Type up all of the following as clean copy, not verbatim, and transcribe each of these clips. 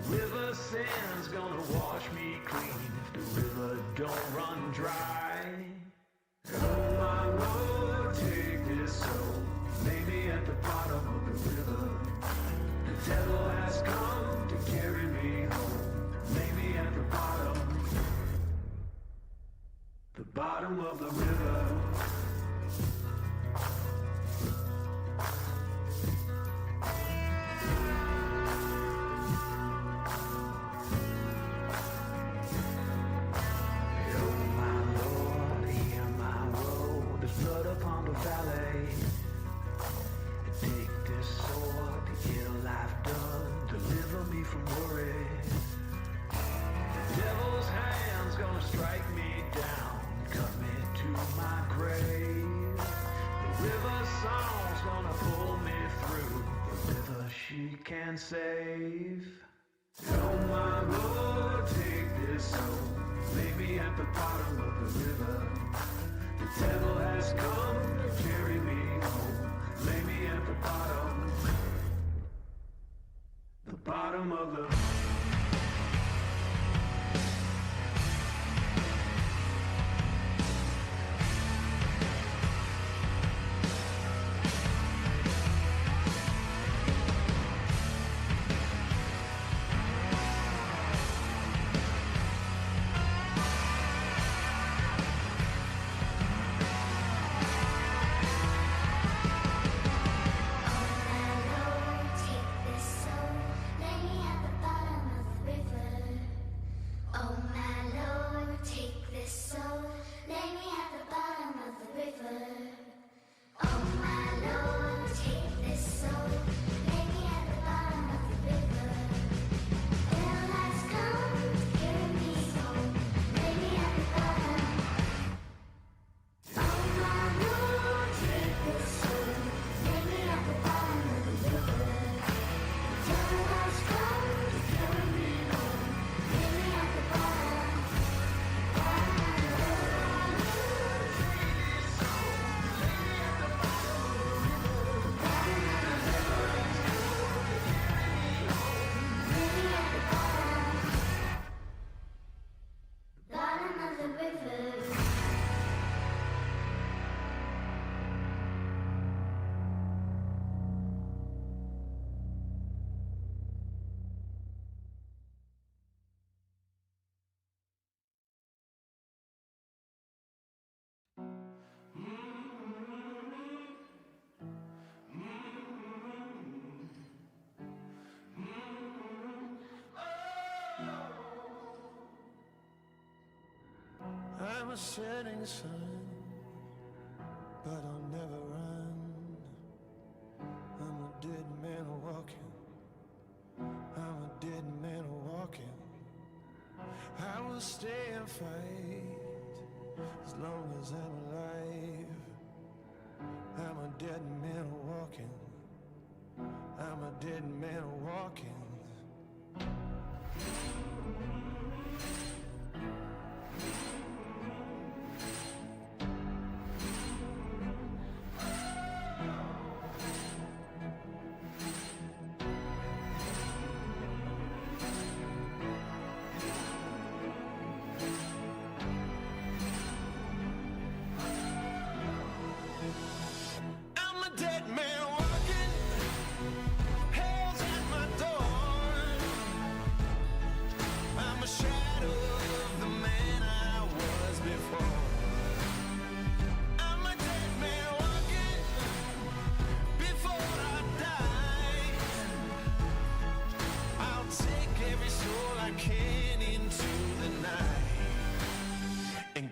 The river sand's gonna wash me clean if the river don't run dry. Oh my Lord, take this soul, lay me at the bottom of the river. The devil has come to carry me home, lay me at the bottom of the river. She can save. Oh my Lord, take this soul, lay me at the bottom of the river. The devil has come to carry me home, lay me at the bottom of the I'm a setting sun, but I'll never run. I'm a dead man walking. I'm a dead man walking. I will stay and fight as long as I'm alive. I'm a dead man walking. I'm a dead man walking.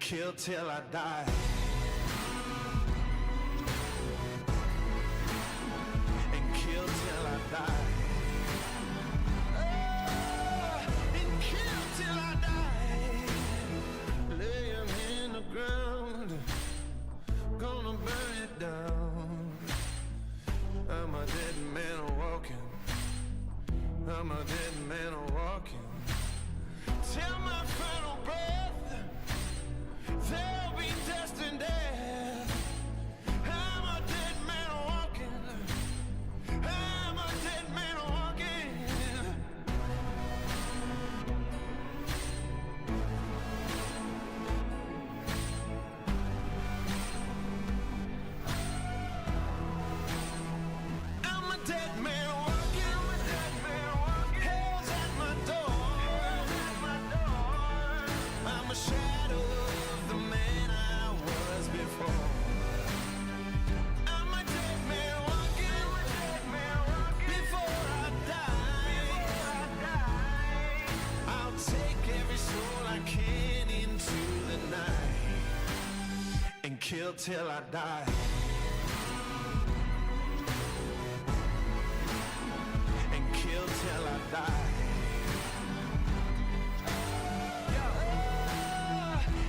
Kill till I die. And kill till I die. Oh, and kill till I die. Lay him in the ground, gonna burn it down. I'm a dead man walking. I'm a dead man walking. Till my final breath. There'll be dust and death. I'm a dead man walking. I'm a dead man walking. kill till I die. And kill till I die.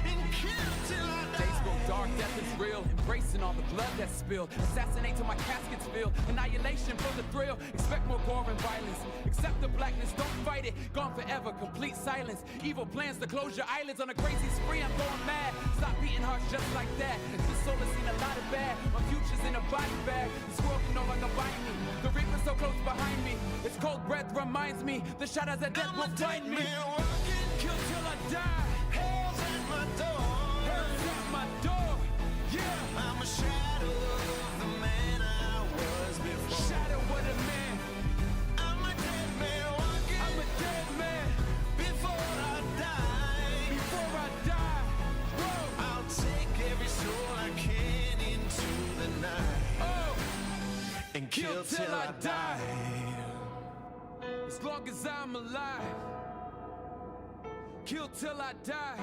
And kill till I die. Days grow dark, death is real. Embracing all the blood that's spilled. Assassinate till my casket's filled. Annihilation for the thrill. Expect more gore and violence. Accept the blackness, don't fight it. Gone forever, complete silence. Evil plans to close your eyelids on a crazy spree. I'm going mad. Stop beating hearts just like that. This soul has seen a lot of bad. My future's in a body bag. This world can no longer bind me. The reaper's so close behind me. Its cold breath reminds me. The shadows of death will find me. Kill till I die. Hell's at my door. Hell's at my door. Yeah. I'm a shadow of the man I was before. Shadow of the man. I'm a dead man walking. I'm a dead man. Before I die. Before I die. Whoa. I'll take every soul I can into the night. Oh. And kill till I die. As long as I'm alive. Kill till I die.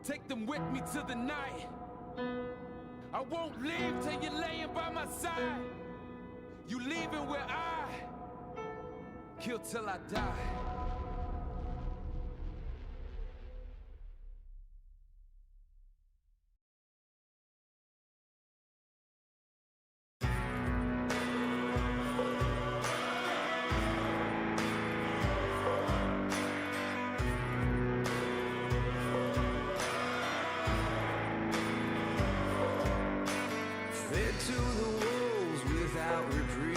Take them with me to the night. I won't leave till you're laying by my side. You leaving where I kill till I die. Fed to the wolves without reprieve.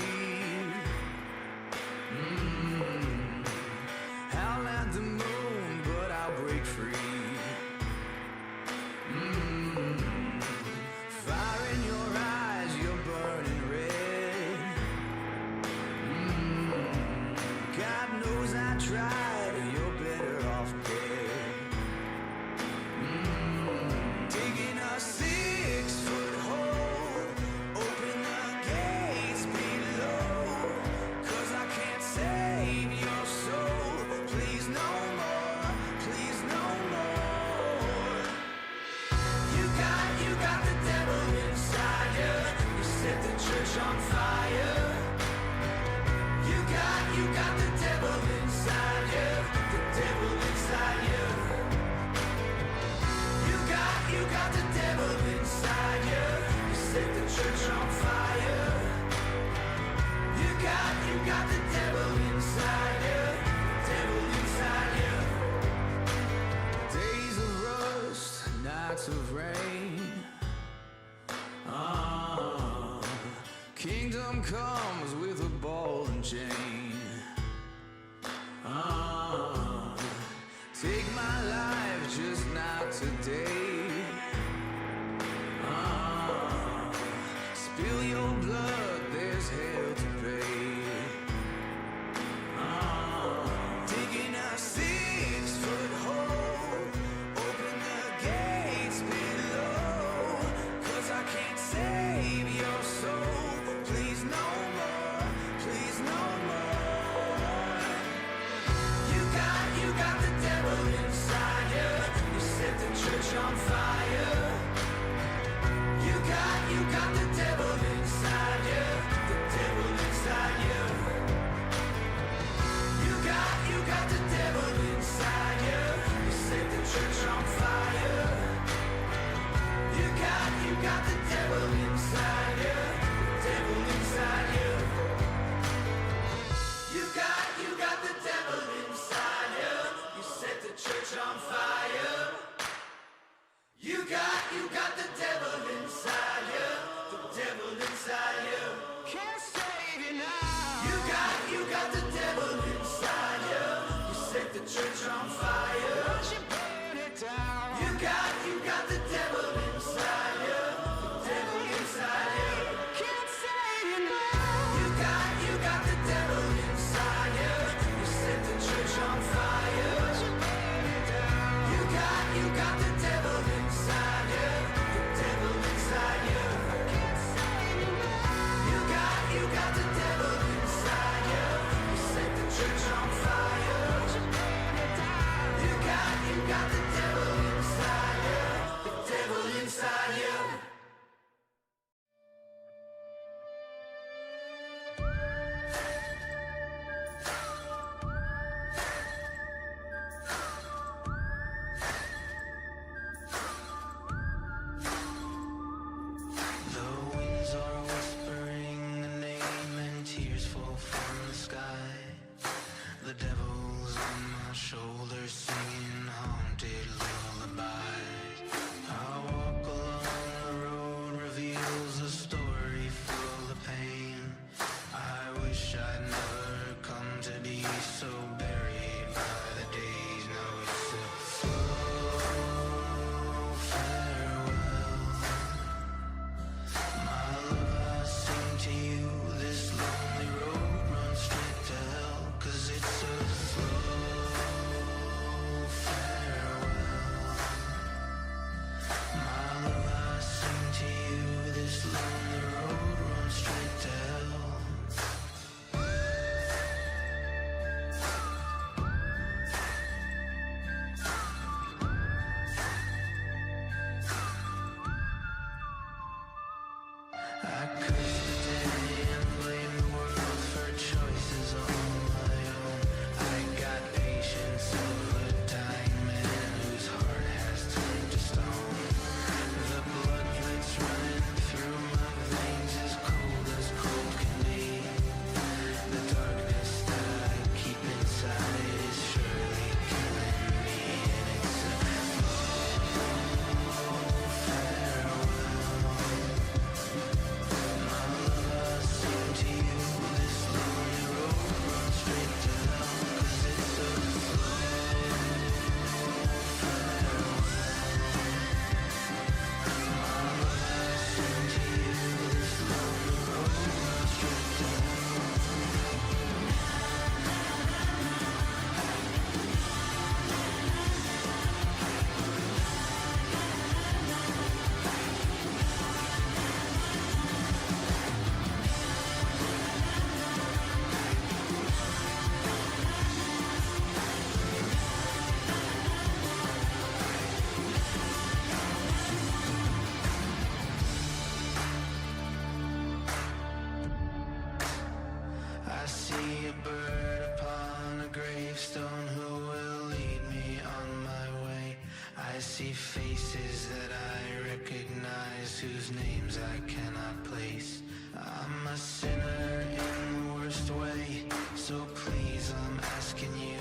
sinner in the worst way. So please, I'm asking you,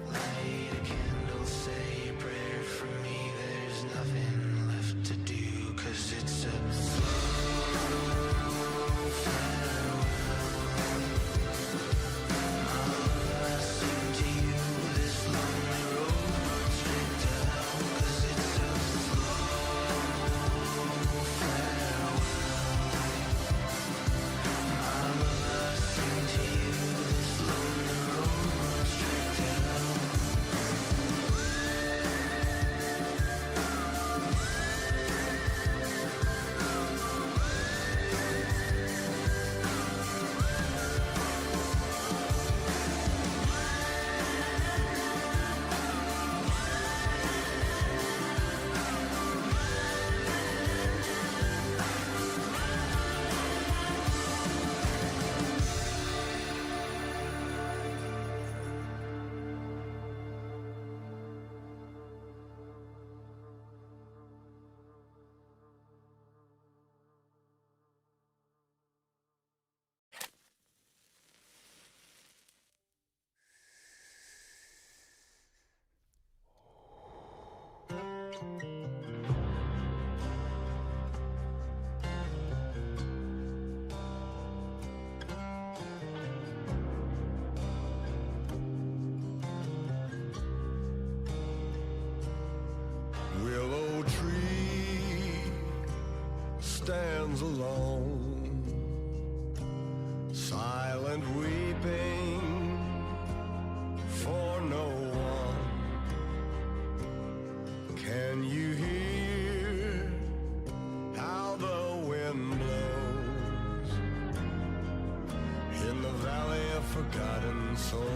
light a candle, say a prayer for me. There's nothing left to do, 'cause it's a willow tree stands alone, silent weeping for no one. Can you hear how the wind blows in the valley of forgotten souls?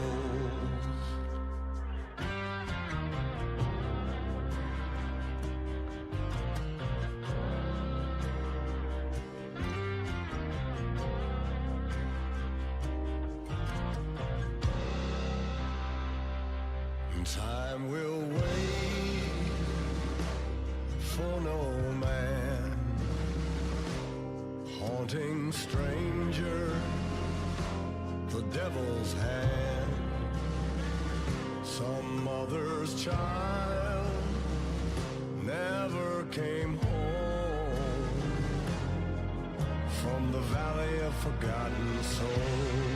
Time will wait for no man, haunting stranger, the devil's hand. Some mother's child never came home from the valley of forgotten souls.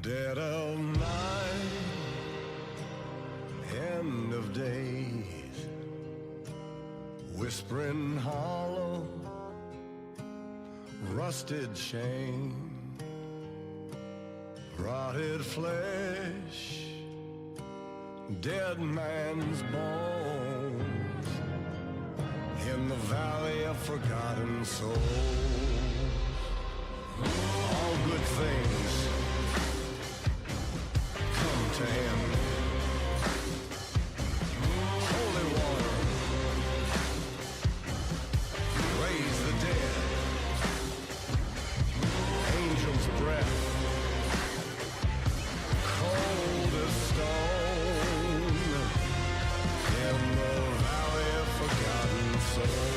Dead of night, end of days, whispering hollow, rusted shame, rotted flesh, dead man's bones, in the valley of forgotten souls. All good things to him. Holy water, raise the dead. Angel's breath, cold as stone, in the valley of forgotten souls.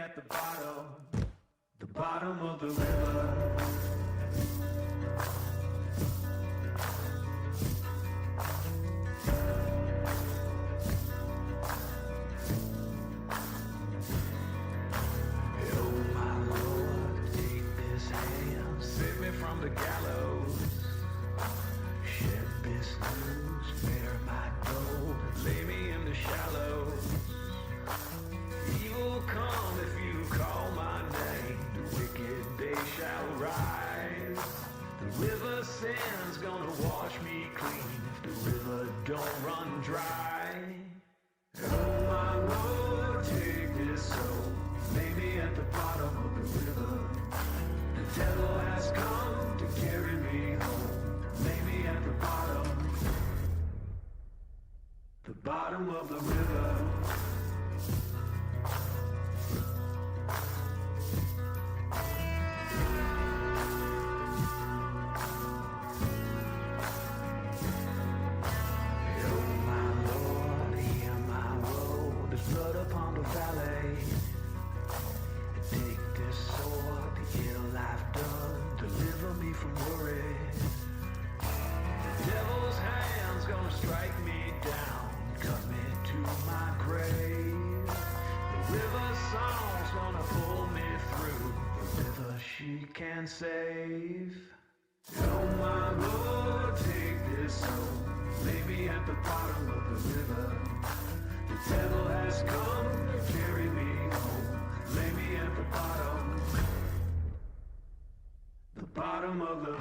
at the bottom of the river. Oh my Lord, take this hand, save me from the gallows. Shed this news, where might go, lay me in the shallows. Evil come if you call my name, the wicked day shall rise. The river sand's gonna wash me clean if the river don't run dry. Oh my Lord, take this soul, lay me at the bottom of the river. The devil has come to carry me home, lay me at the bottom of the river. Blood upon the valley. Take this sword, the ill I've done, deliver me from worry. The devil's hand's gonna strike me down, cut me to my grave. The river song's gonna pull me through, the river she can save. Oh my Lord, take this soul, lay me at the bottom of the river. The devil has come to carry me home, lay me at the bottom of the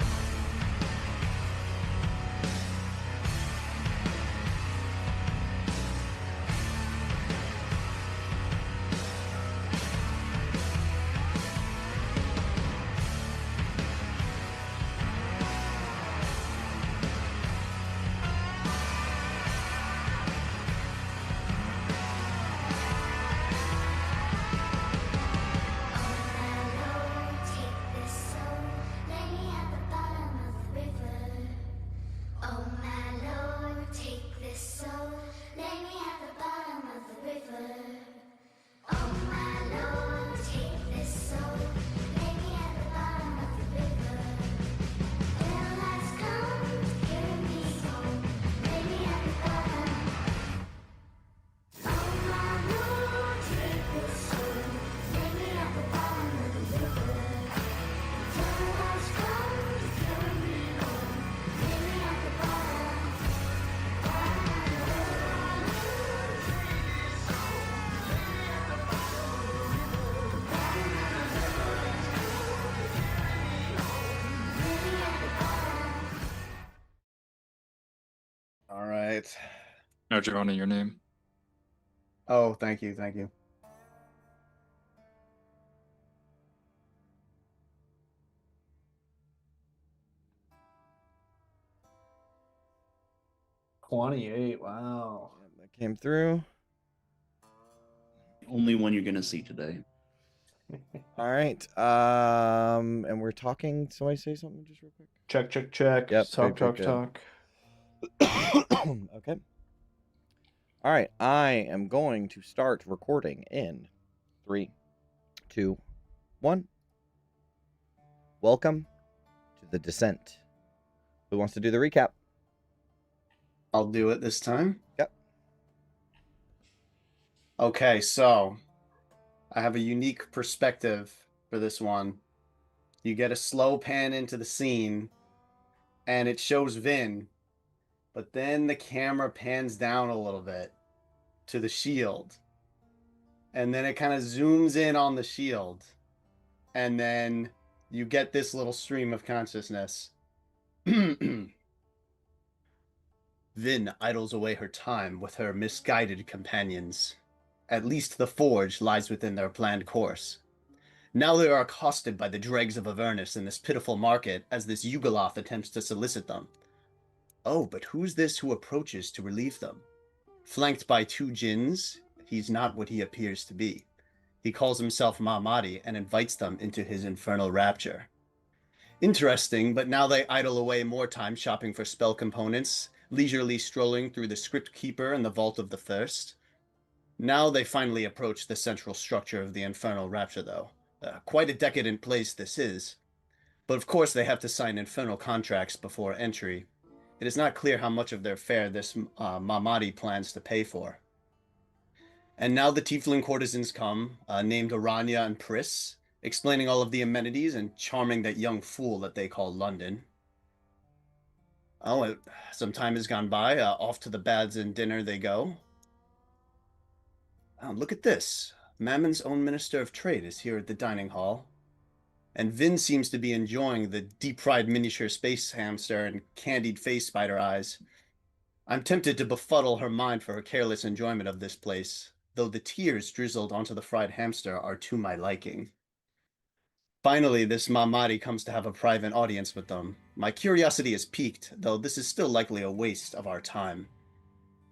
All right. No, Johnny, your name. Oh, thank you. Thank you. $28. Wow. That came through. Only one you're gonna see today. All right. And we're talking. Somebody say something just real quick. Check. Yep, Talk. good. Okay. All right. I am going to start recording in 3, 2, 1. Welcome to the Descent. Who wants to do the recap? I'll do it this time. Yep. Okay, so I have a unique perspective for this one. You get a slow pan into the scene, and it shows Vin, but then the camera pans down a little bit to the shield, and then it kind of zooms in on the shield, and then you get this little stream of consciousness. Vin idles away her time with her misguided companions. At least the forge lies within their planned course. Now they are accosted by the dregs of Avernus in this pitiful market as this Yugoloth attempts to solicit them. Oh, but who's this who approaches to relieve them? Flanked by 2 djinns, he's not what he appears to be. He calls himself Mahmadi and invites them into his infernal rapture. Interesting, but now they idle away more time shopping for spell components, leisurely strolling through the Script Keeper and the Vault of the Thirst. Now they finally approach the central structure of the Infernal Rapture, though. Quite a decadent place this is. But of course they have to sign infernal contracts before entry. It is not clear how much of their fare this Mamadi plans to pay for. And now the tiefling courtesans come, named Aranya and Pris, explaining all of the amenities and charming that young fool that they call London. Oh, some time has gone by. Off to the baths and dinner they go. Oh, look at this. Mammon's own Minister of Trade is here at the dining hall. And Vin seems to be enjoying the deep-fried miniature space hamster and candied face spider eyes. I'm tempted to befuddle her mind for her careless enjoyment of this place, though the tears drizzled onto the fried hamster are to my liking. Finally, this Mamadi comes to have a private audience with them. My curiosity is piqued, though this is still likely a waste of our time.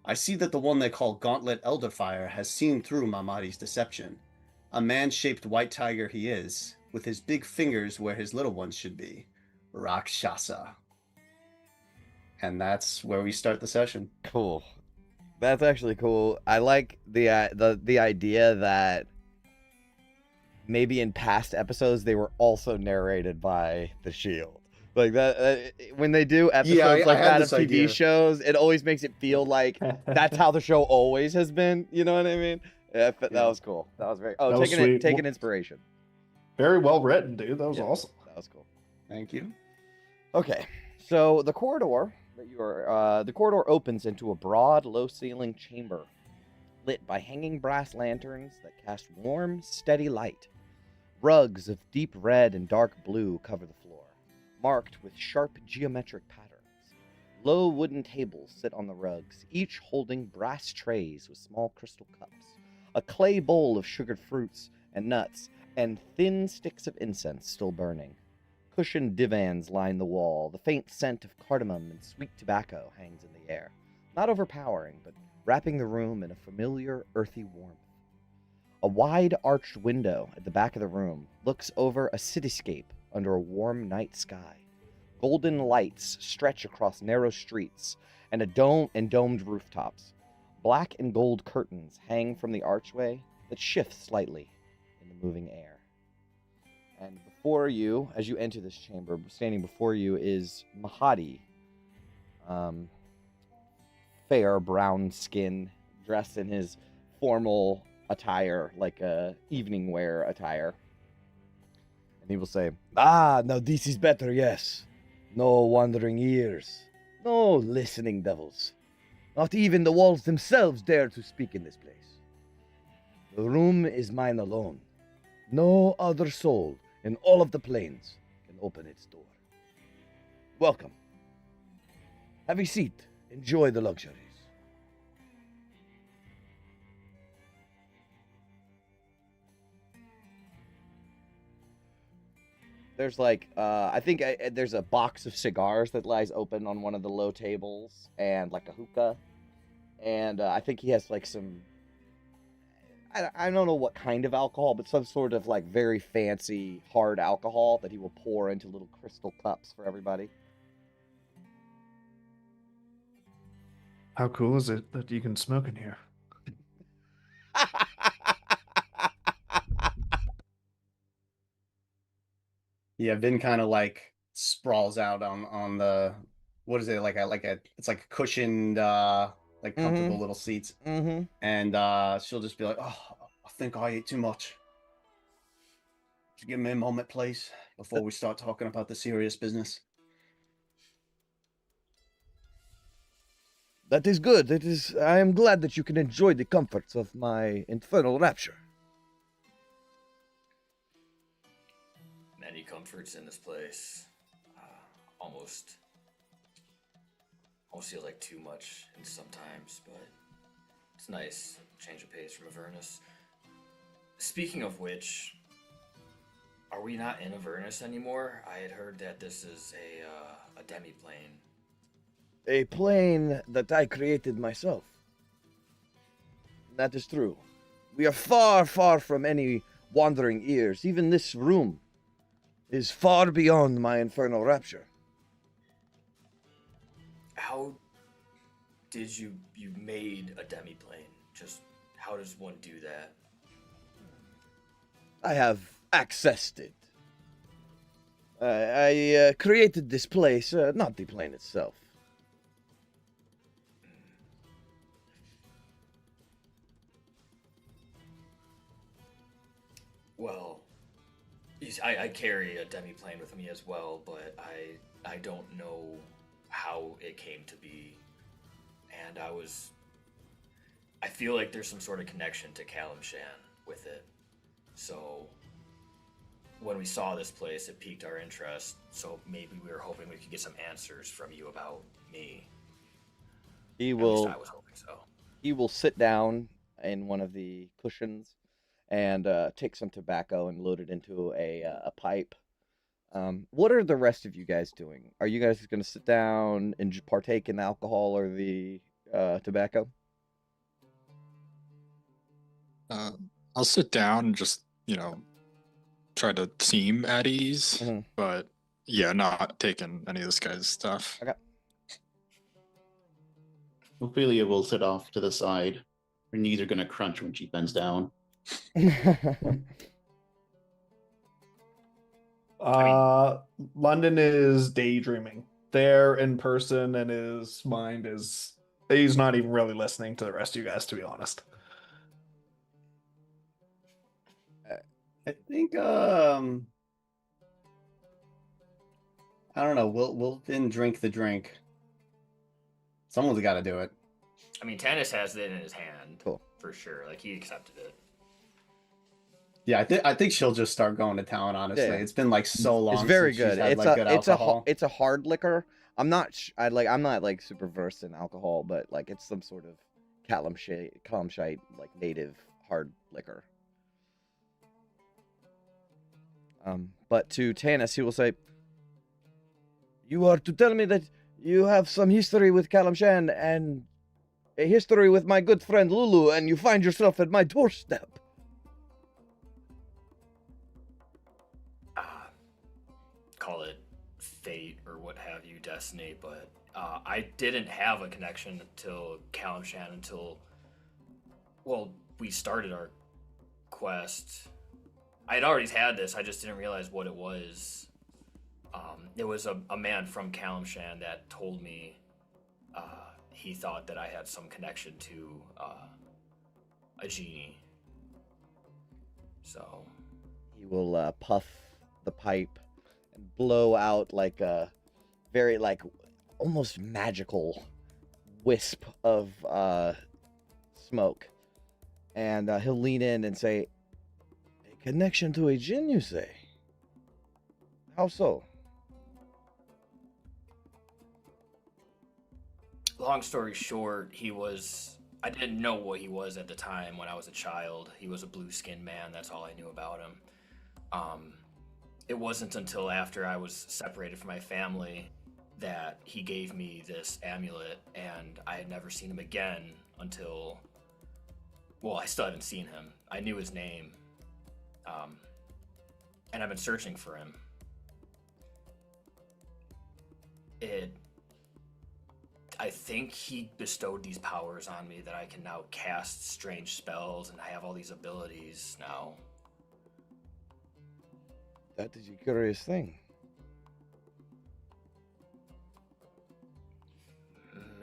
I see that the one they call Gauntlet Elderfire has seen through Mamadi's deception. A man-shaped white tiger he is, with his big fingers where his little ones should be. Rakshasa. And that's where we start the session. Cool. That's actually cool. I like the idea that maybe in past episodes they were also narrated by the Shield. Like that when they do episodes like that of TV shows, it always makes it feel like that's how the show always has been. You know what I mean? Yeah, that was cool. That was very. Oh, taking inspiration. Very well written, dude. That was awesome. That was cool. Thank you. Okay, so the corridor opens into a broad, low-ceilinged chamber, lit by hanging brass lanterns that cast warm, steady light. Rugs of deep red and dark blue cover the floor, marked with sharp geometric patterns. Low wooden tables sit on the rugs, each holding brass trays with small crystal cups, a clay bowl of sugared fruits and nuts, and thin sticks of incense still burning. Cushioned divans line the wall. The faint scent of cardamom and sweet tobacco hangs in the air, not overpowering, but wrapping the room in a familiar, earthy warmth. A wide arched window at the back of the room looks over a cityscape under a warm night sky. Golden lights stretch across narrow streets and domed rooftops. Black and gold curtains hang from the archway that shifts slightly in the moving air. And before you, as you enter this chamber, standing before you is Mahadi. Fair brown skin, dressed in his formal attire, like evening wear attire. And he will say, "Ah, now this is better, yes. No wandering ears, no listening devils. Not even the walls themselves dare to speak in this place. The room is mine alone. No other soul in all of the plains can open its door. Welcome. Have a seat. Enjoy the luxuries." There's like, I think there's a box of cigars that lies open on one of the low tables, and like a hookah. And I think he has like some, I don't know what kind of alcohol, but some sort of like very fancy hard alcohol that he will pour into little crystal cups for everybody. How cool is it that you can smoke in here? Yeah, Vin kind of like sprawls out on the, what is it, it's like cushioned like comfortable little seats. Mm-hmm. And she'll just be like, "Oh, I think I ate too much. Just give me a moment, please, before we start talking about the serious business." That is good. I am glad that you can enjoy the comforts of my infernal rapture. Many comforts in this place. Almost feels like too much sometimes, but it's nice. Change of pace from Avernus. Speaking of which, are we not in Avernus anymore? I had heard that this is a demi-plane. A plane that I created myself. That is true. We are far, far from any wandering ears. Even this room is far beyond my infernal rapture. How did you made a demi-plane? Just How does one do that? I have accessed it. I created this place, not the plane itself. Well, I carry a demi-plane with me as well, but I don't know how it came to be. And I feel like there's some sort of connection to Kalimshan with it. So when we saw this place, it piqued our interest. So maybe we were hoping we could get some answers from you about me. He At will. least I was hoping so. He will sit down in one of the cushions and take some tobacco and load it into a pipe. What are the rest of you guys doing? Are you guys going to sit down and partake in the alcohol or the tobacco? I'll sit down and just, try to seem at ease, Mhm. but yeah, not taking any of this guy's stuff. Okay. Ophelia will sit off to the side. Her knees are going to crunch when she bends down. London is daydreaming. There in person, and his mind is. He's not even really listening to the rest of you guys, to be honest. I think I don't know. We'll then drink the drink. Someone's got to do it. I mean, Tannis has it in his hand. Cool. For sure. Like, he accepted it. Yeah, I think she'll just start going to town. Honestly, Yeah. it's been like so long. It's very since she's good. had, It's like, good alcohol. it's a hard liquor. I'm not like super versed in alcohol, but like it's some sort of Kalimshite like native hard liquor. But to Tannis, he will say, "You are to tell me that you have some history with Kalimshan and a history with my good friend Lulu, and you find yourself at my doorstep." Call it fate or what have you, destiny, but I didn't have a connection until Kalimshan until, well, we started our quest. I had already had this, I just didn't realize what it was. It was a man from Kalimshan that told me he thought that I had some connection to a genie. So He will puff the pipe and blow out like a very like almost magical wisp of smoke, and he'll lean in and say, "A connection to a djinn, you say? How so?" long story short, I didn't know what he was at the time when I was a child. He was a blue-skinned man, that's all I knew about him. It wasn't until after I was separated from my family that he gave me this amulet, and I had never seen him again until, well, I still haven't seen him. I knew his name, and I've been searching for him. I think he bestowed these powers on me that I can now cast strange spells, and I have all these abilities now. That is a curious thing.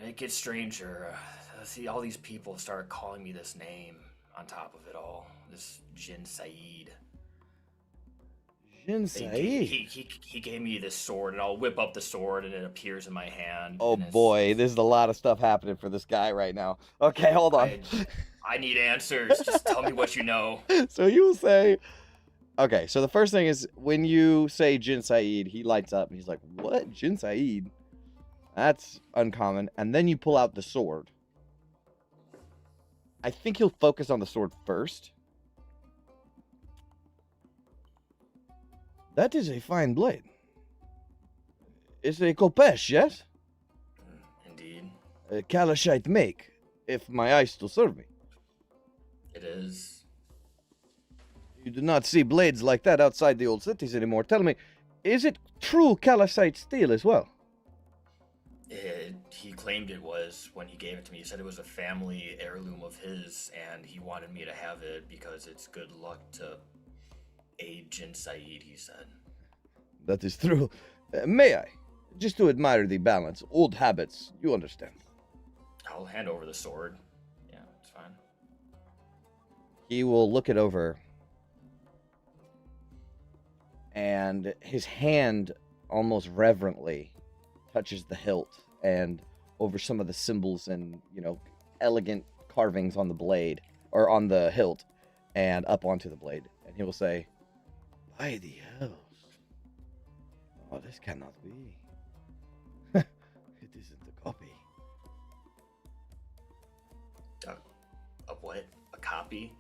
It gets stranger. See, all these people start calling me this name on top of it all. This Jin Saeed. Jin Saeed? He gave me this sword, and I'll whip up the sword, and it appears in my hand. Oh and boy, there's a lot of stuff happening for this guy right now. Okay, hold on. I need answers. Just tell me what you know. So you will say, okay, so the first thing is when you say Jin Saeed, he lights up and he's like, "What? Jin Saeed? That's uncommon." And then you pull out the sword. I think he'll focus on the sword first. That is a fine blade. It's a Kopesh, yes? Indeed. A Kalashite make, if my eyes still serve me. It is. You do not see blades like that outside the old cities anymore. Tell me, is it true Kalashite steel as well? he claimed it was when he gave it to me. He said it was a family heirloom of his, and he wanted me to have it because it's good luck to aid Jin Said, he said. That is true. May I? Just to admire the balance. Old habits, you understand. I'll hand over the sword. Yeah, it's fine. He will look it over, and his hand almost reverently touches the hilt and over some of the symbols and, elegant carvings on the blade, or on the hilt, and up onto the blade. And he will say, "By the hells. Oh, this cannot be. It isn't a copy." A what? A copy?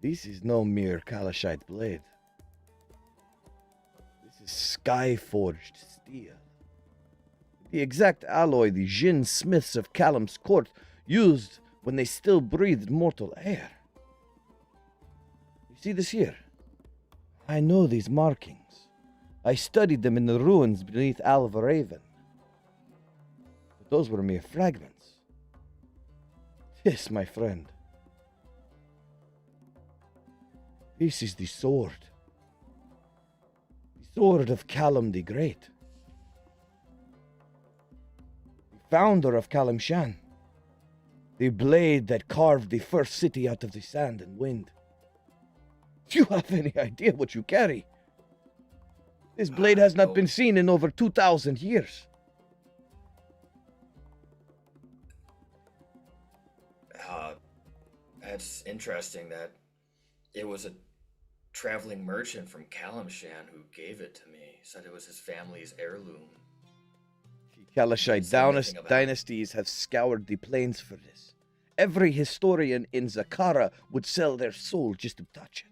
This is no mere Kalashite blade. This is sky-forged steel. The exact alloy the Jin smiths of Callum's court used when they still breathed mortal air. You see this here? I know these markings. I studied them in the ruins beneath Alvaraven. But those were mere fragments. Yes, my friend. This is the sword. The sword of Callum the Great. The founder of Callum Shan. The blade that carved the first city out of the sand and wind. Do you have any idea what you carry? This blade has not been seen in over 2,000 years. That's interesting that it was a traveling merchant from Kalimshan who gave it to me. He said it was his family's heirloom. The Kalashite dynasties have scoured the plains for this. Every historian in Zakara would sell their soul just to touch it.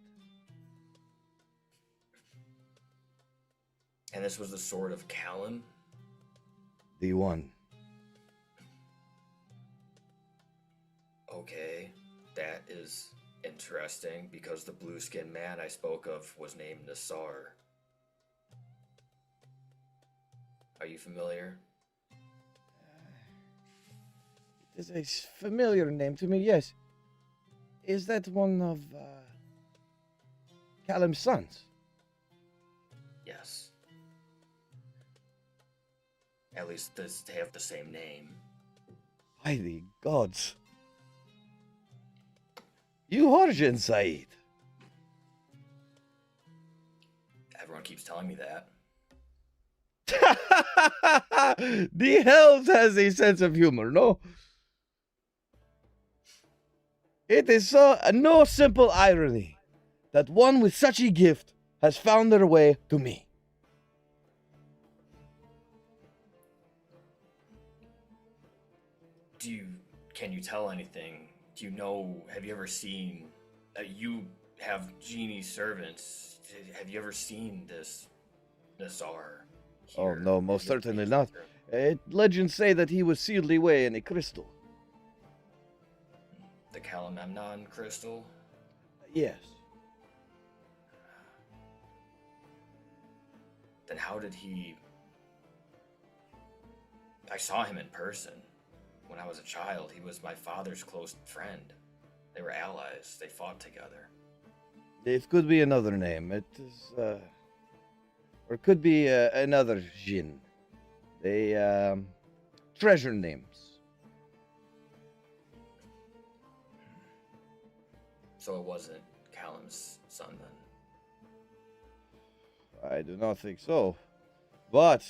And this was the sword of Callum? The one. Okay, that is interesting because the blue-skinned man I spoke of was named Nassar. Are you familiar? It is a familiar name to me, yes. Is that one of Callum's sons? Yes. At least they have the same name. By the gods. You are Jin Said. Everyone keeps telling me that. The Hells has a sense of humor, no? It is no simple irony that one with such a gift has found their way to me. Can you tell anything? Do you know, have you ever seen, you have genie servants, have you ever seen this Nassar? Oh no, most certainly not. Legends say that he was sealed away in a crystal. The Calamemnon crystal? Yes. Then how did he... I saw him in person. When I was a child, he was my father's close friend. They were allies. They fought together. It could be another name. It is, or it could be another Jin. They, treasure names. So it wasn't Callum's son then? I do not think so. But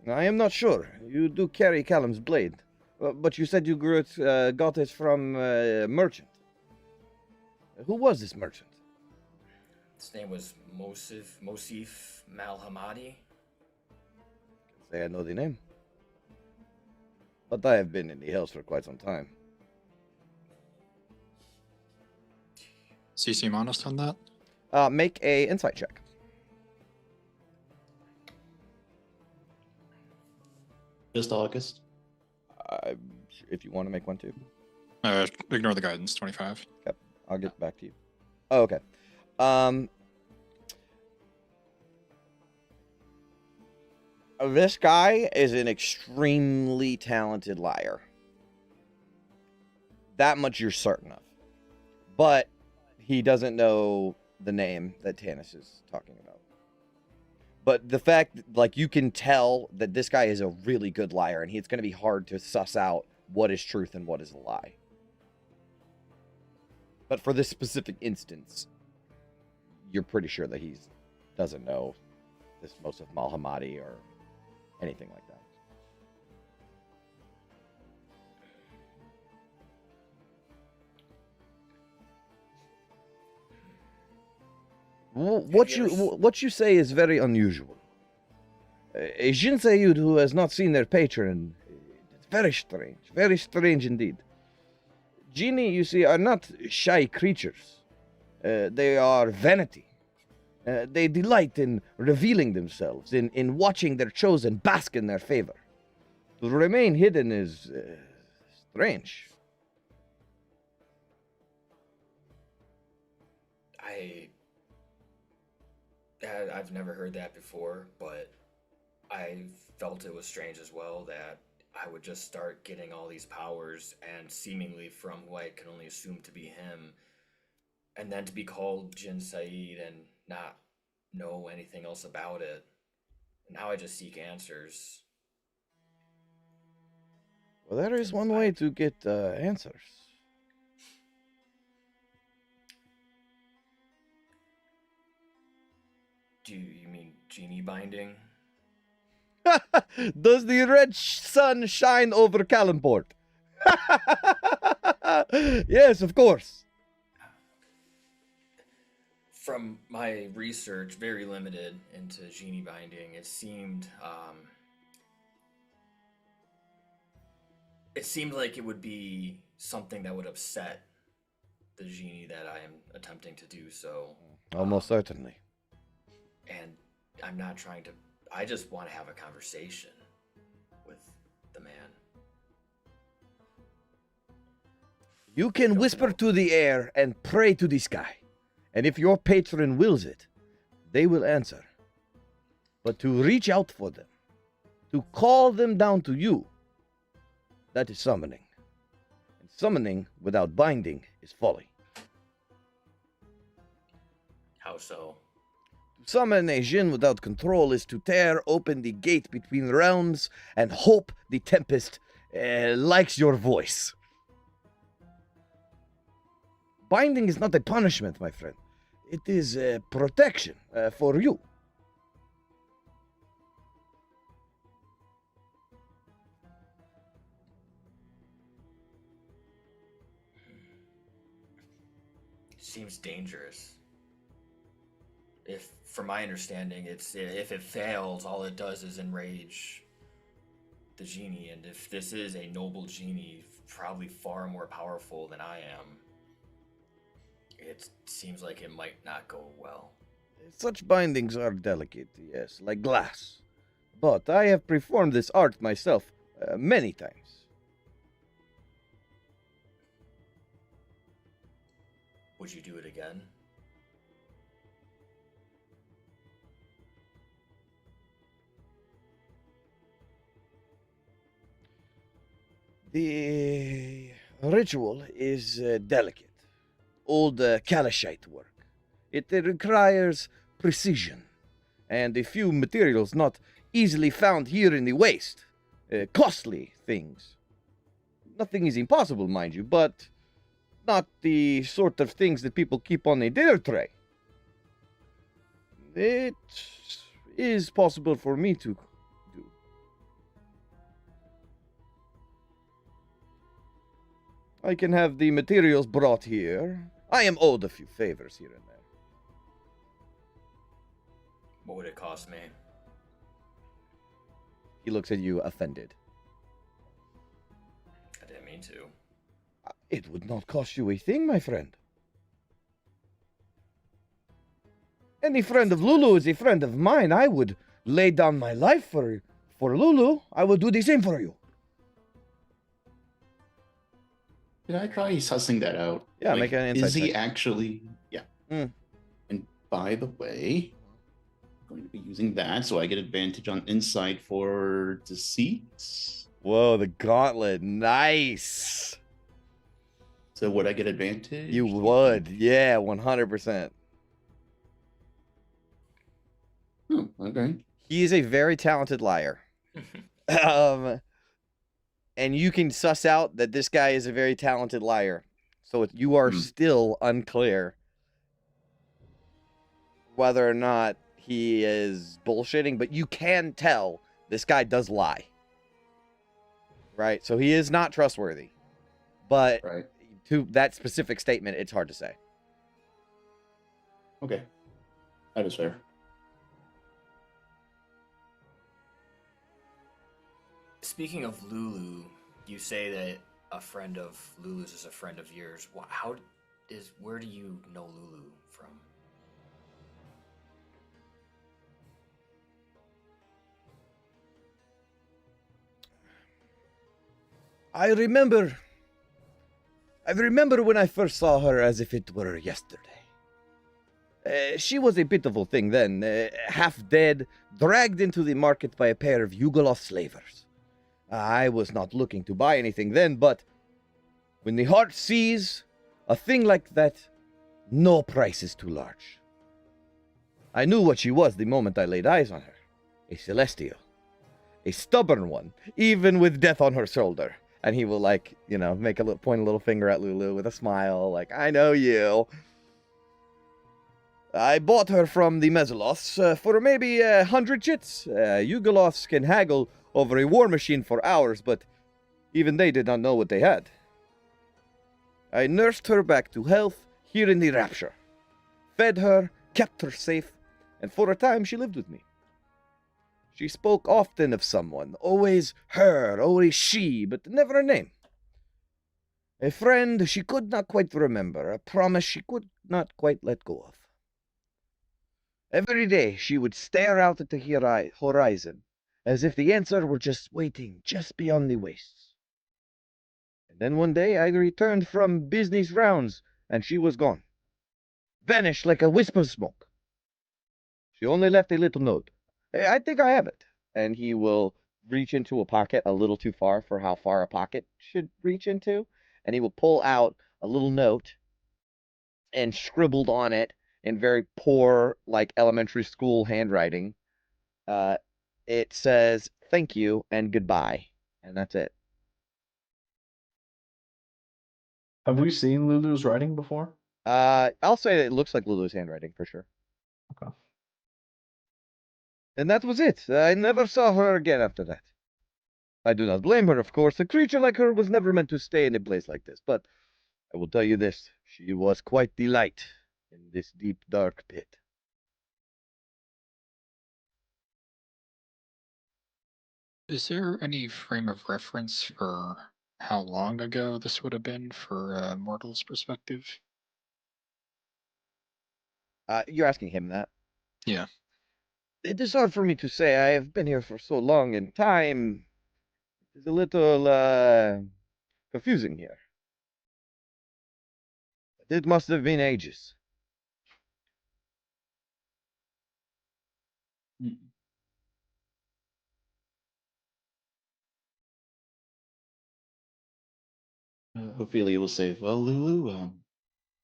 I am not sure. You do carry Callum's blade. But you said you got it from a merchant. Who was this merchant? His name was Mosif Malhamadi. Can't say I know the name. But I have been in the Hells for quite some time. CC honest on that? Make a insight check. Just August. If you want to make one too. Ignore the guidance, 25. Yep, I'll get back to you. Oh, okay. This guy is an extremely talented liar. That much you're certain of. But he doesn't know the name that Tanis is talking about. But the fact, like, you can tell that this guy is a really good liar, and it's going to be hard to suss out what is truth and what is a lie. But for this specific instance, you're pretty sure that he doesn't know this Mosif Malhamadi or anything like that. What you say is very unusual. A Jinsei who has not seen their patron, it's very strange indeed. Genie, you see, are not shy creatures. They are vanity. They delight in revealing themselves, in watching their chosen bask in their favor. To remain hidden is strange. I've never heard that before, but I felt it was strange as well that I would just start getting all these powers and seemingly from who I can only assume to be him, and then to be called Jin Said and not know anything else about it. Now I just seek answers. Well, there is one way to get answers. Do you mean genie binding? Does the red sun shine over Kallenport? Yes, of course. From my research, very limited into genie binding, it seemed like it would be something that would upset the genie that I am attempting to do so. Almost certainly. And I'm not trying to. I just want to have a conversation with the man. You can whisper to the air and pray to the sky. And if your patron wills it, they will answer. But to reach out for them, to call them down to you, that is summoning. And summoning without binding is folly. How so? To summon a Jinn without control is to tear open the gate between realms and hope the Tempest likes your voice. Binding is not a punishment, my friend. It is a protection for you. Seems dangerous. If, from my understanding, if it fails, all it does is enrage the genie, and if this is a noble genie, probably far more powerful than I am, it seems like it might not go well. Such bindings are delicate, yes, like glass. But I have performed this art myself many times. Would you do it again? The ritual is delicate. Old Kalashite work. It requires precision, and a few materials not easily found here in the waste. Costly things. Nothing is impossible, mind you, but not the sort of things that people keep on a dinner tray. It is possible for me to do. I can have the materials brought here. I am owed a few favors here and there. What would it cost me? He looks at you, offended. I didn't mean to. It would not cost you a thing, my friend. Any friend of Lulu is a friend of mine. I would lay down my life for Lulu. I would do the same for you. Did I try sussing that out? Yeah, make an insight Is he check. actually? Yeah. Mm. And by the way, going to be using that, so I get advantage on insight for deceit. Whoa, the gauntlet. Nice. So would I get advantage? You would. Yeah, 100%. Oh, okay. He is a very talented liar. And you can suss out that this guy is a very talented liar. So you are still unclear whether or not he is bullshitting, but you can tell this guy does lie. Right? So he is not trustworthy. But Right. to that specific statement, it's hard to say. Okay. That is fair. Speaking of Lulu, you say that a friend of Lulu's is a friend of yours. Where do you know Lulu from? I remember when I first saw her as if it were yesterday. She was a pitiful thing then, half dead, dragged into the market by a pair of Yugoloth slavers. I was not looking to buy anything then, but when the heart sees a thing like that, no price is too large. I knew what she was the moment I laid eyes on her. A celestial. A stubborn one, even with death on her shoulder. And he will, point a little finger at Lulu with a smile, like, I know you. I bought her from the Mesoloths for maybe 100 chits. Yugoloths can haggle over a war machine for hours, but even they did not know what they had. I nursed her back to health here in the Rapture. Fed her, kept her safe, and for a time she lived with me. She spoke often of someone, always her, always she, but never a name. A friend she could not quite remember, a promise she could not quite let go of. Every day she would stare out at the horizon, as if the answer were just waiting, just beyond the wastes. And then one day I returned from business rounds, and she was gone. Vanished like a wisp of smoke. She only left a little note. I think I have it. And he will reach into a pocket a little too far for how far a pocket should reach into. And he will pull out a little note and scribbled on it in very poor, elementary school handwriting. It says, thank you and goodbye. And that's it. Have we seen Lulu's writing before? I'll say it looks like Lulu's handwriting for sure. Okay. And that was it. I never saw her again after that. I do not blame her, of course. A creature like her was never meant to stay in a place like this. But I will tell you this. She was quite the light in this deep, dark pit. Is there any frame of reference for how long ago this would have been for Mortal's perspective? You're asking him that? Yeah. It is hard for me to say. I have been here for so long, and time is a little, confusing here. It must have been ages. Ophelia will say, well, Lulu,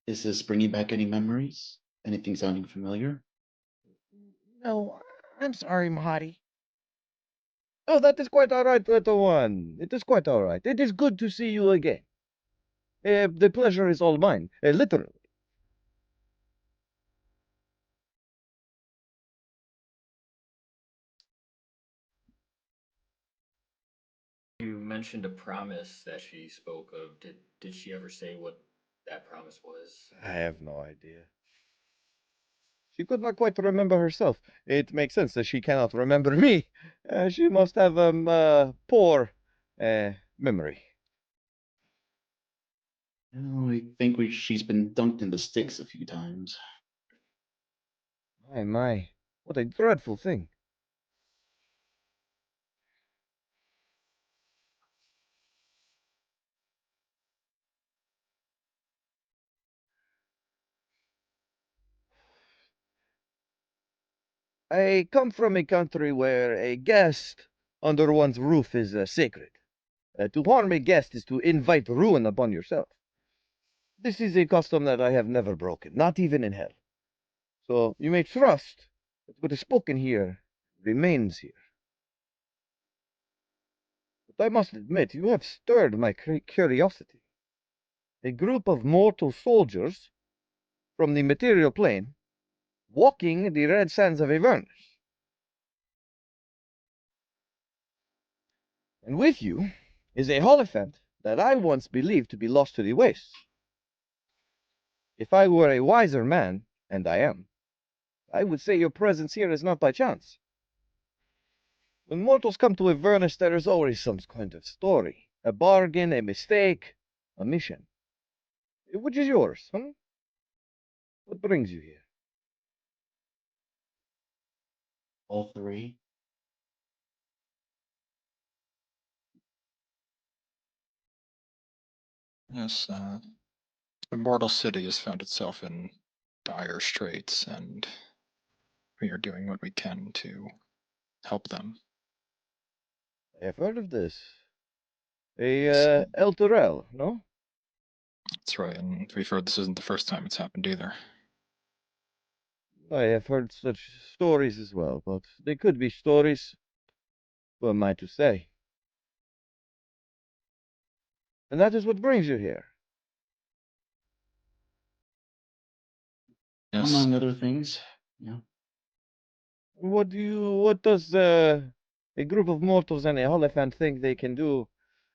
is this bringing back any memories? Anything sounding familiar? No, I'm sorry, Mahadi. Oh, that is quite all right, little one. It is quite all right. It is good to see you again. The pleasure is all mine, literally. You mentioned a promise that she spoke of. Did she ever say what that promise was? I have no idea. She could not quite remember herself. It makes sense that she cannot remember me. She must have poor memory. Oh, I think she's been dunked in the sticks a few times. My, what a dreadful thing. I come from a country where a guest under one's roof is sacred. To harm a guest is to invite ruin upon yourself. This is a custom that I have never broken, not even in hell. So you may trust that what is spoken here remains here. But I must admit, you have stirred my curiosity. A group of mortal soldiers from the material plane walking the red sands of Avernus. And with you is a Holophant that I once believed to be lost to the wastes. If I were a wiser man, and I am, I would say your presence here is not by chance. When mortals come to Avernus, there is always some kind of story. A bargain, a mistake, a mission. Which is yours, huh? What brings you here? All three. Yes, the mortal city has found itself in dire straits, and we are doing what we can to help them. I have heard of this. So- El Turel, no? That's right, and we've heard this isn't the first time it's happened either. I have heard such stories as well, but they could be stories. Who am I to say? And that is what brings you here. Yes, Among other things. Yeah. What does a group of mortals and a Holophant think they can do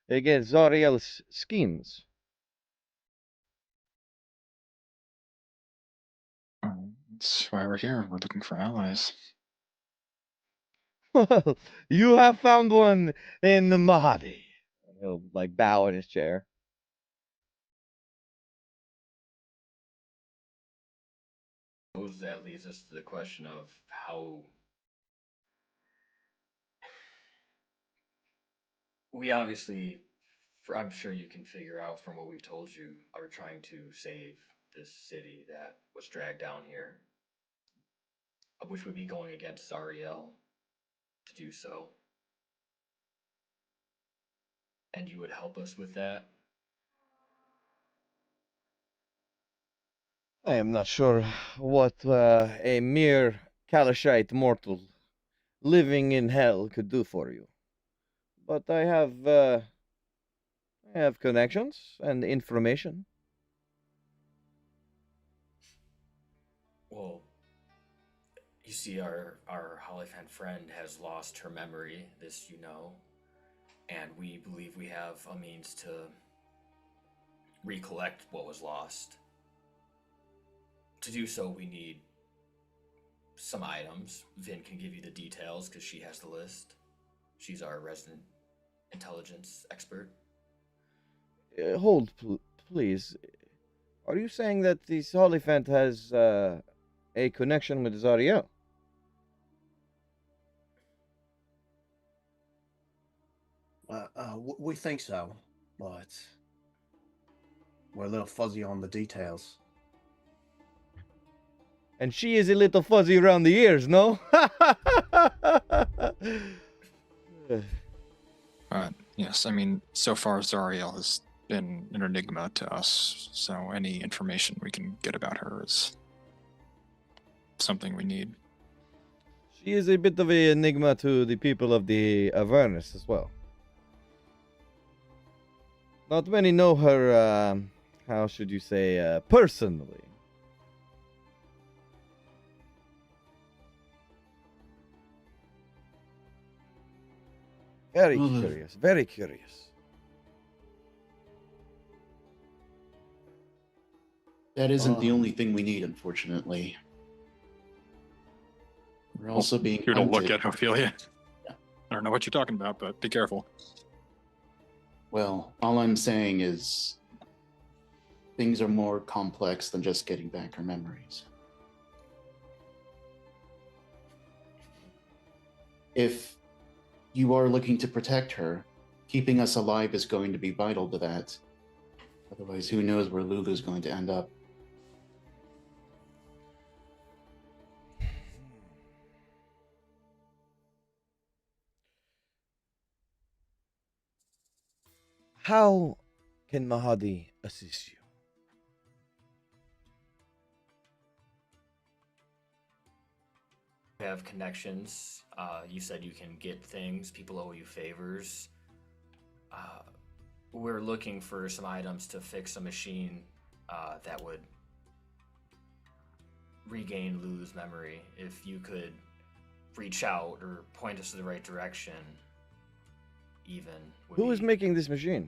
against Zariel's schemes? that's why we're here. We're looking for allies. Well, you have found one in the Mahadi. He'll like bow in his chair. Suppose that leads us to the question of how we obviously, I'm sure you can figure out from what we've told you, are trying to save this city that was dragged down here, which would be going against Zariel to do so. And you would help us with that? I am not sure what a mere Kalashite mortal living in hell could do for you. But I have connections and information. Well, you see, our Hollyphant friend has lost her memory, this you know, and we believe we have a means to recollect what was lost. To do so, we need some items. Vin can give you the details because she has the list. She's our resident intelligence expert. Hold, please. Are you saying that this Holophant has a connection with Zariel? We think so, but we're a little fuzzy on the details. And she is a little fuzzy around the ears, no? Yes, I mean, so far Zariel has been an enigma to us, so any information we can get about her is something we need. She is a bit of an enigma to the people of the Avernus as well. Not many know her, how should you say, personally. Very curious, very curious. That isn't the only thing we need, unfortunately. We're also being Here to look hunted. at Ophelia. Yeah. I don't know what you're talking about, but be careful. Well, all I'm saying is things are more complex than just getting back her memories. If you are looking to protect her, keeping us alive is going to be vital to that. Otherwise, who knows where Lulu's going to end up. How can Mahadi assist you? You have connections. You said you can get things. People owe you favors. We're looking for some items to fix a machine that would regain Lou's memory. If you could reach out or point us in the right direction, even. Who is making this machine?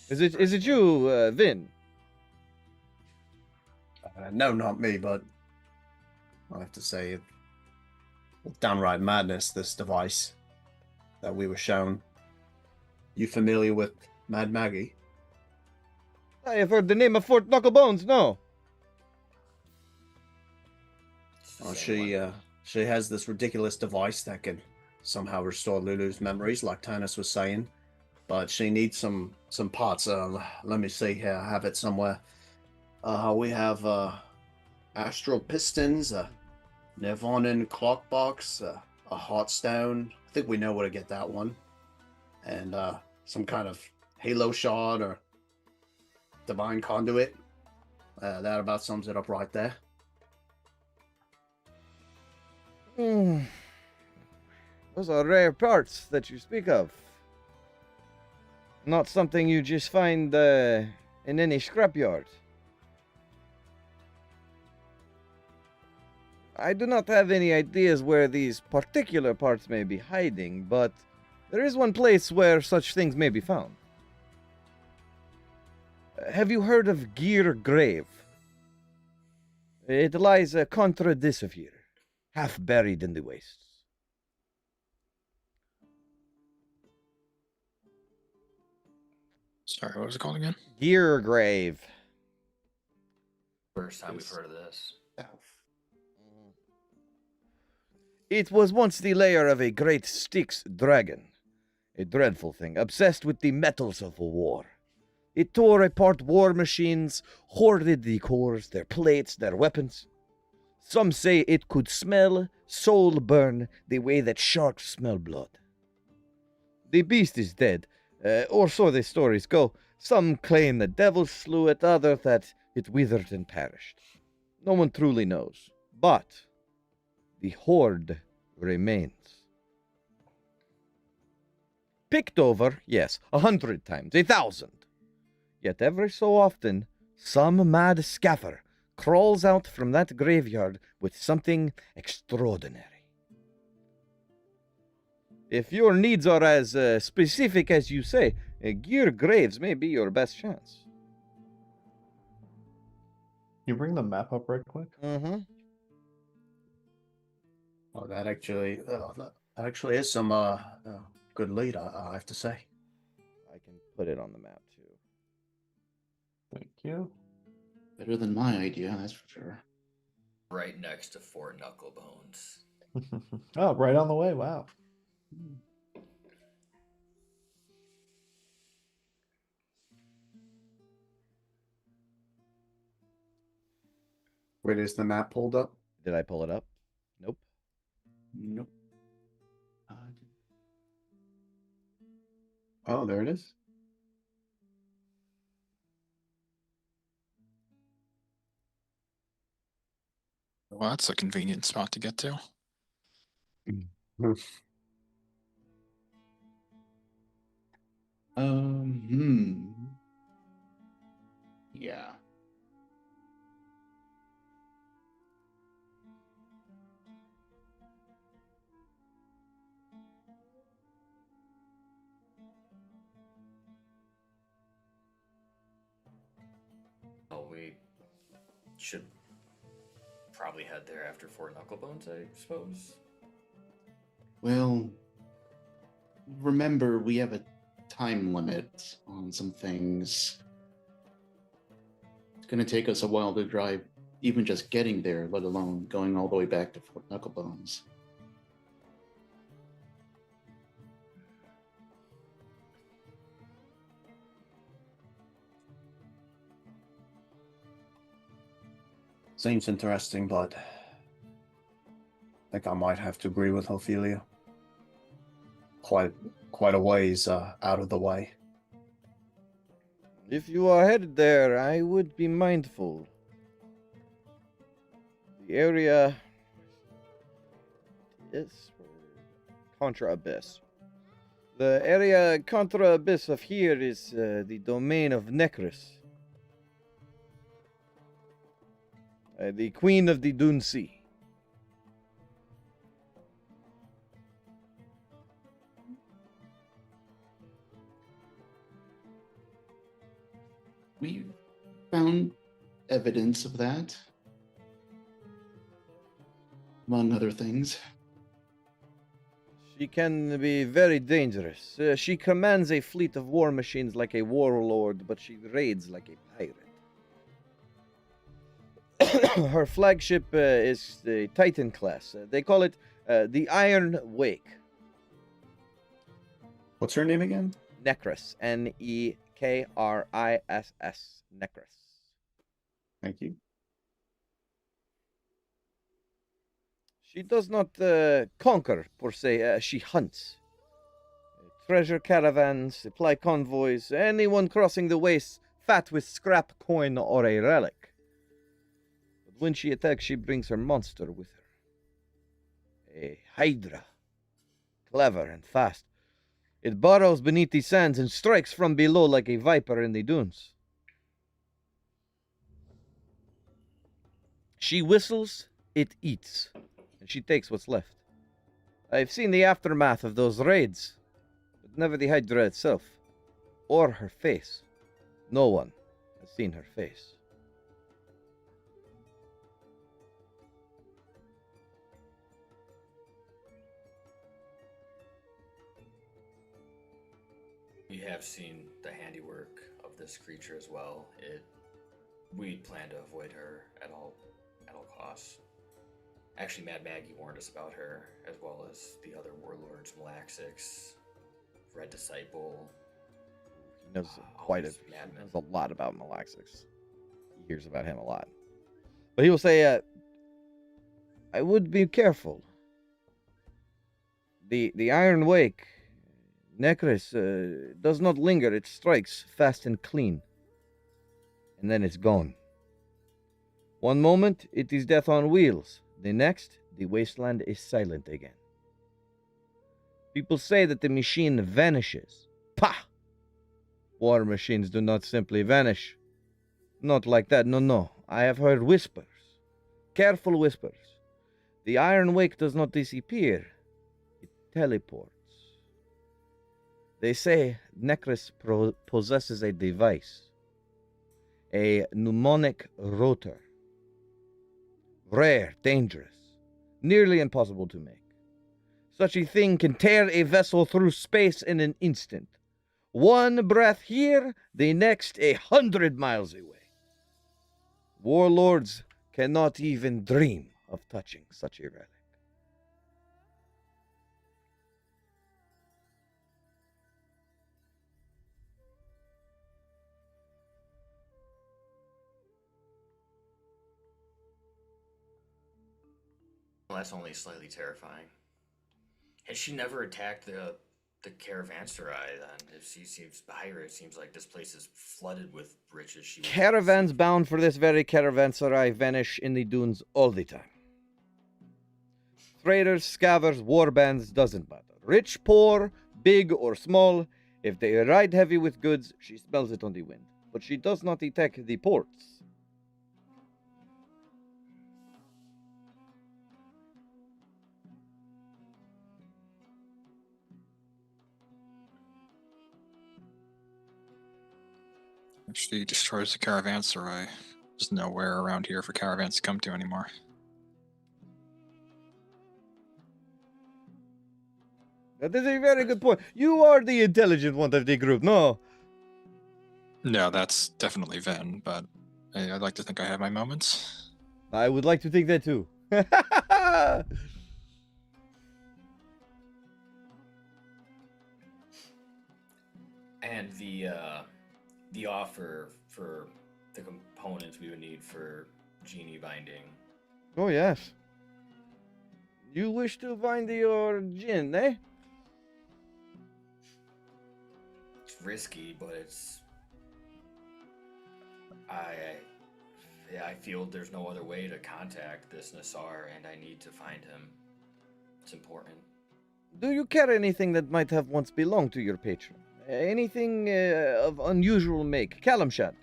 Is it you, Vin? No, not me, but I have to say, downright madness, this device that we were shown. You familiar with Mad Maggie? I have heard the name of Fort Knucklebones, no? Oh, she has this ridiculous device that can somehow restore Lulu's memories, like Tannis was saying. But she needs some parts. Let me see here. I have it somewhere. We have astral pistons, a Nirvanan clock box, a Heartstone. I think we know where to get that one. And some kind of Halo shard or Divine Conduit. That about sums it up right there. Those are rare parts that you speak of. Not something you just find in any scrapyard. I do not have any ideas where these particular parts may be hiding, but there is one place where such things may be found. Have you heard of Gear Grave? It lies contra this of here, half buried in the wastes. Sorry, what was it called again? Gear Grave. First time we've heard of this. It was once the lair of a great Styx dragon, a dreadful thing, obsessed with the metals of war. It tore apart war machines, hoarded the cores, their plates, their weapons. Some say it could smell soul burn the way that sharks smell blood. The beast is dead, or so the stories go. Some claim the devil slew it, others that it withered and perished. No one truly knows, but the hoard remains. Picked over, yes, 100 times, 1,000. Yet every so often, some mad scaffer crawls out from that graveyard with something extraordinary. If your needs are as specific as you say, Gear Graves may be your best chance. You bring the map up right quick? Mm-hmm. Oh, that actually is some good lead, I have to say. I can put it on the map, too. Thank you. Better than my idea, that's for sure. Right next to Fort Knucklebones. Oh, right on the way. Wow. Wait, is the map pulled up? Did I pull it up? Nope. Nope. Oh, there it is. Well, that's a convenient spot to get to. Yeah. Oh, we should probably head there after Fort Knucklebones, I suppose. Well, remember, we have a time limit on some things. It's going to take us a while to drive, even just getting there, let alone going all the way back to Fort Knucklebones. Seems interesting, but I think I might have to agree with Ophelia. quite a ways out of the way. If you are headed there, I would be mindful. The area is Contra Abyss. The area Contra Abyss of here is the domain of Necris, the queen of the Dune Sea. We found evidence of that, among other things. She can be very dangerous. She commands a fleet of war machines like a warlord, but she raids like a pirate. Her flagship is the Titan class. They call it the Iron Wake. What's her name again? Necris. Nekriss. Necris. Thank you. She does not conquer, per se. She hunts. Treasure caravans, supply convoys, anyone crossing the wastes fat with scrap coin or a relic. But when she attacks, she brings her monster with her. A hydra. Clever and fast. It burrows beneath the sands and strikes from below like a viper in the dunes. She whistles, it eats, and she takes what's left. I've seen the aftermath of those raids, but never the Hydra itself, or her face. No one has seen her face. We have seen the handiwork of this creature as well. We plan to avoid her at all costs. Actually, Mad Maggie warned us about her, as well as the other warlords, Malaxix, Red Disciple. He knows he knows a lot about Malaxix. He hears about him a lot. But he will say, I would be careful. The Iron Wake, Necris, does not linger. It strikes fast and clean. And then it's gone. One moment, it is death on wheels. The next, the wasteland is silent again. People say that the machine vanishes. Pah! War machines do not simply vanish. Not like that, no. I have heard whispers. Careful whispers. The Iron Wake does not disappear. It teleports. They say Necris possesses a device. A mnemonic rotor. Rare, dangerous, nearly impossible to make. Such a thing can tear a vessel through space in an instant. One breath here, the next 100 miles away. Warlords cannot even dream of touching such a relic. Well, that's only slightly terrifying. Has she never attacked the caravanserai then? If she seems higher, it seems like this place is flooded with riches. Caravans bound for this very caravanserai vanish in the dunes all the time. Traders, scavers, warbands, doesn't matter. Rich, poor, big or small, if they ride heavy with goods, she smells it on the wind. But she does not attack the ports. If she destroys the caravanserai, there's nowhere around here for caravans to come to anymore. That is a very good point. You are the intelligent one of the group, no? No, that's definitely Ven, but I'd like to think I have my moments. I would like to think that too. And the offer for the components we would need for genie binding. Oh, yes. You wish to bind your gin, eh? risky, but it's I feel there's no other way to contact this Nassar, and I need to find him. It's important. Do you carry anything that might have once belonged to your patron? Anything of unusual make? Kalamshat,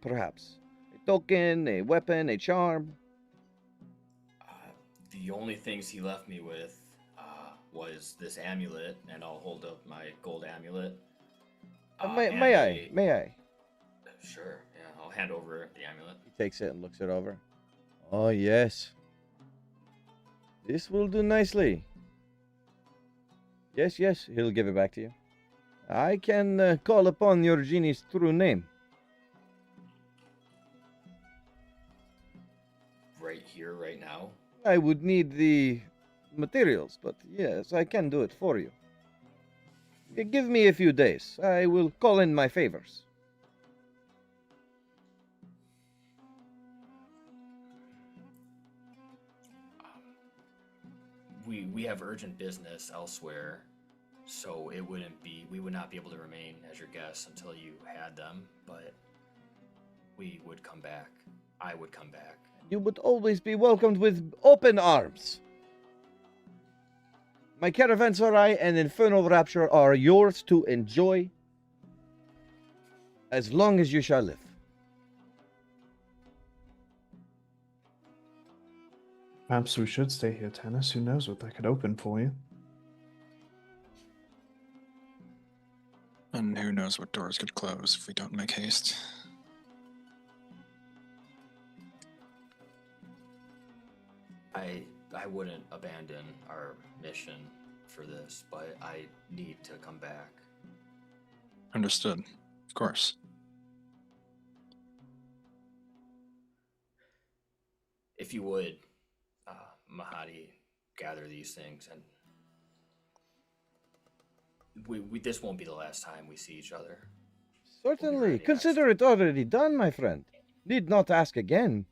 perhaps. A token, a weapon, a charm? The only things he left me with was this amulet, and I'll hold up my gold amulet. May I? Sure, yeah, I'll hand over the amulet. He takes it and looks it over. Oh, yes. This will do nicely. Yes, he'll give it back to you. I can call upon your genie's true name. Right here, right now? I would need the materials, but yes, I can do it for you. Give me a few days. I will call in my favors. We have urgent business elsewhere, so we would not be able to remain as your guests until you had them, but we would come back. I would come back. You would always be welcomed with open arms. My caravanserai and infernal rapture are yours to enjoy as long as you shall live. Perhaps we should stay here, Tennis. Who knows what that could open for you? And who knows what doors could close if we don't make haste. I wouldn't abandon our mission for this, but I need to come back. Understood. Of course. If you would, Mahadi, gather these things, and we this won't be the last time we see each other. Certainly. next. Consider it already done, my friend. Need not ask again.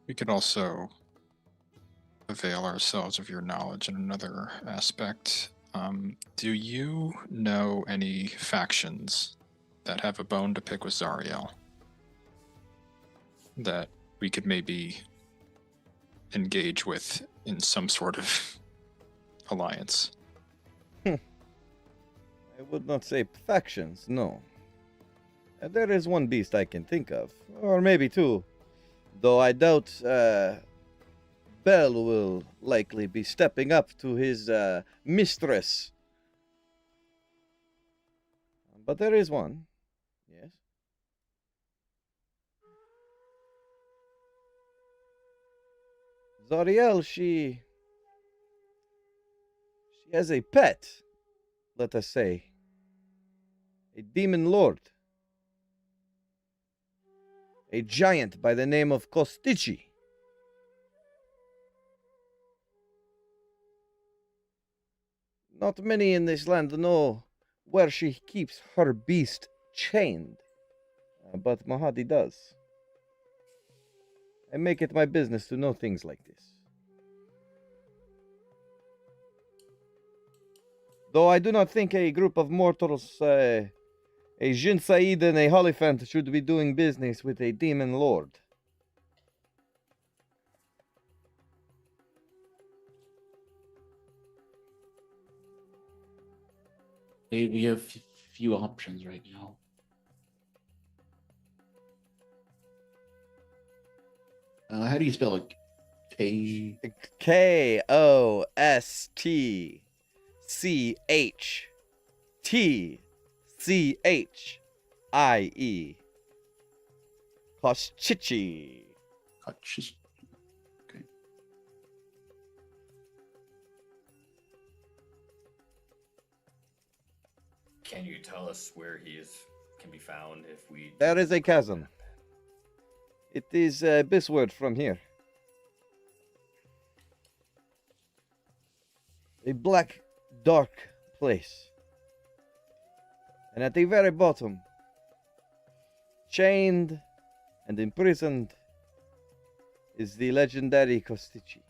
We could also avail ourselves of your knowledge in another aspect. Do you know any factions that have a bone to pick with Zariel that we could maybe engage with in some sort of alliance? I would not say factions, no. There is one beast I can think of, or maybe two. Though I doubt Bell will likely be stepping up to his mistress. But there is one, yes. Zariel, she has a pet, let us say. A demon lord. A giant by the name of Kostichi. Not many in this land know where she keeps her beast chained, but Mahadi does. I make it my business to know things like this. Though I do not think a group of mortals, a Jin Said and a Hollyphant should be doing business with a demon lord. We have few options right now. How do you spell it? Kostisthie. Kostichi. Okay. Can you tell us where can be found if we... There is a chasm. It is bisward from here. A black, dark place. And at the very bottom, chained and imprisoned is the legendary Kostichi.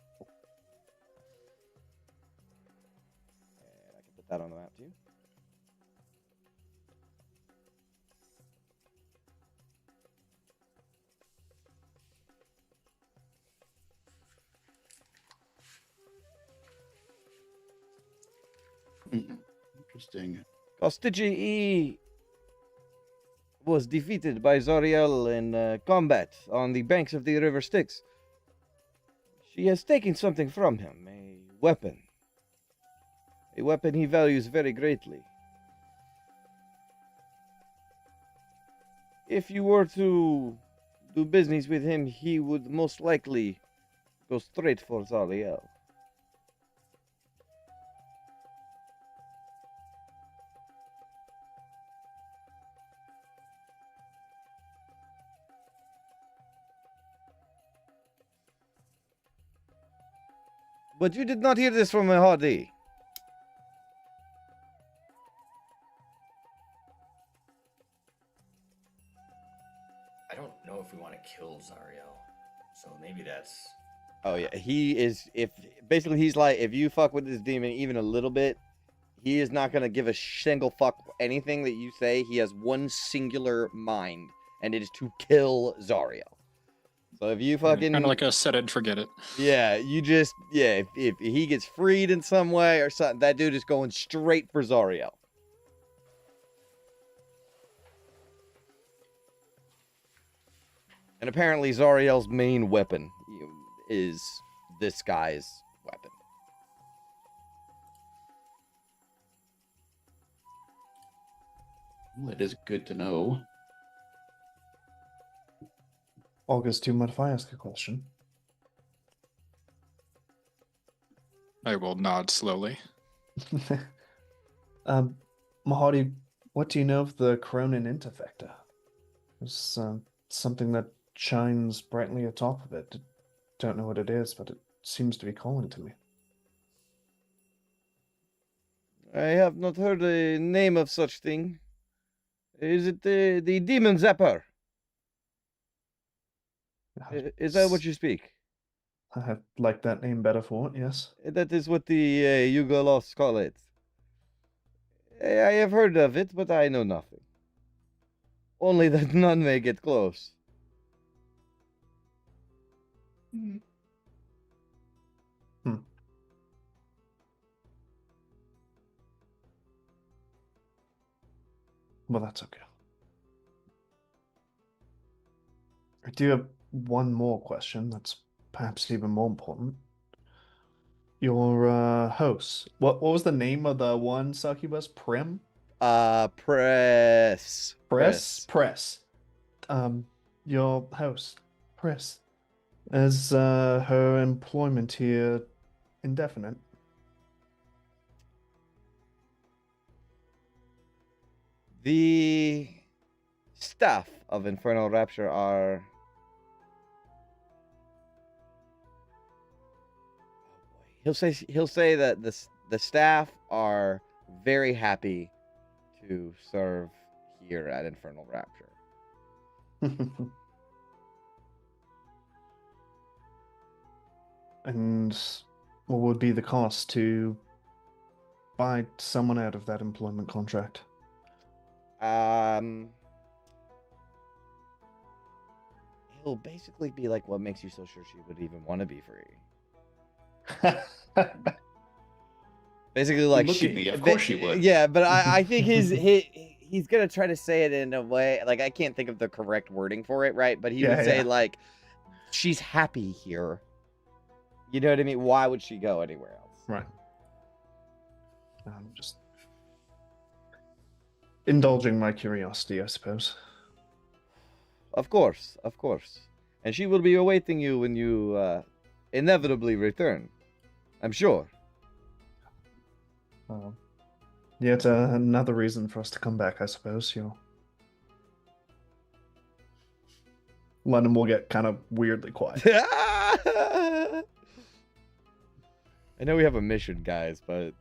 And I can put that on the map too. Interesting. Kostichi was defeated by Zariel in combat on the banks of the River Styx. She has taken something from him, a weapon. A weapon he values very greatly. If you were to do business with him, he would most likely go straight for Zariel. But you did not hear this from a hardy. I don't know if we want to kill Zariel, so maybe that's. Oh yeah, he is. If basically he's like, if you fuck with this demon even a little bit, he is not gonna give a single fuck anything that you say. He has one singular mind, and it is to kill Zariel. So if you fucking kind of like a set it, forget it. yeah, you just if he gets freed in some way or something, that dude is going straight for Zariel. And apparently Zariel's main weapon is this guy's weapon. Well, it is good to know. August, do you mind if I ask a question? I will nod slowly. Mahadi, what do you know of the Cronin Interfector? There's something that shines brightly atop of it. Don't know what it is, but it seems to be calling to me. I have not heard the name of such thing. Is it the Demon Zapper? Is that what you speak? I like that name better for it, yes. That is what the Yugolos call it. I have heard of it, but I know nothing. Only that none may get close. Well, that's okay. I do have one more question that's perhaps even more important. Your host. What was the name of the one succubus? Prim? Press. Press. Your host, Press. Is her employment here indefinite? The staff of Infernal Rapture are... He'll say that the staff are very happy to serve here at Infernal Rapture. And what would be the cost to buy someone out of that employment contract? He'll basically be like, what makes you so sure she would even want to be free? Basically, like, Look at me, of course she would. Yeah, but I think he's gonna try to say it in a way, like, I can't think of the correct wording for it, right? But he would say, like, she's happy here. You know what I mean? Why would she go anywhere else? Right. Just indulging my curiosity, I suppose. Of course. And she will be awaiting you when you inevitably return. I'm sure. Yet another reason for us to come back, I suppose. London will get kind of weirdly quiet. I know we have a mission, guys, but...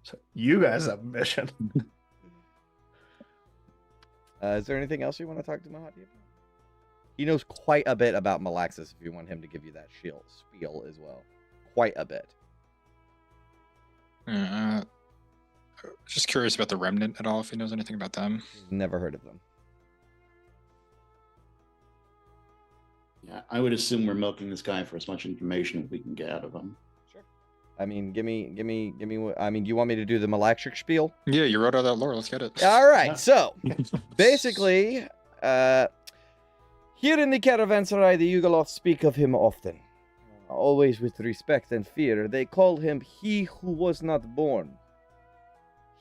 So you guys have a mission. Is there anything else you want to talk to Mahadi about? He knows quite a bit about Malaxis if you want him to give you that spiel as well. Quite a bit. Just curious about the Remnant at all, if he knows anything about them. Never heard of them. Yeah, I would assume we're milking this guy for as much information as we can get out of him. Sure. I mean, give me. I mean, do you want me to do the Malaxic spiel? Yeah, you wrote all that lore. Let's get it. All right. Yeah. So, basically, here in the caravanserai, the Yugoloths speak of him often, always with respect and fear. They call him "He who was not born."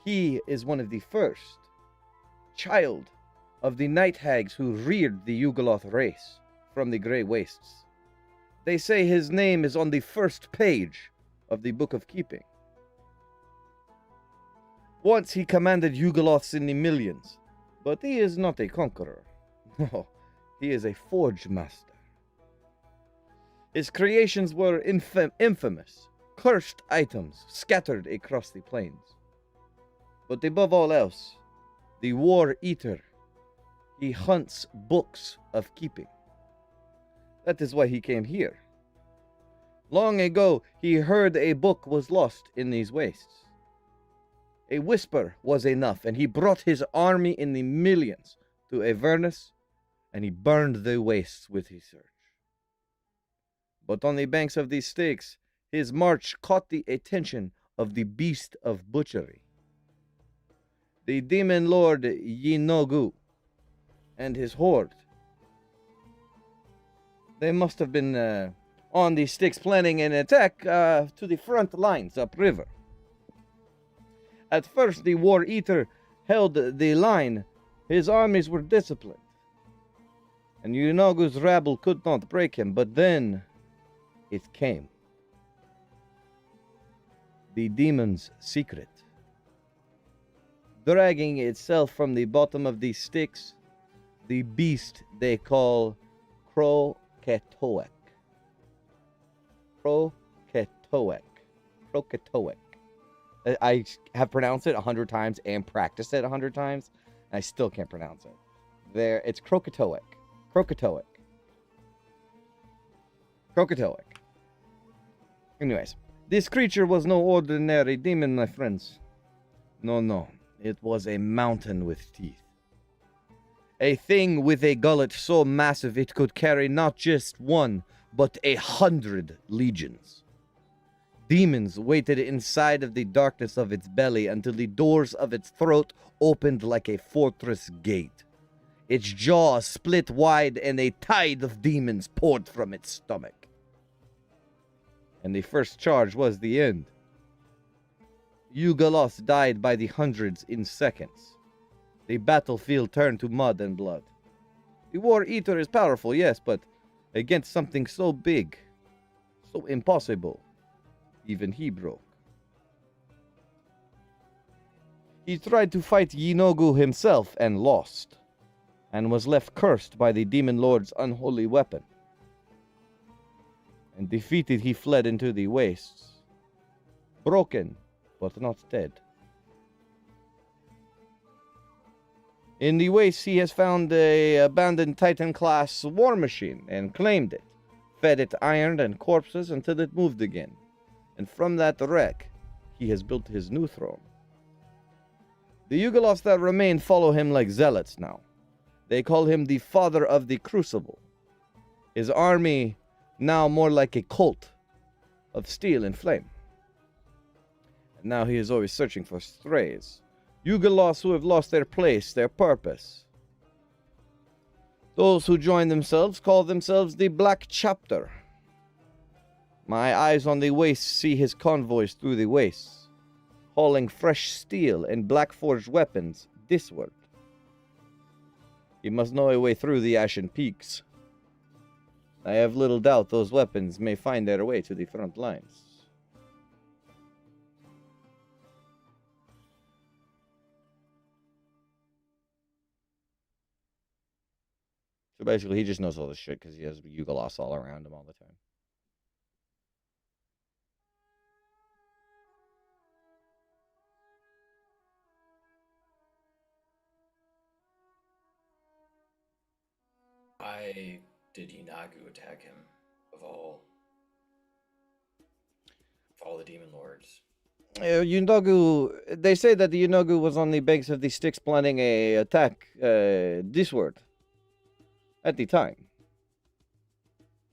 He is one of the first child of the night hags who reared the Yugoloth race from the Grey Wastes. They say his name is on the first page of the Book of Keeping. Once he commanded Yugoloths in the millions, but he is not a conqueror. No, he is a forge master. His creations were infamous, cursed items scattered across the plains. But above all else, the War Eater, he hunts books of keeping. That is why he came here. Long ago, he heard a book was lost in these wastes. A whisper was enough, and he brought his army in the millions to Avernus, and he burned the wastes with his search. But on the banks of these Styx, his march caught the attention of the beast of butchery, the demon lord Yinogu, and his horde. They must have been on the Styx planning an attack to the front lines upriver. At first, the War Eater held the line. His armies were disciplined, and Yunogu's rabble could not break him. But then it came. The demon's secret. Dragging itself from the bottom of the Styx, the beast they call Kroketoek. Kroketoek. I have pronounced it 100 times and practiced it 100 times, and I still can't pronounce it. It's Kroketoek. Kroketoek. Anyways, this creature was no ordinary demon, my friends. No. It was a mountain with teeth. A thing with a gullet so massive it could carry not just one, but 100 legions. Demons waited inside of the darkness of its belly until the doors of its throat opened like a fortress gate. Its jaw split wide and a tide of demons poured from its stomach. And the first charge was the end. Yugoloths died by the hundreds in seconds. The battlefield turned to mud and blood. The War Eater is powerful, yes, but against something so big, so impossible, even he broke. He tried to fight Yinogu himself and lost, and was left cursed by the Demon Lord's unholy weapon. And defeated, he fled into the wastes, broken, but not dead. In the wastes, he has found a abandoned Titan-class war machine and claimed it, fed it iron and corpses until it moved again. And from that wreck, he has built his new throne. The Yugoloths that remain follow him like zealots now. They call him the Father of the Crucible. His army now more like a cult of steel and flame. And now he is always searching for strays. Yugoloths who have lost their place, their purpose. Those who join themselves call themselves the Black Chapter. My eyes on the wastes see his convoys through the wastes, hauling fresh steel and black-forged weapons thisward. He must know a way through the Ashen Peaks. I have little doubt those weapons may find their way to the front lines. So basically, he just knows all this shit because he has Yugoloths all around him all the time. Why did Inagu attack him of all the demon lords? Yunogu, they say that the Yunogu was on the banks of the Styx planning a attack this word at the time.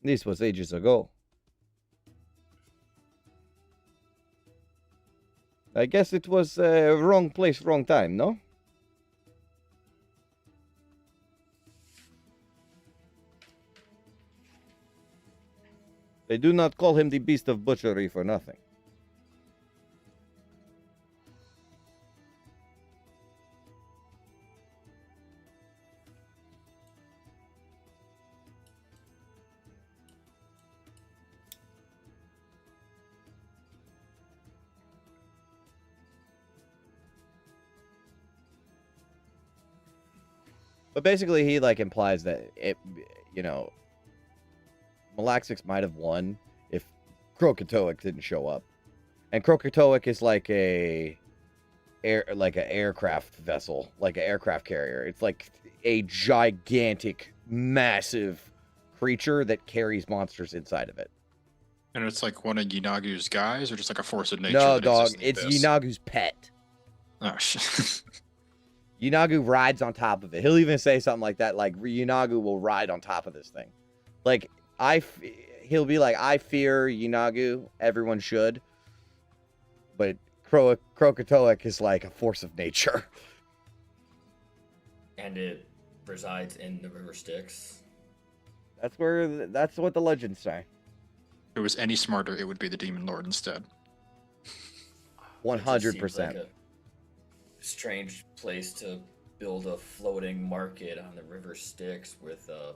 This was ages ago. I guess it was wrong place, wrong time, no? They do not call him the beast of butchery for nothing. But basically, he like implies that it, Malaxix might have won if Krakatoa didn't show up, and Krakatoa is like an aircraft vessel, like an aircraft carrier. It's like a gigantic, massive creature that carries monsters inside of it. And it's like one of Yinagu's guys, or just like a force of nature? No, that dog, exists in the it's abyss? Yinagu's pet. Oh shit. Yunagu rides on top of it. He'll even say something like that, like Yunagu will ride on top of this thing. Like he'll be like, I fear Yunagu. Everyone should. But Krakatoa is like a force of nature. And it resides in the River Styx. That's what the legends say. If it was any smarter, it would be the Demon Lord instead. 100%. Strange place to build a floating market on the River Styx with a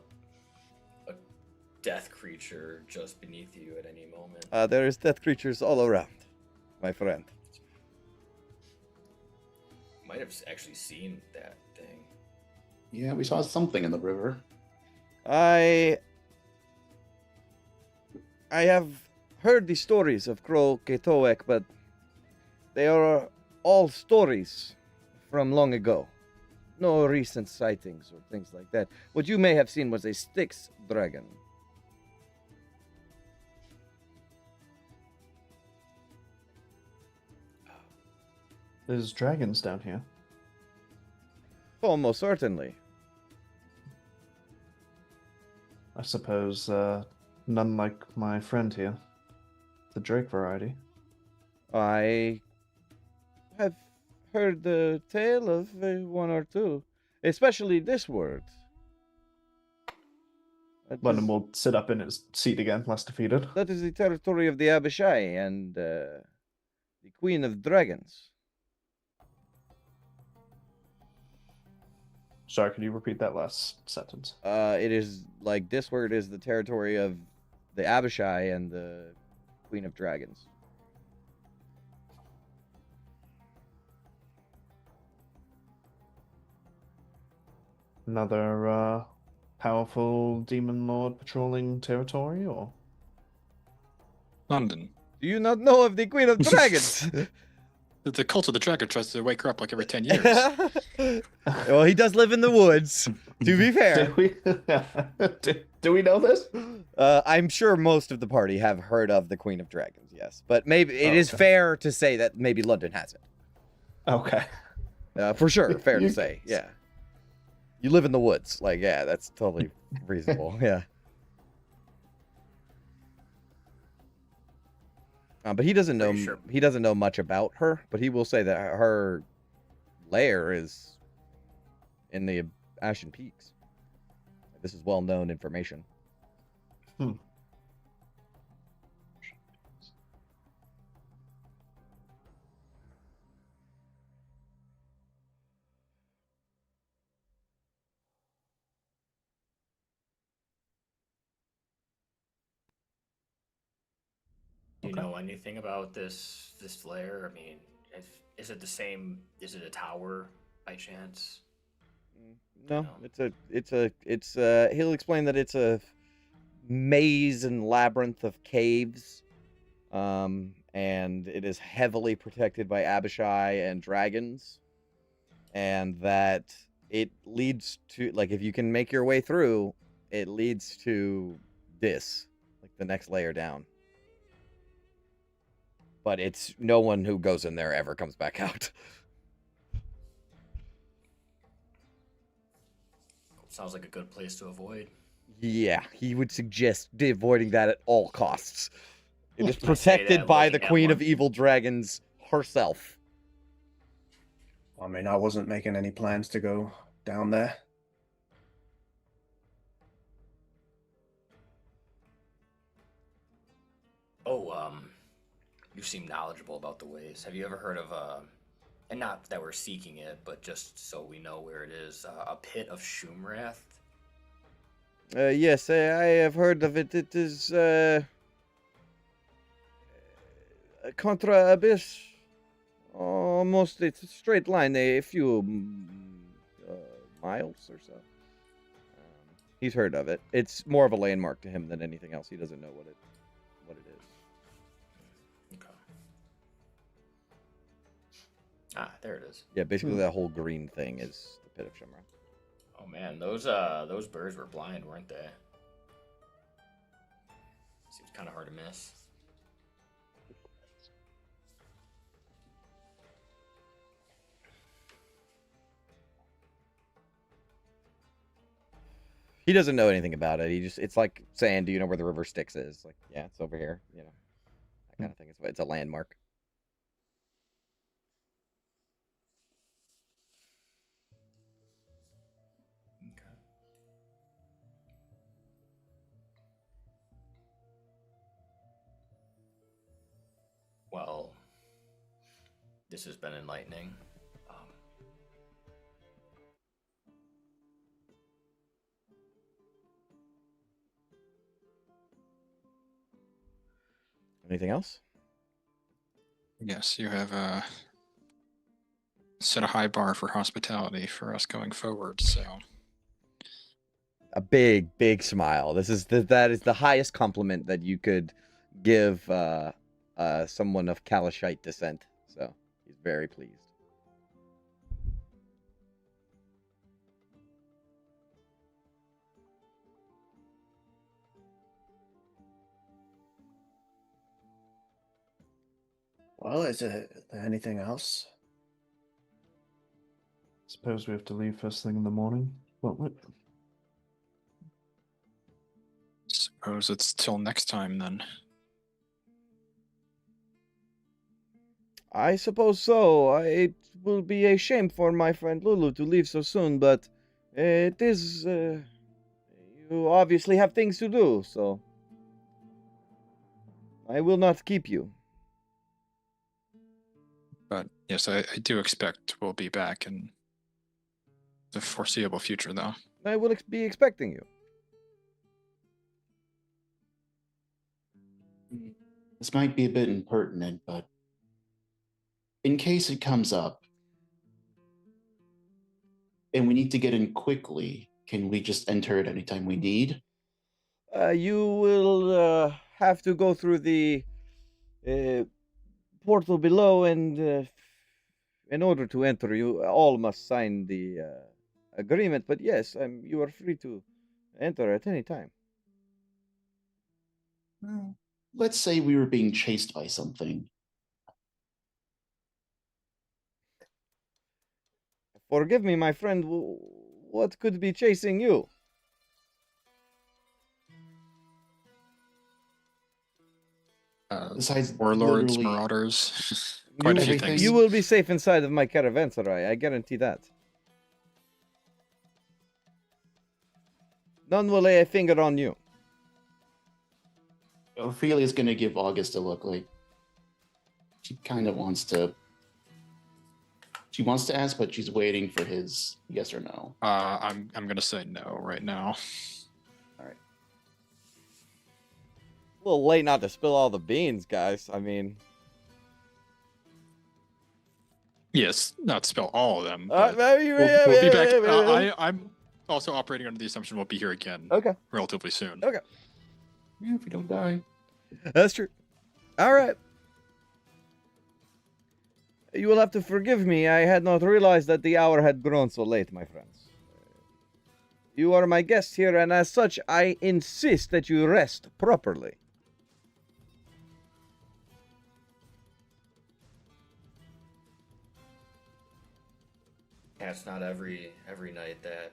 death creature just beneath you at any moment. There is death creatures all around, my friend. Might have actually seen that thing. Yeah, we saw something in the river. I have heard the stories of Krakatoa, but they are all stories from long ago. No recent sightings or things like that. What you may have seen was a Styx dragon. There's dragons down here. Almost certainly. I suppose none like my friend here. The Drake variety. I have heard the tale of one or two, especially this word. London will sit up in his seat again, less defeated. That is the territory of the Abishai and the Queen of Dragons. Sorry, could you repeat that last sentence? It is like this word is the territory of the Abishai and the Queen of Dragons. Another powerful demon lord patrolling territory, or? London. Do you not know of the Queen of Dragons? The cult of the dragon tries to wake her up like every 10 years. Well, he does live in the woods, to be fair. Do we know this? I'm sure most of the party have heard of the Queen of Dragons, yes. But maybe it is fair to say that maybe London hasn't. Okay. For sure, fair to say, yeah. You live in the woods, like, yeah, that's totally reasonable, yeah. But he doesn't know. Sure. He doesn't know much about her. But he will say that her lair is in the Ashen Peaks. This is well-known information. Do you know anything about this lair? I mean, is it the same? Is it a tower by chance? No, No. it's he'll explain that it's a maze and labyrinth of caves. And it is heavily protected by Abishai and dragons. And that it leads to, like, if you can make your way through, it leads to this, like the next layer down. But it's no one who goes in there ever comes back out. Sounds like a good place to avoid. Yeah, he would suggest avoiding that at all costs. It is I say protected that by looking the at Queen of one. Evil Dragons herself. I mean, I wasn't making any plans to go down there. Oh, you seem knowledgeable about the ways. Have you ever heard of and not that we're seeking it, but just so we know where it is, a pit of Shumrath? Yes, I have heard of it. It is contra abyss. Almost, it's a straight line, a few miles or so. He's heard of it. It's more of a landmark to him than anything else. He doesn't know what it is. Okay. Ah, there it is. Yeah, basically that whole green thing is the pit of Shimra. Oh man, those birds were blind, weren't they? Seems kind of hard to miss. He doesn't know anything about it. It's like saying, do you know where the river Styx is? Like, yeah, it's over here, you know. That kind of thing. It's a landmark. Okay. Well, this has been enlightening. Anything else? Yes, you have set a high bar for hospitality for us going forward. So A big smile. That is the highest compliment that you could give someone of Kalashite descent. So he's very pleased. Well, is there anything else? Suppose we have to leave first thing in the morning, won't we? suppose it's till next time then. I suppose so. It will be a shame for my friend Lulu to leave so soon, but it is. You obviously have things to do, so I will not keep you. But yes, I do expect we'll be back in the foreseeable future, though. I will be expecting you. This might be a bit impertinent, but in case it comes up and we need to get in quickly, can we just enter it anytime we need? You will have to go through the portal below, and in order to enter, you all must sign the agreement. But yes, you are free to enter at any time. Let's say we were being chased by something. Forgive me, my friend. What could be chasing you? Besides Warlords, literally marauders, quite a few everything. things. You will be safe inside of my caravanserai. I guarantee that. None will lay a finger on you. Ophelia's gonna give August a look like she kind of wants to. She wants to ask, but she's waiting for his yes or no. I'm gonna say no right now. All right. A little late not to spill all the beans, guys. I mean, Yes, not spell all of them. uh, But maybe- we'll be back. maybe- I'm also operating under the assumption we'll be here again Okay, relatively soon. okay. Yeah, if we don't die. That's true. All right. You will have to forgive me. I had not realized that the hour had grown so late, my friends. You are my guest here, and as such, I insist that you rest properly. Yeah, it's not every night that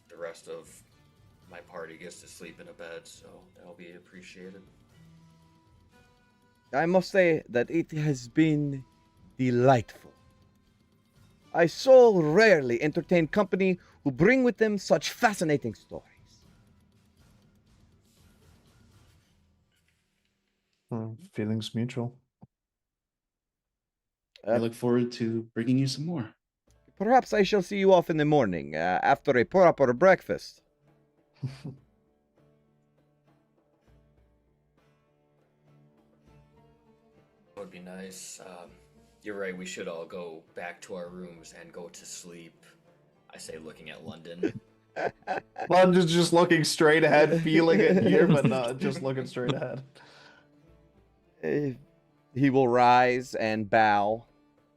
the rest of my party gets to sleep in a bed, so that'll be appreciated. I must say that it has been delightful. I so rarely entertain company who bring with them such fascinating stories. Feelings mutual. I look forward to bringing you some more. Perhaps I shall see you off in the morning, after a proper breakfast. That would be nice. You're right, we should all go back to our rooms and go to sleep. I say, looking at London. Well, I'm just looking straight ahead, feeling it here, but not just looking straight ahead. He will rise and bow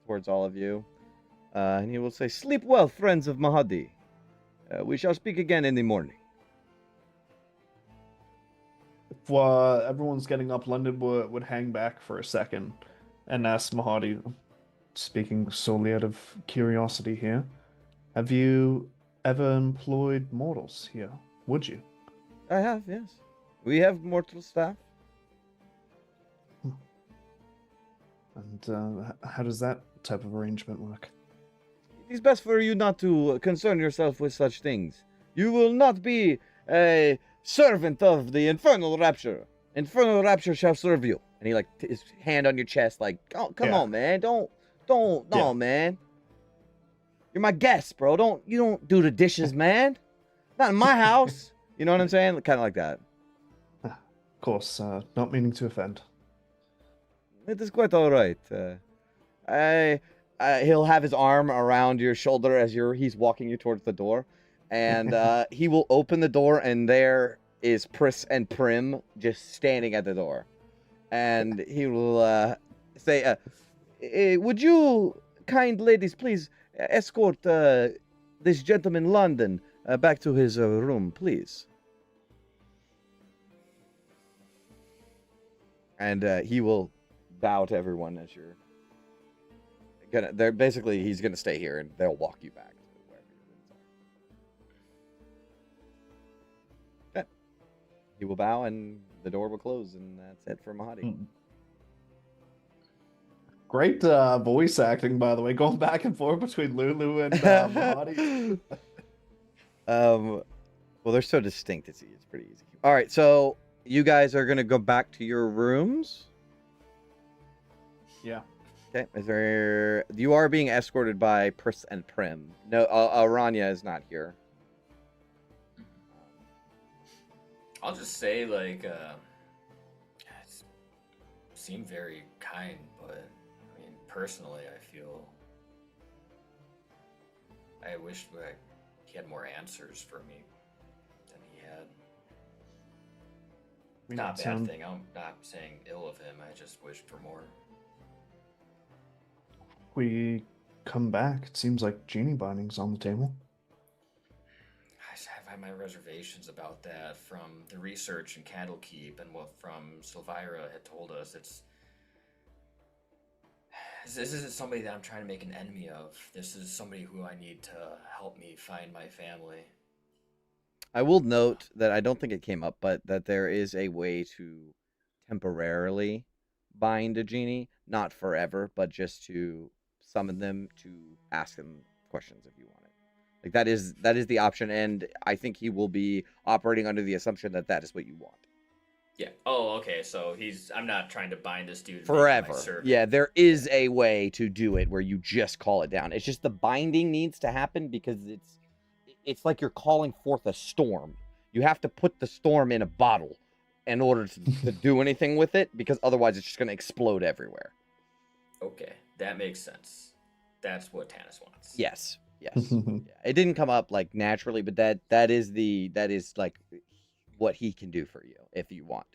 towards all of you. And he will say, "Sleep well, friends of Mahadi. We shall speak again in the morning." If everyone's getting up, London would hang back for a second and ask Mahadi, speaking solely out of curiosity here, have you ever employed mortals here? Would you? I have, yes. We have mortal staff. And how does that type of arrangement work? It is best for you not to concern yourself with such things. You will not be a servant of the infernal rapture. Infernal rapture shall serve you. And he his hand on your chest, like, oh, come on, man, no, man. You're my guest, bro. You don't do the dishes, man. Not in my house. You know what I'm saying? Kind of like that. Of course, not meaning to offend. It is quite all right. He'll have his arm around your shoulder as he's walking you towards the door, and he will open the door, and there is Pris and Prim just standing at the door, and he will say, "Would you, kind ladies, please escort this gentleman London back to his room, please?" And he will bow to everyone as you're gonna. He's gonna stay here, and they'll walk you back to wherever your rooms are. Okay. He will bow, and the door will close, and that's it for Mahadi. Great voice acting, by the way, going back and forth between Lulu and Mahadi. Well, they're so distinct. It's pretty easy. All right, so you guys are gonna go back to your rooms. Yeah. Okay. You are being escorted by Pris and Prim. No, Aranya is not here. I'll just say, it seemed very kind, but I mean, personally, I feel I wish he had more answers for me than he had. Not a bad thing. I'm not saying ill of him. I just wished for more. We come back. It seems like genie binding's on the table. I've had my reservations about that from the research in Candlekeep and what from Silvira had told us. This isn't somebody that I'm trying to make an enemy of. This is somebody who I need to help me find my family. I will note that I don't think it came up, but that there is a way to temporarily bind a genie, not forever, but just to summon them to ask them questions if you want it. Like that is the option, and I think he will be operating under the assumption that that is what you want. Yeah. Oh, okay. So I'm not trying to bind this dude Forever. Yeah, there is a way to do it where you just call it down. It's just the binding needs to happen because it's like you're calling forth a storm. You have to put the storm in a bottle in order to do anything with it, because otherwise it's just going to explode everywhere. Okay, that makes sense. That's what Tanis wants. Yes. Yeah. It didn't come up like naturally, but that is like what he can do for you if you want.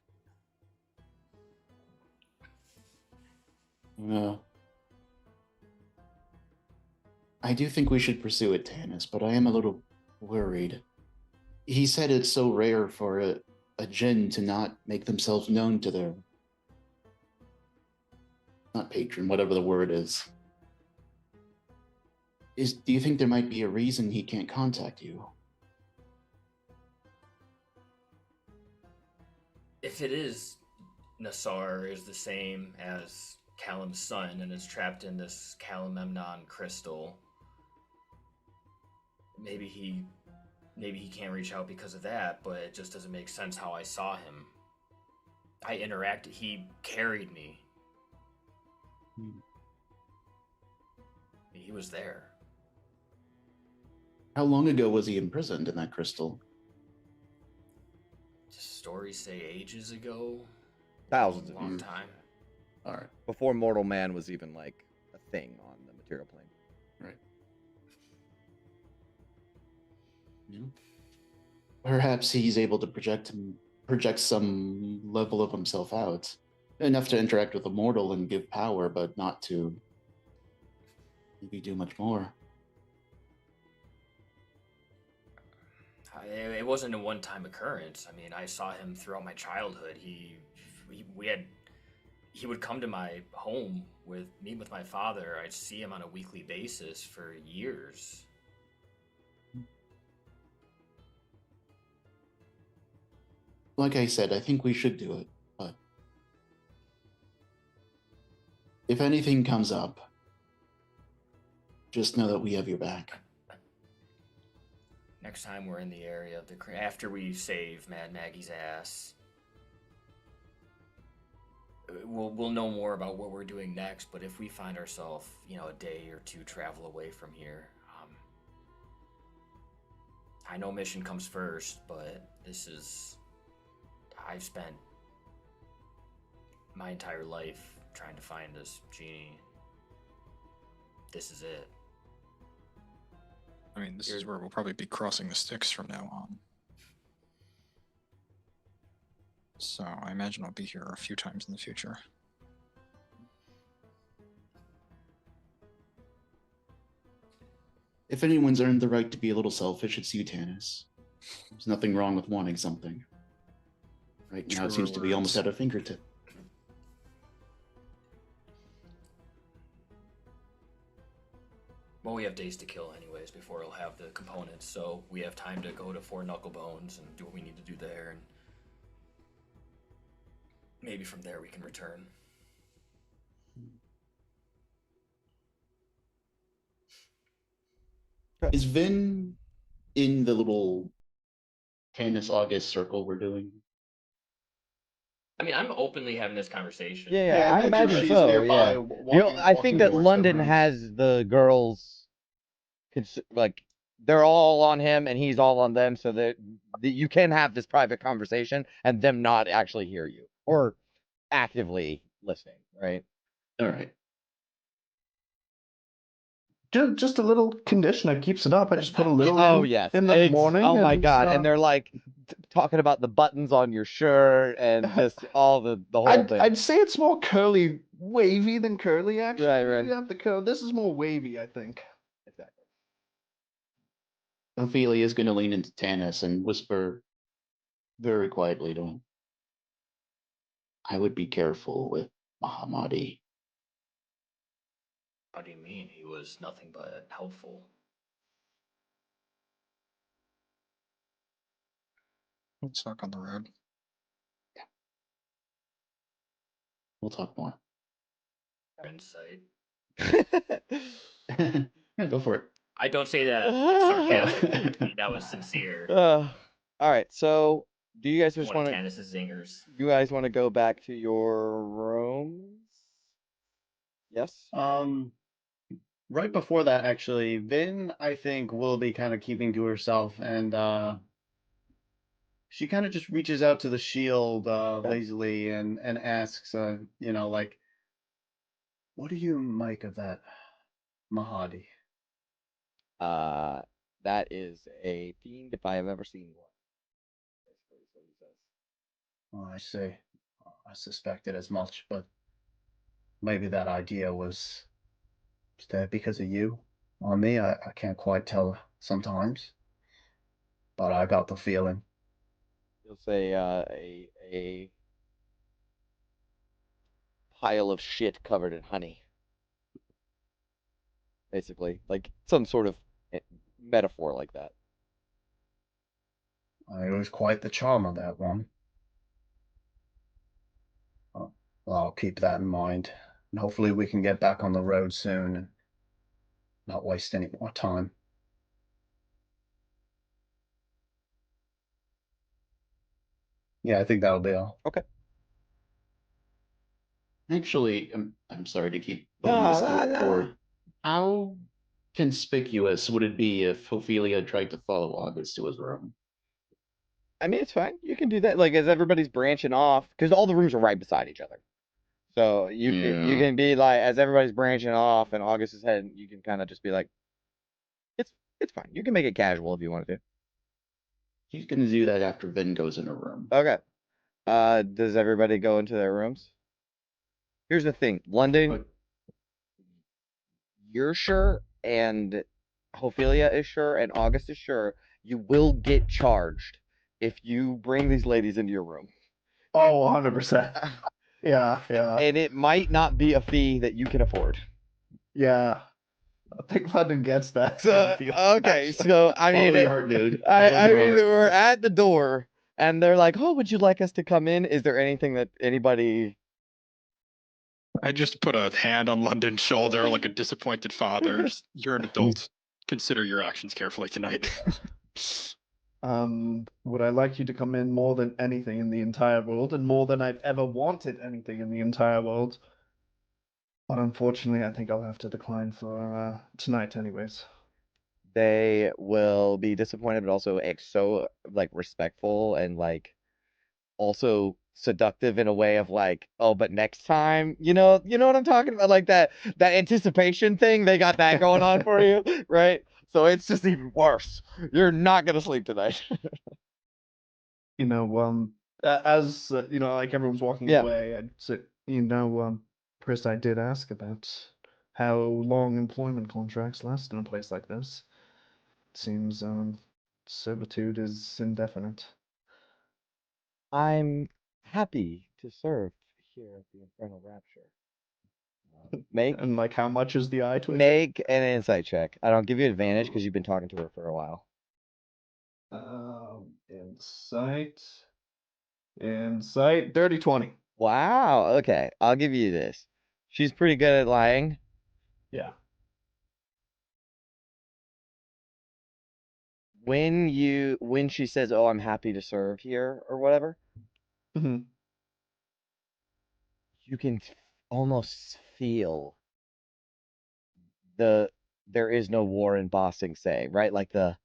I do think we should pursue it, Tanis, but I am a little worried. He said it's so rare for a djinn to not make themselves known to their, not patron, whatever the word is. Do you think there might be a reason he can't contact you? If it is Nassar is the same as Callum's son and is trapped in this Calamemnon crystal, maybe he can't reach out because of that, but it just doesn't make sense how I saw him. He carried me. He was there. How long ago was he imprisoned in that crystal? Stories say ages ago. Thousands of long years. time. All right. Before mortal man was even like a thing on the material plane. Right. Yeah. Perhaps he's able to project some level of himself out, enough to interact with a mortal and give power, but not to maybe do much more. It wasn't a one-time occurrence. I mean, I saw him throughout my childhood. He would come to my home with my father. I'd see him on a weekly basis for years. Like I said, I think we should do it, but if anything comes up, just know that we have your back. Next time we're in the area, after we save Mad Maggie's ass, we'll know more about what we're doing next. But if we find ourselves, a day or two travel away from here, I know mission comes first, but I've spent my entire life trying to find this genie. This is it. I mean, this is where we'll probably be crossing the sticks from now on. So I imagine I'll be here a few times in the future. If anyone's earned the right to be a little selfish, it's you, Tanis. There's nothing wrong with wanting something. Right now, it seems to be almost at our fingertip. Well, we have days to kill anyways before he'll have the components, so we have time to go to Four Knucklebones and do what we need to do there, and maybe from there we can return. Is Vin in the little Tanis August circle we're doing? I mean, I'm openly having this conversation. Yeah, I imagine so. Yeah, I think that London has the girls, like they're all on him and he's all on them, so that you can have this private conversation and them not actually hear you or actively listening, right? All right. Just a little condition that keeps it up. I just put a little Oh in, yes, in the morning. Oh my and, god, and they're like talking about the buttons on your shirt and just all the whole thing. I'd say it's more curly, wavy than curly. Actually, Right. You have the curl. This is more wavy, I think. Exactly. Ophelia is going to lean into Tanis and whisper very quietly to him, I would be careful with Mahamadi. How do you mean? He was nothing but helpful. Let's talk on the road. We'll talk more. Insight. Yeah, go for it. I don't say that sarcastically. That was sincere. All right, so do you guys just One want of to? Tanis's zingers. You guys want to go back to your rooms? Yes. Right before that, actually, Vin, I think, will be kind of keeping to herself, and she kind of just reaches out to the shield lazily and asks, like, what do you make of that Mahadi? That is a fiend if I have ever seen one. Basically, is what he says. Oh, I see. I suspected as much, but maybe that idea was there because of you or me. I can't quite tell sometimes. but I got the feeling. You'll say a pile of shit covered in honey. Basically, like some sort of metaphor like that. It was quite the charm of that one. Well, I'll keep that in mind. And hopefully we can get back on the road soon and not waste any more time. Yeah, I think that'll be all. Okay. Actually, I'm sorry to keep pulling this note forward. How conspicuous would it be if Ophelia tried to follow August to his room? I mean, it's fine. You can do that. Like as everybody's branching off, because all the rooms are right beside each other. So you Yeah. can be like, as everybody's branching off and August is heading, you can kind of just be like, it's fine. You can make it casual if you want to. He's gonna do that after Vin goes in a room. Okay. Does everybody go into their rooms? Here's the thing, London, you're sure, and Ophelia is sure, and August is sure, you will get charged if you bring these ladies into your room. Oh, 100%. Yeah, yeah. And it might not be a fee that you can afford. Yeah. I think London gets that. So, okay, so I mean, Follow your heart, dude. I Follow your mean, heart. we're at the door, and they're like, "Oh, would you like us to come in? Is there anything that anybody?" I just put a hand on London's shoulder like a disappointed father. You're an adult. Consider your actions carefully tonight. Would I like you to come in more than anything in the entire world, and more than I've ever wanted anything in the entire world? But unfortunately, I think I'll have to decline for tonight, anyways. They will be disappointed, but also so like respectful and like also seductive in a way of like, oh, but next time, you know what I'm talking about, like that anticipation thing. They got that going on for you, right? So it's just even worse. You're not gonna sleep tonight. As like everyone's walking Yeah. away, I'd say, Chris, I did ask about how long employment contracts last in a place like this. It seems servitude is indefinite. I'm happy to serve here at the Infernal Rapture. Make And like, how much is the eye twitch? make an insight check. I don't give you advantage because you've been talking to her for a while. Insight, dirty 20. Wow. Okay, I'll give you this. She's pretty good at lying. Yeah. When she says, "Oh, I'm happy to serve here" or whatever, Mhm. you can almost feel the "there is no war in Boston" say, right? Like the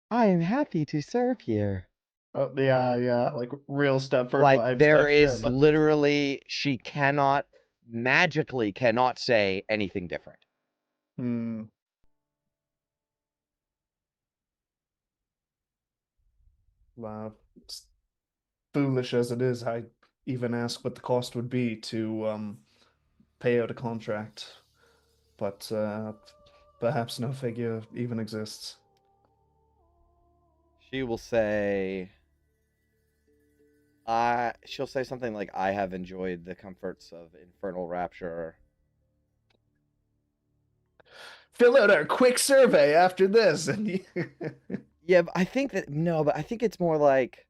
"I am happy to serve here." Oh, yeah, like real Stepford Like vibes. there type is shit. literally, she magically cannot say anything different. Hmm. Wow. It's foolish as it is, I even ask what the cost would be to pay out a contract, but perhaps no figure even exists. She will say, she'll say something like, "I have enjoyed the comforts of Infernal Rapture." Fill out our quick survey after this, and Yeah, but I think it's more like,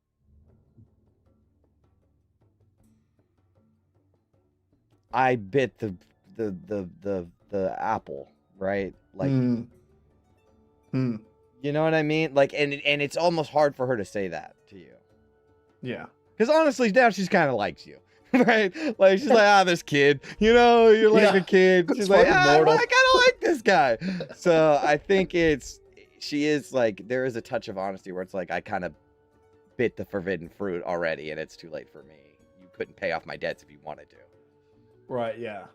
I bit the apple, right? Like, you know what I mean? Like, and it's almost hard for her to say that to you. Yeah. Because honestly, now she's kind of likes you, right? Like, she's like, this kid, you're like a kid. She's like, I kind of like this guy. So I think she is like, there is a touch of honesty where it's like, I kind of bit the forbidden fruit already, and it's too late for me. You couldn't pay off my debts if you wanted to. Right, yeah.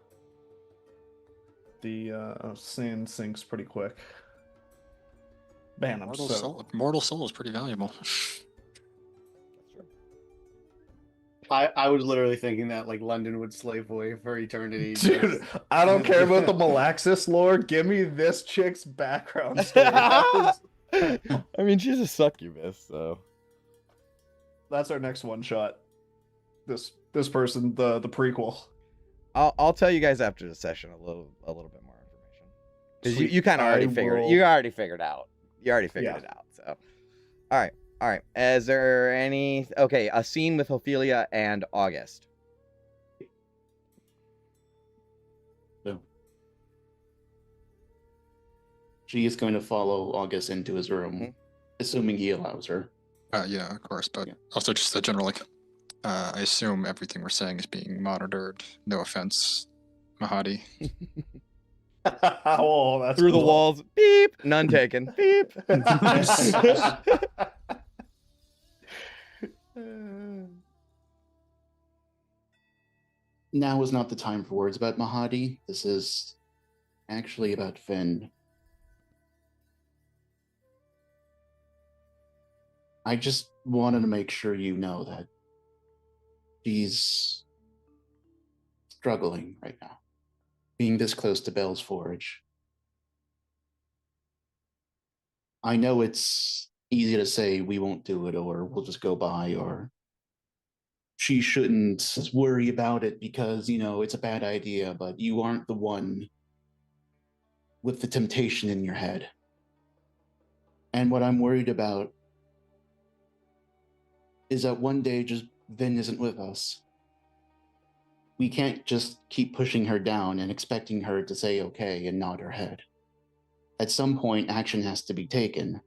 The sand sinks pretty quick. Man, Mortal soul is pretty valuable. I was literally thinking that like London would slave away for eternity. Dude, I don't care about the Malaxis lore. Give me this chick's background story. That was I mean, she's a succubus, so. That's our next one shot. This person, the prequel. I'll tell you guys after the session a little bit more information. Because Sweet. you kind of already figured will- you already figured out. You already figured Yeah. it out. So, all right. Is there any a scene with Ophelia and August? No. She is going to follow August into his room, Mhm. assuming he allows her. Yeah, of course, but Yeah. also just a general I assume everything we're saying is being monitored. No offense, Mahadi. Oh, that's Through the cool. walls, beep, none taken, beep. Now is not the time for words about Mahadi. This is actually about Finn. I just wanted to make sure you know that she's struggling right now, being this close to Bell's Forge. I know it's easy to say we won't do it, or we'll just go by, or she shouldn't worry about it because, it's a bad idea, but you aren't the one with the temptation in your head. And what I'm worried about is that one day just Vin isn't with us. We can't just keep pushing her down and expecting her to say okay and nod her head. At some point, action has to be taken.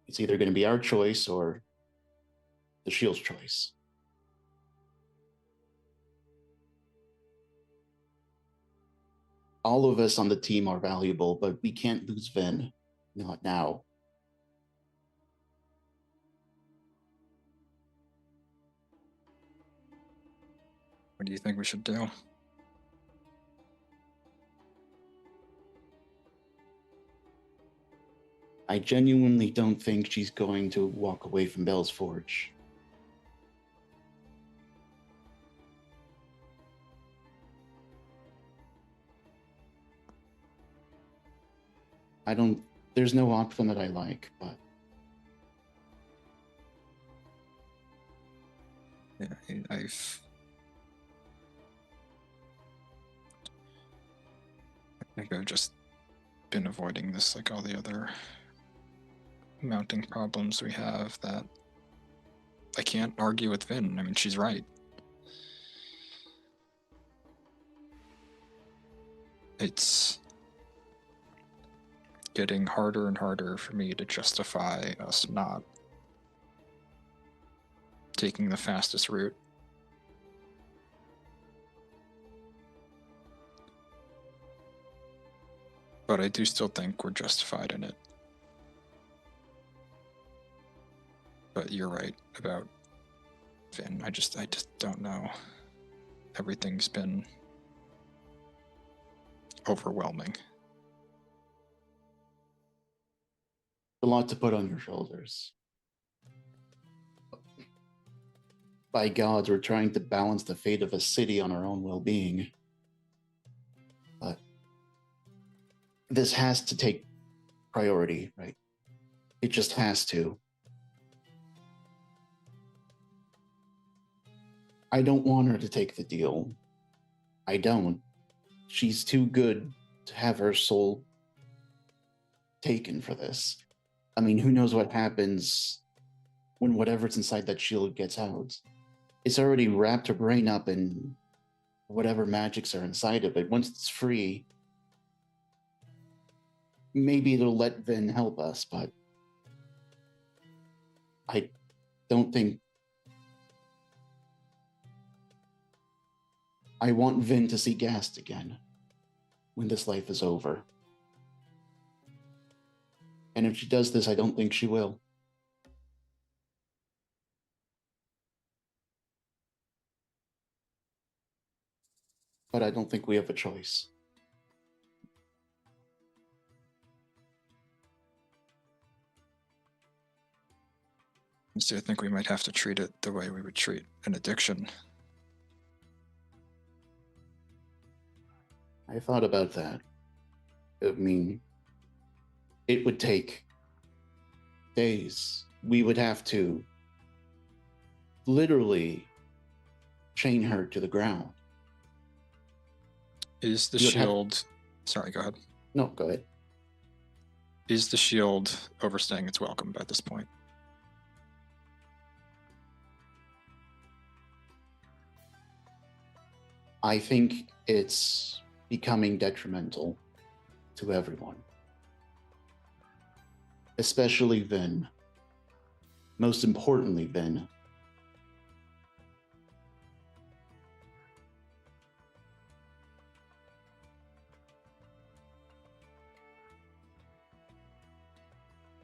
It's either going to be our choice or the Shield's choice. All of us on the team are valuable, but we can't lose Vin. Not now. What do you think we should do? I genuinely don't think she's going to walk away from Bell's Forge. There's no option that I like, but Yeah, I think I've just been avoiding this like all the other mounting problems we have, that I can't argue with Vin. I mean, she's right. It's getting harder and harder for me to justify us not taking the fastest route. But I do still think we're justified in it. But you're right about Finn. I just don't know. Everything's been overwhelming. a lot to put on your shoulders. By gods, we're trying to balance the fate of a city on our own well-being. But this has to take priority, right? It just has to. I don't want her to take the deal. I don't. She's too good to have her soul taken for this. I mean, who knows what happens when whatever's inside that shield gets out. It's already wrapped her brain up in whatever magics are inside of it. Once it's free, maybe it'll let Vin help us, but I don't think... I want Vin to see Gast again when this life is over. And if she does this, I don't think she will. But I don't think we have a choice. So I think we might have to treat it the way we would treat an addiction. I thought about that. I mean, it would take days. We would have to literally chain her to the ground. Is the You would have- shield... Sorry, go ahead. No, go ahead. Is the shield overstaying its welcome at this point? I think it's becoming detrimental to everyone. Especially Vin. Most importantly, Vin.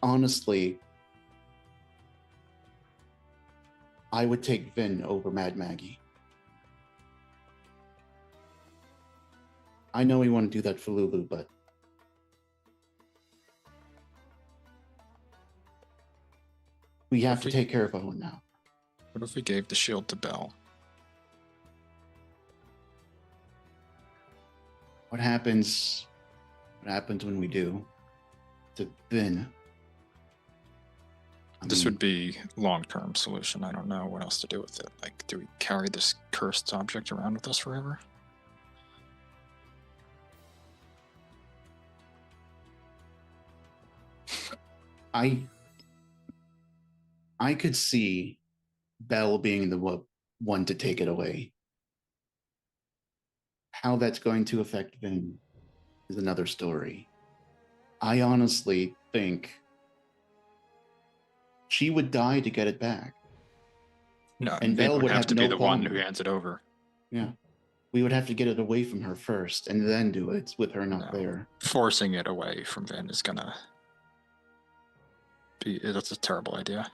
Honestly, I would take Vin over Mad Maggie. I know we want to do that for Lulu, but we have to take care of Owen now. What if we gave the shield to Belle? What happens when we do to Vin? This would be long-term solution. I don't know what else to do with it. Like, do we carry this cursed object around with us forever? I could see Belle being the one to take it away. How that's going to affect Vin is another story. I honestly think she would die to get it back. No, And Vin Belle would have to no be the one qualm. who hands it over. Yeah. We would have to get it away from her first and then do it with her not No. there. Forcing it away from Vin is gonna be... That's a terrible idea.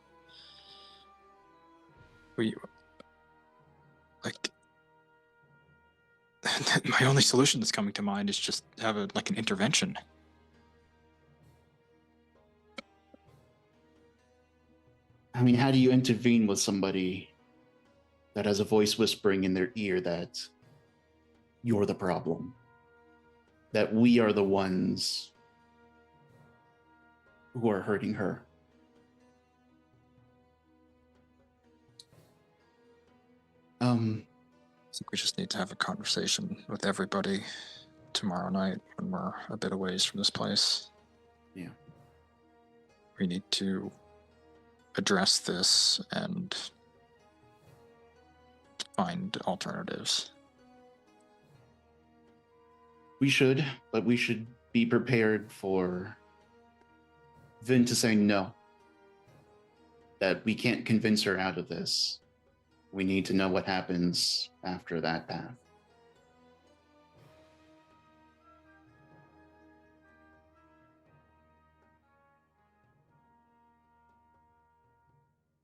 My only solution that's coming to mind is just have an intervention. I mean, how do you intervene with somebody that has a voice whispering in their ear that you're the problem? That we are the ones who are hurting her? I think we just need to have a conversation with everybody tomorrow night when we're a bit away from this place. Yeah. We need to address this and find alternatives. We should, but we should be prepared for Vin to say no. That we can't convince her out of this. We need to know what happens after that path.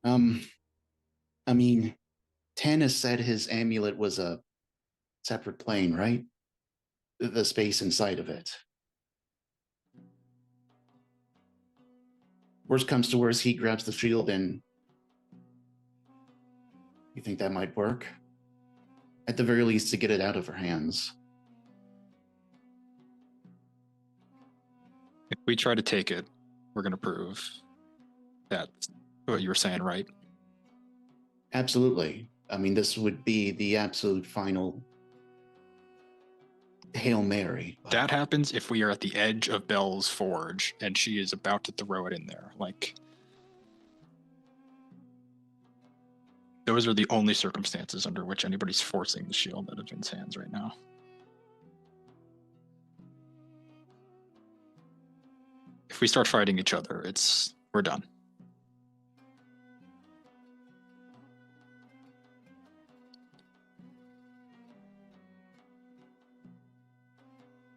I mean, Tannis said his amulet was a separate plane, right? The space inside of it. Worst comes to worst, he grabs the shield and... You think that might work? At the very least, to get it out of her hands. If we try to take it, we're going to prove that what you were saying, right? Absolutely. I mean, this would be the absolute final Hail Mary. That happens if we are at the edge of Belle's forge and she is about to throw it in there. Those are the only circumstances under which anybody's forcing the shield out of Vin's hands right now. If we start fighting each other, we're done.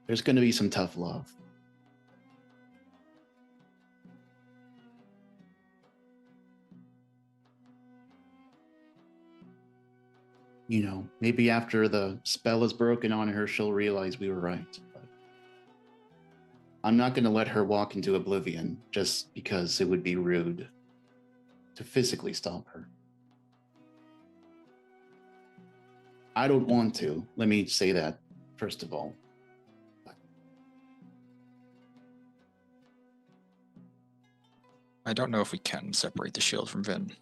There's going to be some tough love. You know, maybe after the spell is broken on her, she'll realize we were right. But I'm not going to let her walk into oblivion just because it would be rude to physically stop her. I don't want to. Let me say that, first of all. I don't know if we can separate the shield from Vin.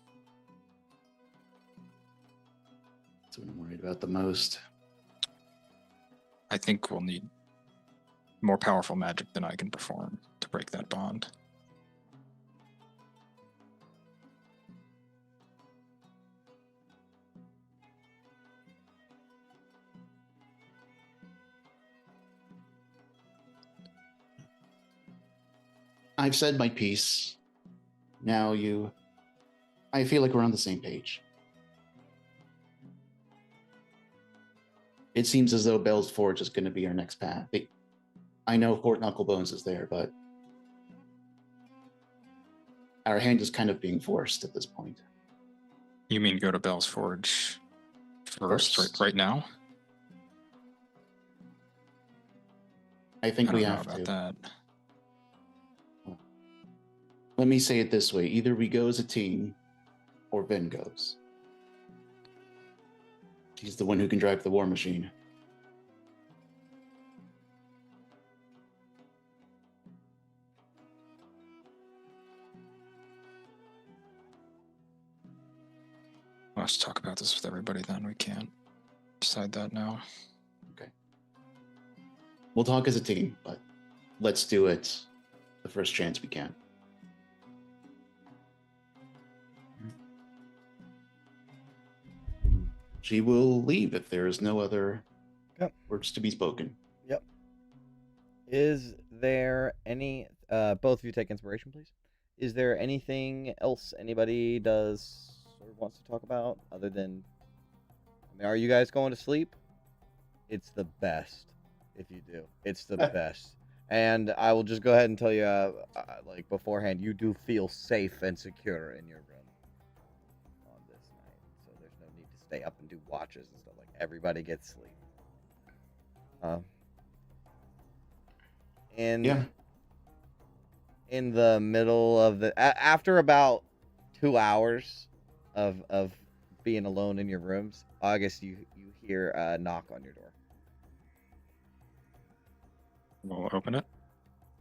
That's what I'm worried about the most. I think we'll need more powerful magic than I can perform to break that bond. I've said my piece. Now I feel like we're on the same page. It seems as though Bell's Forge is going to be our next path. I know Fort Knucklebones is there, but our hand is kind of being forced at this point. You mean go to Bell's Forge first. Right now? I think we don't know have about to. that. Let me say it this way. Either we go as a team, or Ben goes. He's the one who can drive the war machine. Let's talk about this with everybody then. We can't decide that now. Okay. We'll talk as a team, but let's do it the first chance we can. She will leave if there is no other words to be spoken. Yep. Is there any... both of you take inspiration, please. Is there anything else anybody does or wants to talk about other than... I mean, are you guys going to sleep? It's the best if you do. It's the best. And I will just go ahead and tell you, like, beforehand, you do feel safe and secure in your room on this night. So there's no need to stay up and do watches and stuff. Like, everybody gets sleep. In the middle of the... after about 2 hours of being alone in your rooms, August, you hear a knock on your door. We'll open it.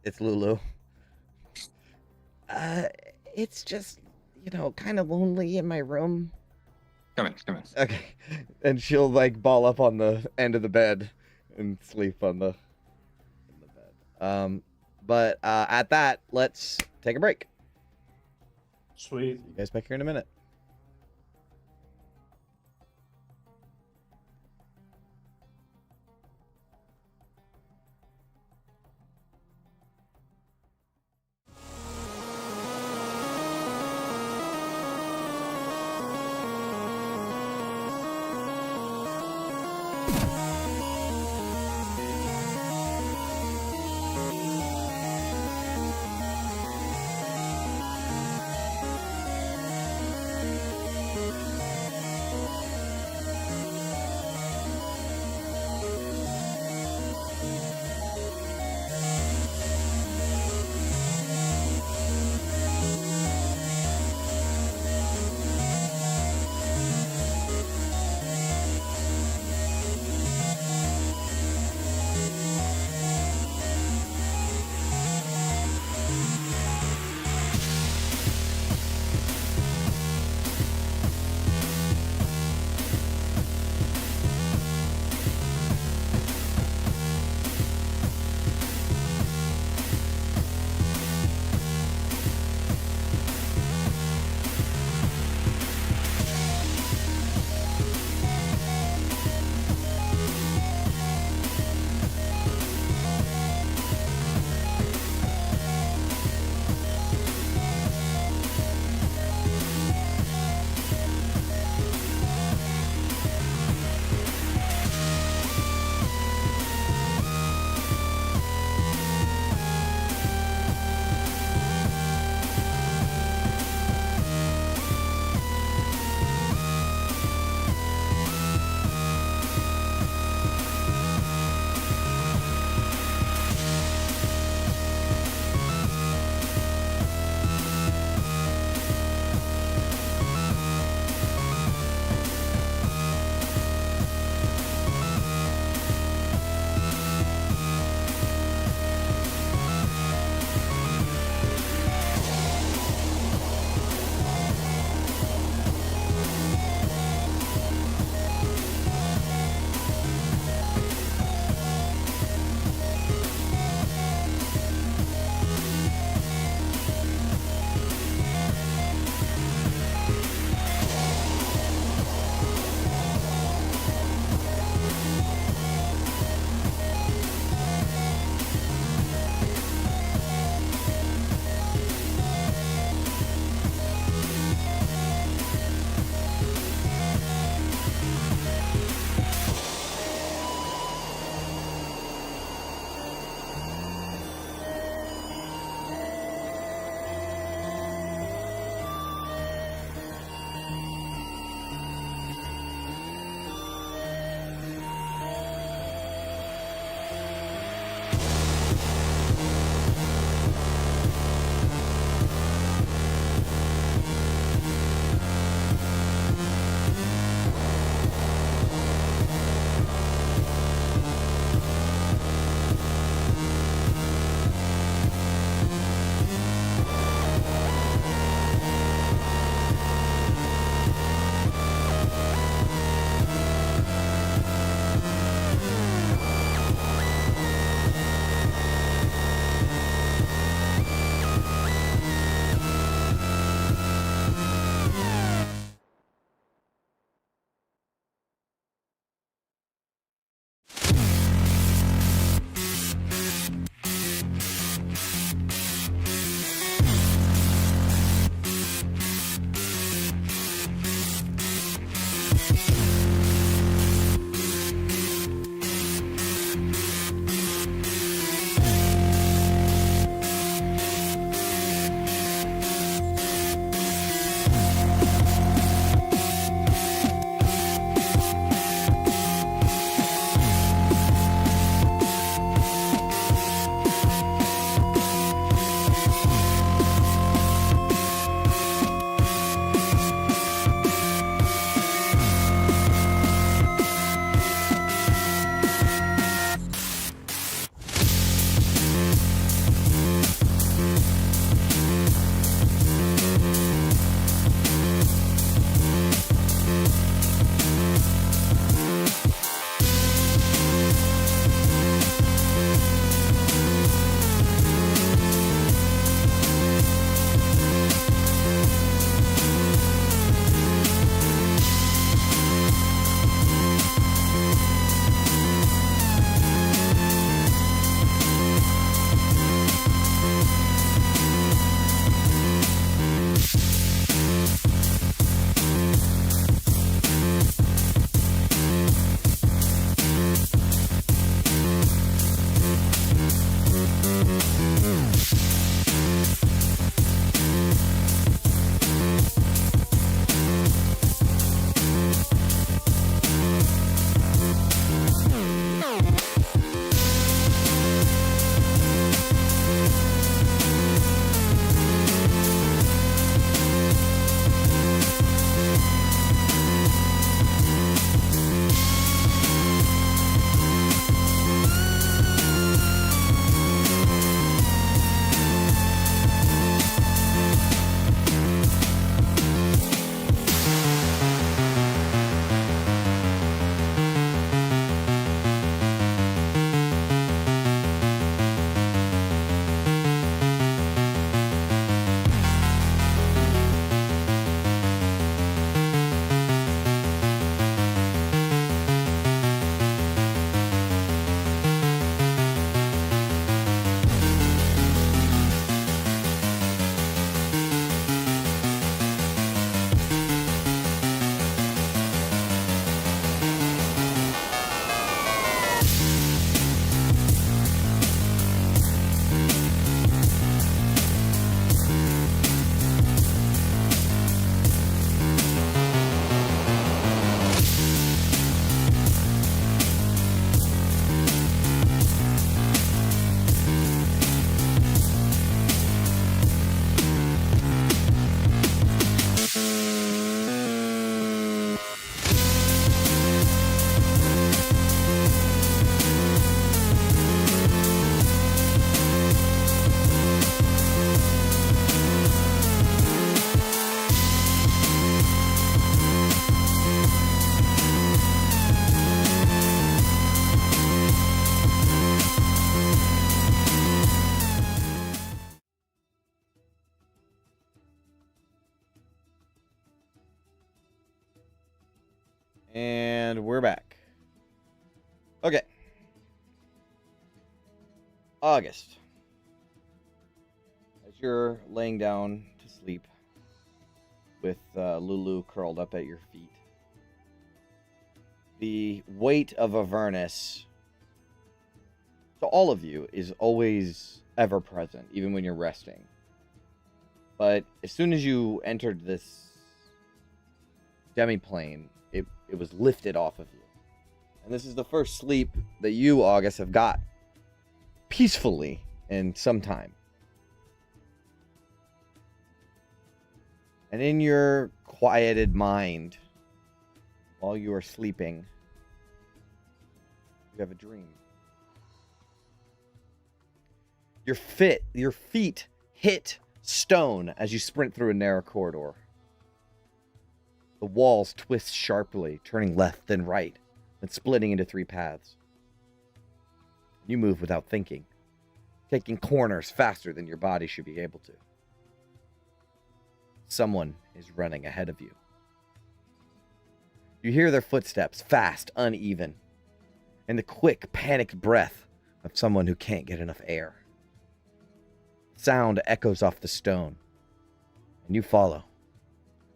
It's Lulu. It's just, kind of lonely in my room. Come in. Okay. And she'll, like, ball up on the end of the bed and sleep on the bed. But at that, let's take a break. Sweet. See you guys back here in a minute. And we're back. Okay. August. As you're laying down to sleep with Lulu curled up at your feet, the weight of Avernus, to all of you, is always ever present, even when you're resting. But as soon as you entered this demiplane, it was lifted off of you. And this is the first sleep that you, August, have got peacefully in some time. And in your quieted mind, while you are sleeping, you have a dream. Your feet hit stone as you sprint through a narrow corridor. The walls twist sharply, turning left then right, then splitting into three paths. You move without thinking, taking corners faster than your body should be able to. Someone is running ahead of you. You hear their footsteps, fast, uneven, and the quick, panicked breath of someone who can't get enough air. Sound echoes off the stone, and you follow.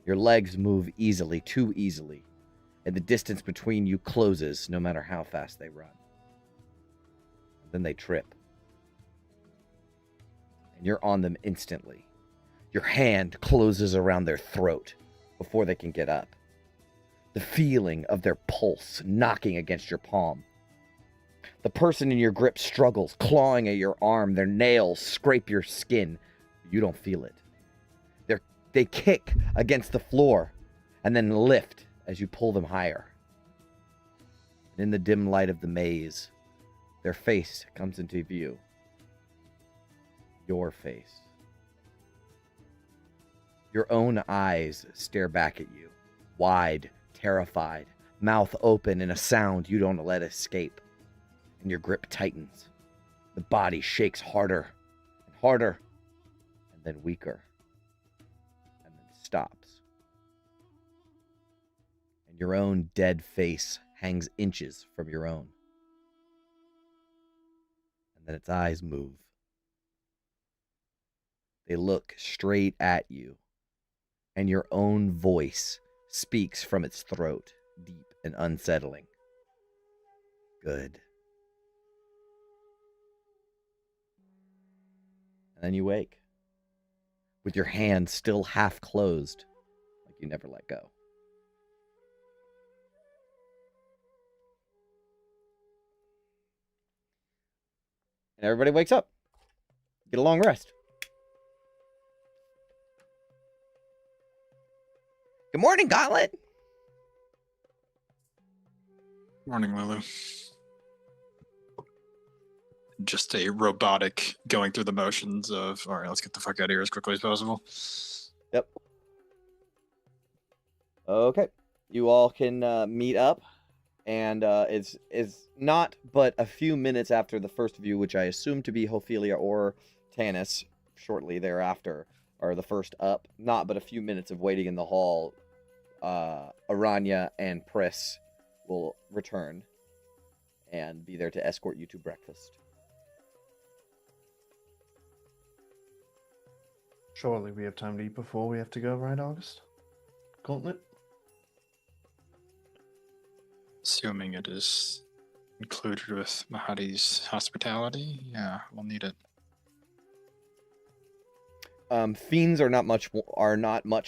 Your legs move easily, too easily, and the distance between you closes no matter how fast they run. And then they trip. And you're on them instantly. Your hand closes around their throat before they can get up. The feeling of their pulse knocking against your palm. The person in your grip struggles, clawing at your arm. Their nails scrape your skin. You don't feel it. They kick against the floor and then lift as you pull them higher. And in the dim light of the maze, their face comes into view. Your face. Your own eyes stare back at you, wide, terrified, mouth open in a sound you don't let escape. And your grip tightens. The body shakes harder and harder, and then weaker, and then stops. And your own dead face hangs inches from your own. And then its eyes move. They look straight at you, and your own voice speaks from its throat, deep and unsettling. Good. And then you wake, with your hand still half closed, like you never let go. And everybody wakes up. Get a long rest. Good morning, Gauntlet. Morning, Lulu. Just a robotic going through the motions of, all right, let's get the fuck out of here as quickly as possible. Yep. Okay. You all can meet up, and it's not but a few minutes after the first of you, which I assume to be Ophelia or Tanis shortly thereafter, are the first up. Not but a few minutes of waiting in the hall. Aranya and Pris will return and be there to escort you to breakfast. Surely we have time to eat before we have to go, right, August? Gauntlet? Assuming it is included with Mahadi's hospitality, yeah, we'll need it. Fiends are not much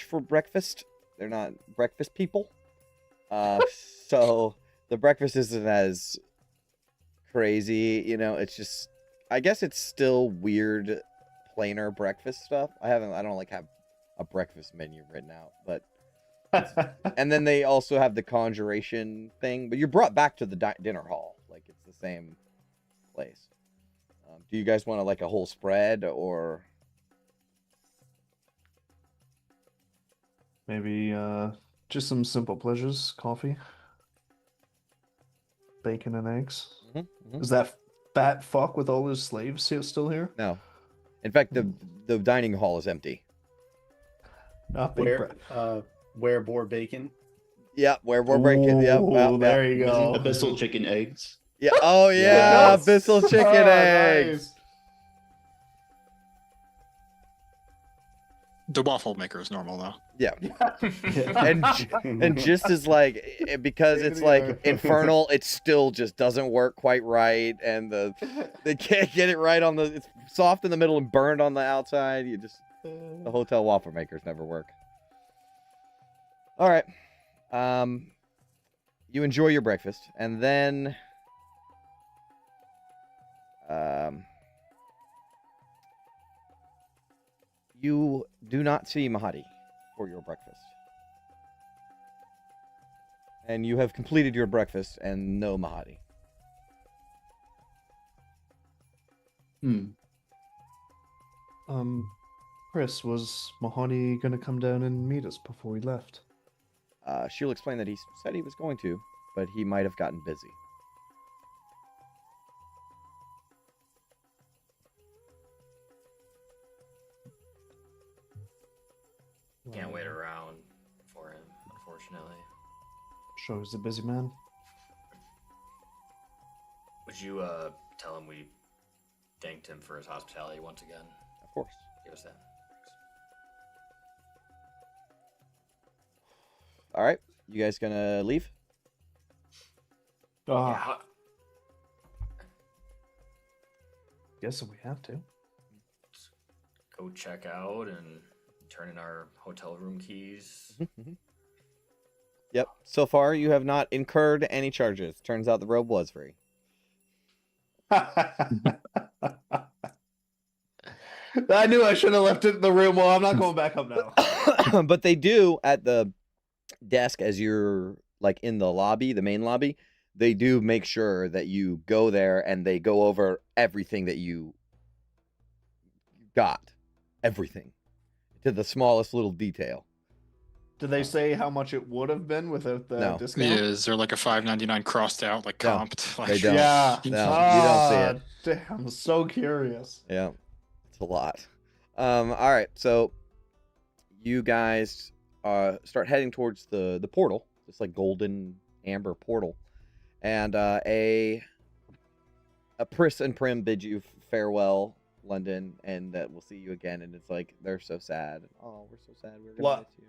for breakfast. They're not breakfast people. So the breakfast isn't as crazy, you know, it's just, I guess it's still weird, plainer breakfast stuff. I don't like have a breakfast menu written out, but and then they also have the conjuration thing, but you're brought back to the dinner hall, like it's the same place. Do you guys want to like a whole spread or Maybe just some simple pleasures, coffee, bacon and eggs. Is that fat fuck with all his slaves still here? No. In fact, the dining hall is empty. Not big Where boar bacon? Yeah, where we're breaking. Yep. Ooh, there you go. Abyssal chicken eggs. Yeah. Oh yeah, Yes. Abyssal chicken Oh, eggs. nice. The waffle maker is normal, though. Yeah. and just as like because it's like infernal, it still just doesn't work quite right, and they can't get it right on it's soft in the middle and burned on the outside. The hotel waffle makers never work. All right. You enjoy your breakfast, and then you do not see Mahadi for your breakfast. And you have completed your breakfast and no Mahadi. Chris, was Mahadi gonna come down and meet us before we left? She'll explain that he said he was going to, but he might have gotten busy. Can't wait around for him, unfortunately. Sure, he's a busy man. Would you tell him we thanked him for his hospitality once again? Of course. Give us that. Thanks. All right. You guys gonna leave? Ah, guess we have to. Go check out and turn in our hotel room keys. Yep. So far, you have not incurred any charges. Turns out the robe was free. I knew I should have left it in the room. Well, I'm not going back up now. But they do at the desk as you're like in the lobby, the main lobby. They do make sure that you go there and they go over everything that you got, everything to the smallest little detail. Did they say how much it would have been without the No. discount? Yeah, is there like a $5.99 crossed out, like No, comped? Like, they don't. Yeah. No, you don't see it. Damn, I'm so curious. Yeah, it's a lot. All right, so you guys start heading towards the portal, this like golden amber portal, and a Pris and Prim bid you farewell, London, and that we'll see you again. And it's like they're so sad. Oh, we're so sad. We're gonna What? miss you.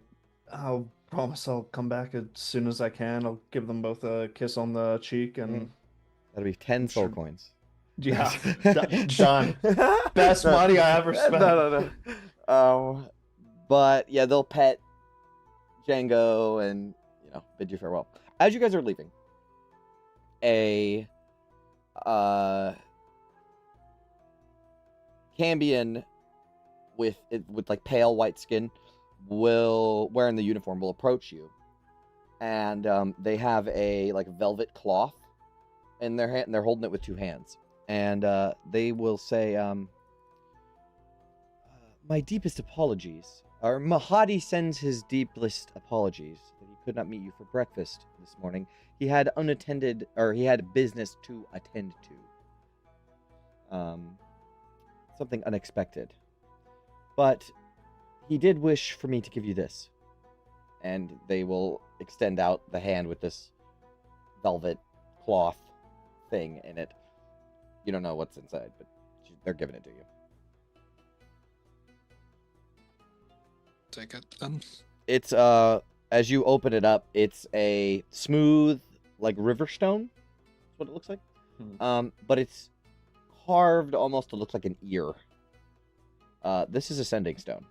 I'll promise I'll come back as soon as I can. I'll give them both a kiss on the cheek and That'll be 10 soul Sure. coins. yeah, done. Best money I ever spent. No. But yeah, they'll pet Django and bid you farewell. As you guys are leaving, a Cambion with like pale white skin wearing the uniform will approach you, and they have a like velvet cloth in their hand, and they're holding it with two hands, and they will say, my deepest apologies. Our Mahadi sends his deepest apologies that he could not meet you for breakfast this morning. He had business to attend to. Something unexpected. But he did wish for me to give you this. And they will extend out the hand with this velvet cloth thing in it. You don't know what's inside, but they're giving it to you. take it then. It's as you open it up, it's a smooth like river stone. That's what it looks like. But it's carved almost to look like an ear. This is a sending stone.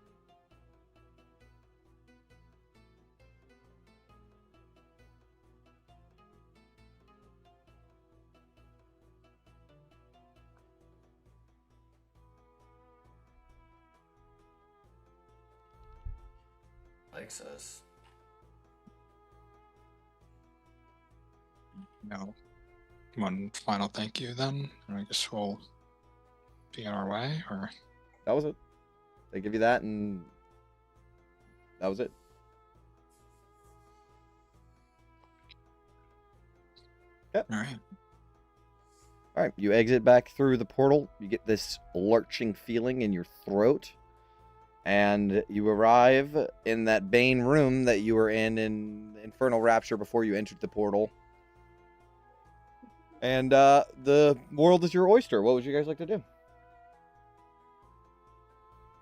Likes us. No. One final thank you then. I guess we'll be on our way, or That was it. They give you that, and that was it. Yep. all right. All right, you exit back through the portal. You get this lurching feeling in your throat, and you arrive in that Bane room that you were in Infernal Rapture before you entered the portal. And the world is your oyster. What would you guys like to do?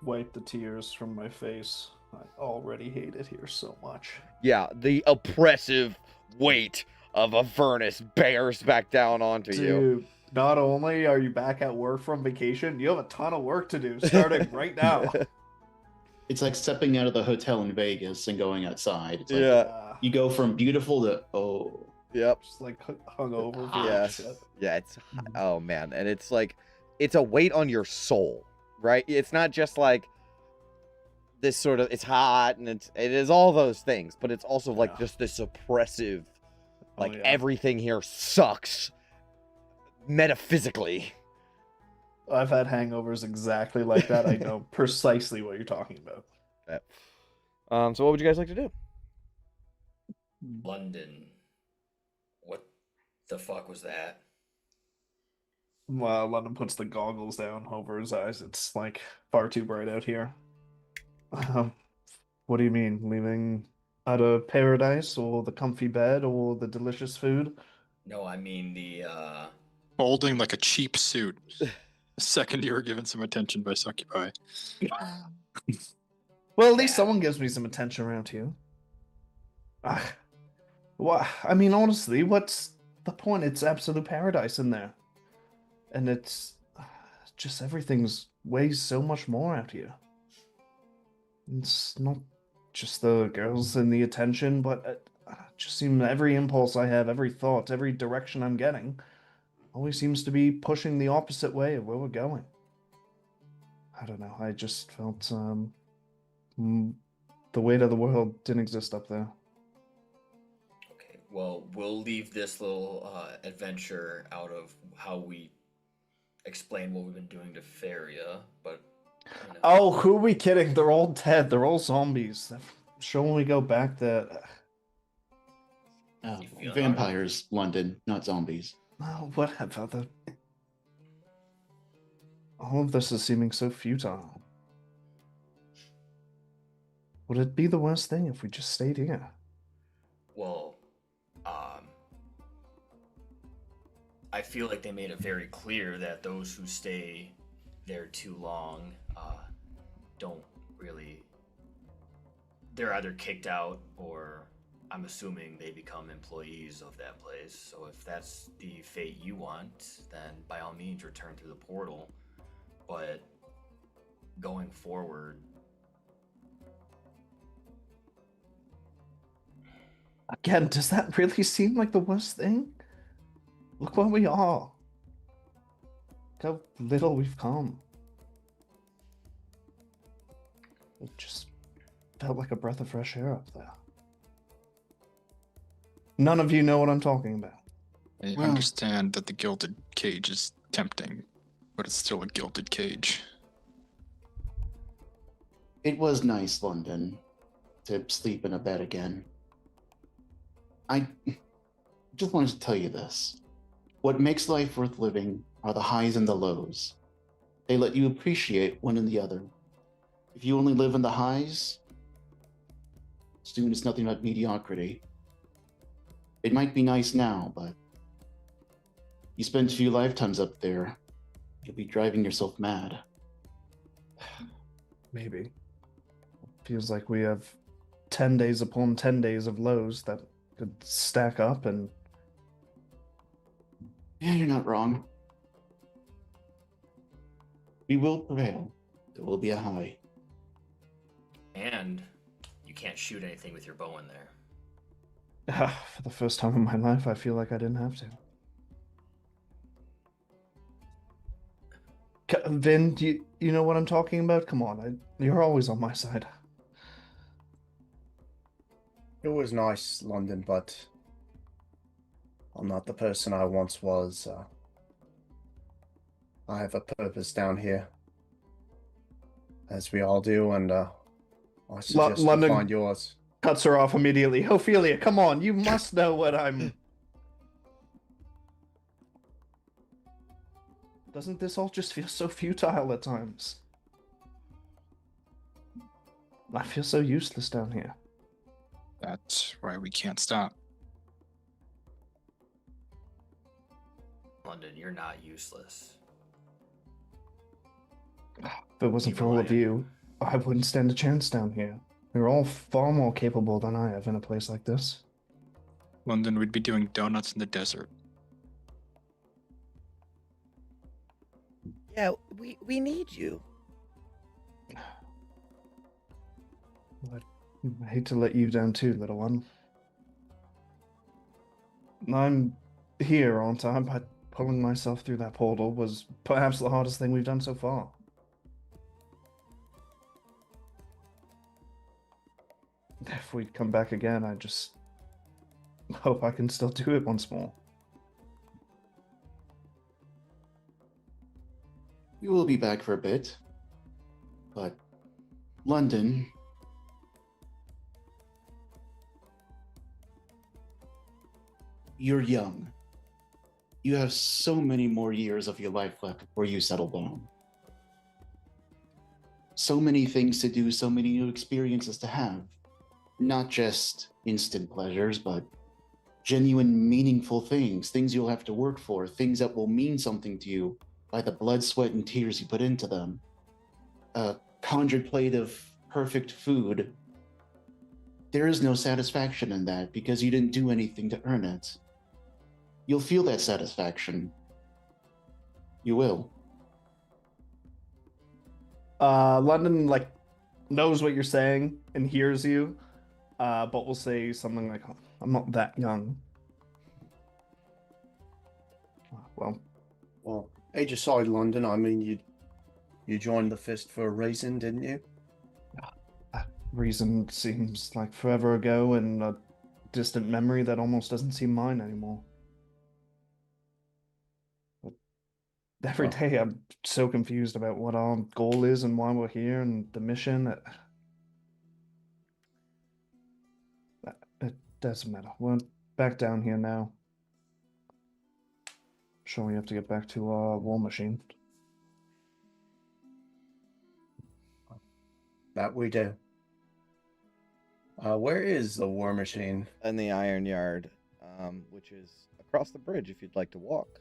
Wipe the tears from my face. I already hate it here so much. Yeah, the oppressive weight of Avernus bears back down onto you. Dude, not only are you back at work from vacation, you have a ton of work to do starting right now. It's like stepping out of the hotel in Vegas and going outside. It's like Yeah. you go from beautiful to Yep. Just like hungover. Yes. Yeah, it's oh man, and it's like it's a weight on your soul, right? It's not just like this sort of it's hot and it is all those things, but it's also like just this oppressive like everything here sucks metaphysically. I've had hangovers exactly like that. I know precisely what you're talking about. So what would you guys like to do? London. What the fuck was that? Well, London puts the goggles down over his eyes. It's like far too bright out here. What do you mean? Leaving out of paradise or the comfy bed or the delicious food? No, I mean the Holding like a cheap suit. The second you were given some attention by Succubi. Well, at least someone gives me some attention around here. What? I mean, honestly, what's the point. It's absolute paradise in there. And it's just everything's weighs so much more out here. It's not just the girls and the attention, but just seems every impulse I have, every thought, every direction I'm getting, always seems to be pushing the opposite way of where we're going. I don't know. I just felt the weight of the world didn't exist up there. Okay, well, we'll leave this little adventure out of how we explain what we've been doing to Feria, but you know. Oh, who are we kidding? They're all dead. They're all zombies. I'm sure when we go back there. You feeling Vampires, London, not zombies. Oh, whatever. All of this is seeming so futile. Would it be the worst thing if we just stayed here? Well, I feel like they made it very clear that those who stay there too long don't really... They're either kicked out or I'm assuming they become employees of that place. So if that's the fate you want, then by all means return through the portal. But going forward... Again, does that really seem like the worst thing? Look where we are. Look how little we've come. It just felt like a breath of fresh air up there. None of you know what I'm talking about. I understand that the gilded cage is tempting, but it's still a gilded cage. It was nice, London, to sleep in a bed again. I just wanted to tell you this. What makes life worth living are the highs and the lows. They let you appreciate one and the other. If you only live in the highs, soon it's nothing but mediocrity. It might be nice now, but you spend a few lifetimes up there, you'll be driving yourself mad. Maybe. Feels like we have 10 days upon 10 days of lows that could stack up and... Yeah, you're not wrong. We will prevail. There will be a high. And you can't shoot anything with your bow in there. For the first time in my life, I feel like I didn't have to. Vin, do you know what I'm talking about? Come on, you're always on my side. It was nice, London, but I'm not the person I once was. I have a purpose down here, as we all do, and I suggest you London find yours. Cuts her off immediately. Ophelia, come on, you must know what I'm... Doesn't this all just feel so futile at times? I feel so useless down here. That's why we can't stop. London, you're not useless. If it wasn't for all of you, I wouldn't stand a chance down here. You're all far more capable than I have in a place like this. London, we'd be doing donuts in the desert. Yeah, we need you. I hate to let you down too, little one. I'm here, aren't I? But pulling myself through that portal was perhaps the hardest thing we've done so far. If we come back again, I just hope I can still do it once more. We will be back for a bit. But, London, you're young. You have so many more years of your life left before you settle down. So many things to do, so many new experiences to have. Not just instant pleasures, but genuine, meaningful things, things you'll have to work for, things that will mean something to you by the blood, sweat, and tears you put into them. A conjured plate of perfect food. There is no satisfaction in that because you didn't do anything to earn it. You'll feel that satisfaction. You will. London like knows what you're saying and hears you, but will say something like, "Oh, I'm not that young." Well, Well, age aside, London, I mean, you joined the fist for a reason, didn't you? that reason seems like forever ago and a distant memory that almost doesn't seem mine anymore. But every Well. day I'm so confused about what our goal is and why we're here and the mission. It doesn't matter. We're back down here now. Sure, we have to get back to our war machine. That we do. Where is the war machine? In the Iron Yard, which is across the bridge if you'd like to walk.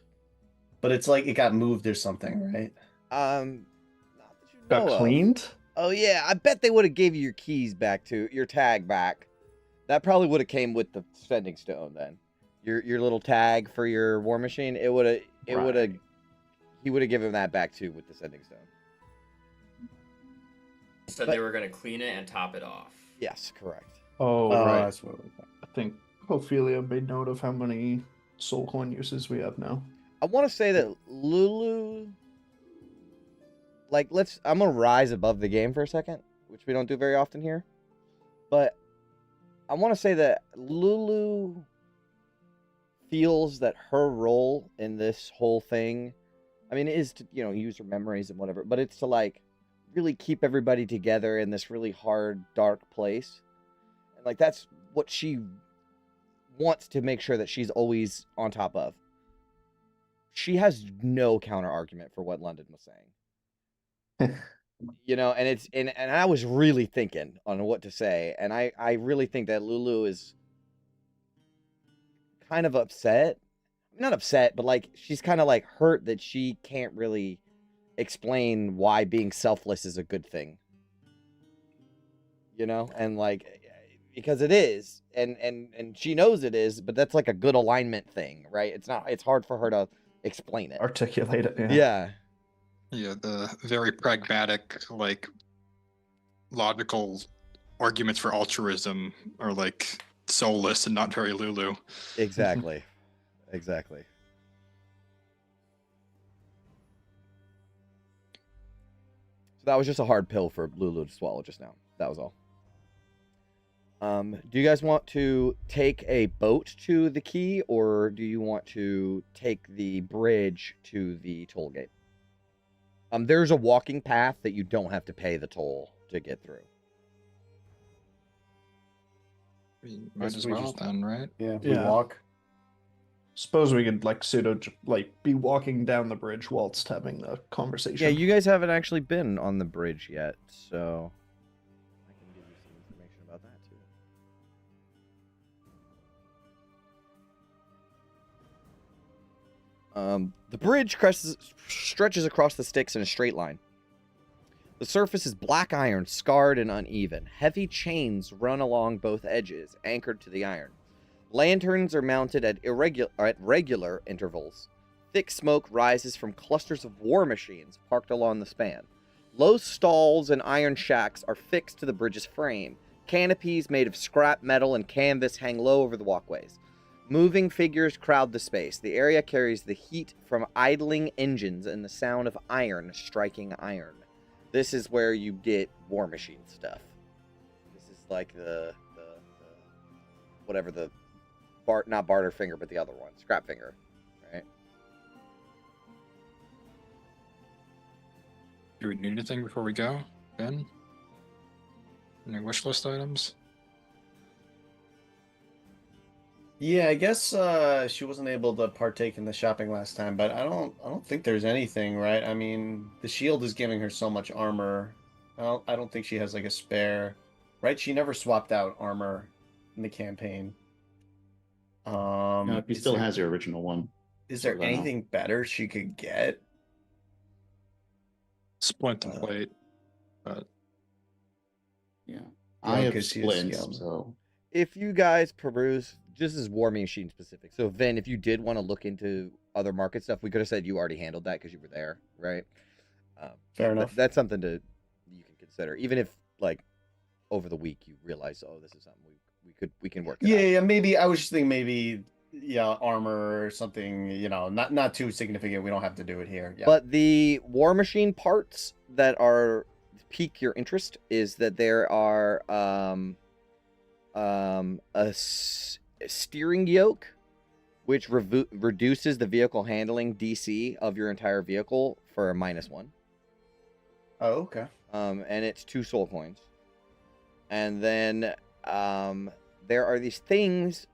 But it's like it got moved or something, right? Not that you Got know of. cleaned? Oh yeah, I bet they would have gave you your keys back to your tag back. That probably would have came with the sending stone then. Your little tag for your war machine. It would have. He would have given that back too with the sending stone. Said they were going to clean it and top it off. Yes, correct. Oh, Oh, right. that's what we got. I think Ophelia made note of how many soul coin uses we have now. I want to say that Lulu. Like, I'm gonna rise above the game for a second, which we don't do very often here. But I want to say that Lulu feels that her role in this whole thing, I mean, is to, use her memories and whatever, but it's to, like, really keep everybody together in this really hard, dark place. And, like, that's what she wants to make sure that she's always on top of. She has no counter argument for what London was saying. And I was really thinking on what to say, and I really think that Lulu is kind of upset. Not upset, but like she's kind of like hurt that she can't really explain why being selfless is a good thing. And like because it is, and she knows it is, but that's like a good alignment thing, right? It's hard for her to explain it. Articulate it, Yeah. Yeah, the very pragmatic, like, logical arguments for altruism are, like, soulless and not very Lulu. Exactly. Exactly. So that was just a hard pill for Lulu to swallow just now. That was all. Do you guys want to take a boat to the quay, or do you want to take the bridge to the toll gate? There's a walking path that you don't have to pay the toll to get through. Might Guess as we well just- then, right? Yeah, we Yeah. walk. Suppose we could be walking down the bridge whilst having a conversation. Yeah, you guys haven't actually been on the bridge yet, so I can give you some information about that too. The bridge stretches across the sticks in a straight line. The surface is black iron, scarred and uneven. Heavy chains run along both edges, anchored to the iron. Lanterns are mounted at regular intervals. Thick smoke rises from clusters of war machines parked along the span. Low stalls and iron shacks are fixed to the bridge's frame. Canopies made of scrap metal and canvas hang low over the walkways. Moving figures crowd the space. The area carries the heat from idling engines and the sound of iron striking iron. This is where you get war machine stuff. This is like the whatever the not barter finger, but the other one, scrap finger, right? Do we need anything before we go, Ben? Any wish list items? Yeah, I guess she wasn't able to partake in the shopping last time, but I don't think there's anything, right? I mean, the shield is giving her so much armor. I don't think she has like a spare, right? She never swapped out armor in the campaign. No, he is still there- has your original one. Is there so I don't know. anything better she could get? Splint and plate. But Yeah. I have 'cause she has splints, scales. so If you guys peruse just as War Machine specific. So Vin, if you did want to look into other market stuff, we could have said you already handled that because you were there, right? Fair enough. That's something you can consider, even if like over the week you realize, oh, this is something we can work. Yeah, maybe I was just thinking maybe armor or something, not too significant. We don't have to do it here. Yeah. But the War Machine parts that are pique your interest is that there are a steering yoke, which reduces the vehicle handling DC of your entire vehicle for a -1. Oh, okay. And it's 2 soul coins. And then there are these things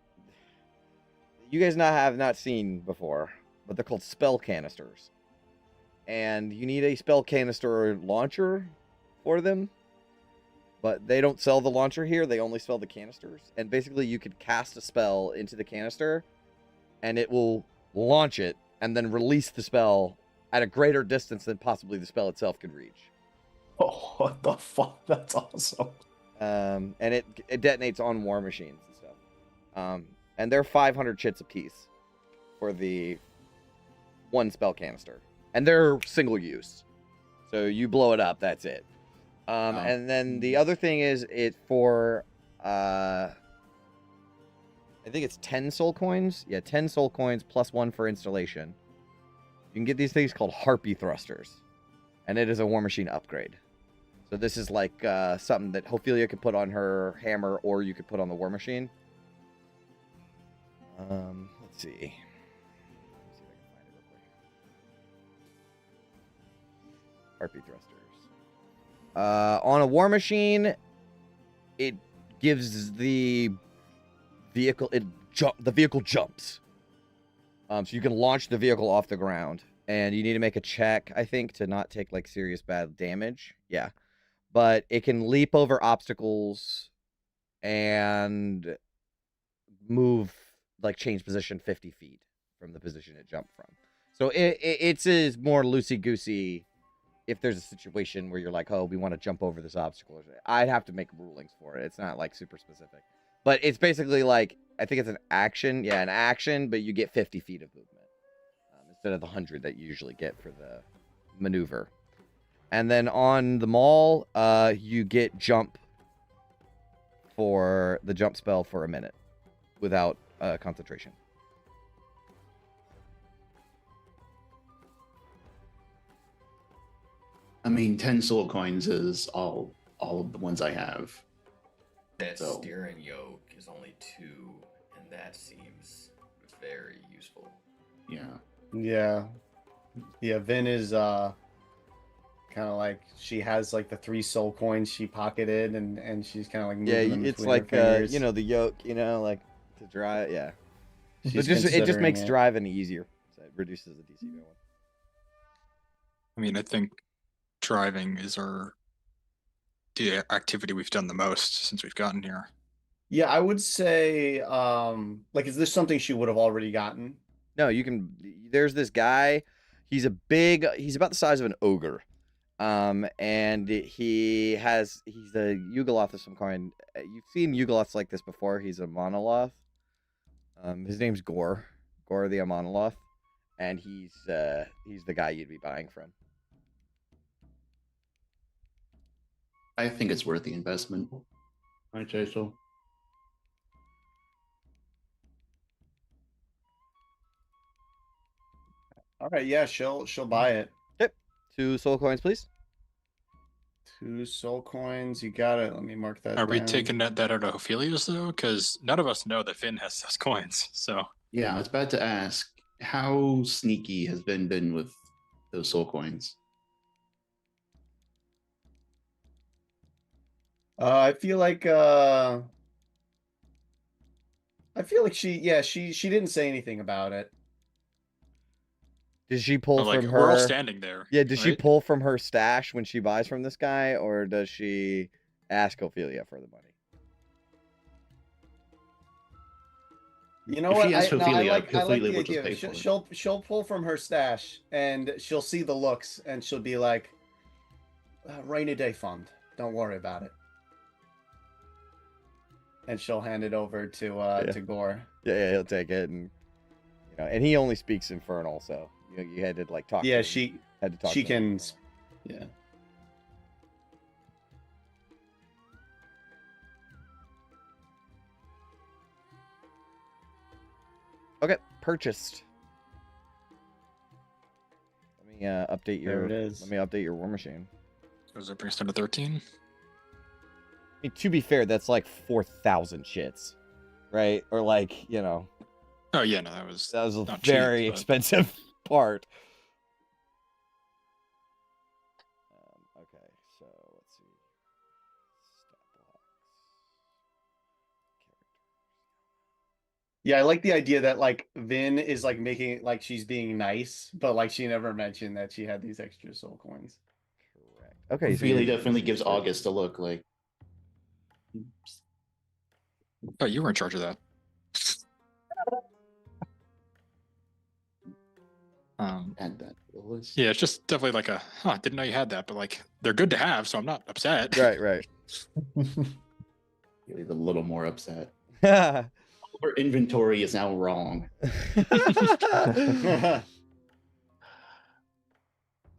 you guys have not seen before, but they're called spell canisters. And you need a spell canister launcher for them. But they don't sell the launcher here, they only sell the canisters. And basically you could cast a spell into the canister, and it will launch it, and then release the spell at a greater distance than possibly the spell itself could reach. Oh, what the fuck? That's awesome. And it detonates on war machines and stuff. And they're 500 chits apiece for the 1 spell canister. And they're single use. So you blow it up, that's it. And then the other thing is it for, I think it's 10 soul coins. Yeah, 10 soul coins plus 1 for installation. You can get these things called Harpy Thrusters. And it is a War Machine upgrade. So this is like something that Ophelia could put on her hammer, or you could put on the War Machine. Let's see. Let me see if I can find it real quick. Harpy Thrusters. On a War Machine, it gives the vehicle the vehicle jumps. So you can launch the vehicle off the ground, and you need to make a check, I think, to not take like serious bad damage. Yeah. But it can leap over obstacles and move, like change position 50 feet from the position it jumped from. So it's more loosey-goosey if there's a situation where you're like, oh, we want to jump over this obstacle. I'd have to make rulings for it. It's not like super specific. But it's basically like, I think it's an action. Yeah, an action, but you get 50 feet of movement instead of the 100 that you usually get for the maneuver. And then on the mall, you get jump for the jump spell for a minute without concentration. I mean, 10 soul coins is all of the ones I have. That So- steering yoke is only 2, and that seems very useful. Yeah. Yeah, Vin is kind of like, she has like the 3 soul coins she pocketed, and she's kind of like moving them it's between like her fingers. the yoke, like to drive. Yeah, She's it just considering makes it. driving easier. So it reduces the DC by 1. I mean, I think driving is the activity we've done the most since we've gotten here. Yeah, I would say, like, is this something she would have already gotten? No, you can. There's this guy. He's about the size of an ogre. And he's a Yugoloth of some kind. You've seen Yugoloths like this before. He's a monoloth. His name's Gore the Amonoloth, and he's the guy you'd be buying from. I think it's worth the investment. I'd say so. All right, yeah, she'll buy it. Yep. 2 soul coins, please. 2 soul coins, you got it. Let me mark that Are we down. taking that out of Ophelia's though? Because none of us know that Finn has those coins. So Yeah, I was about to ask, how sneaky has Ben been with those soul coins? I feel like she didn't say anything about it. Does she pull like, from we're all her? standing there. Yeah. Does she right? pull from her stash when she buys from this guy, or does she ask Ophelia for the money? You know If what? she asks I Ophelia, like Ophelia the will just idea. pay for it. She'll pull from her stash, and she'll see the looks, and she'll be like, "Rainy day fund. Don't worry about it." and she'll hand it over to to Gore. Yeah, he'll take it, and and he only speaks Infernal, so you had to like talk. Yeah, to him. Had to talk. She to him. can. Yeah. Okay, purchased. Let me update your. There it is. Let me update your War Machine. Does it bring us down to 13? I mean, to be fair, that's like 4,000 shits, right? Or like Oh yeah, no, that was a not very cheap, but- expensive part. Okay, so let's see. Stat blocks. Yeah, I like the idea that like Vin is like making it like she's being nice, but like she never mentioned that she had these extra soul coins. Correct. Okay, so Really you're- definitely gives August a look like. Oh, you were in charge of that. Add that to the list. Yeah, it's just definitely like a, didn't know you had that, but like they're good to have, so I'm not upset. Right. Really a little more upset. Right. Our inventory is now wrong.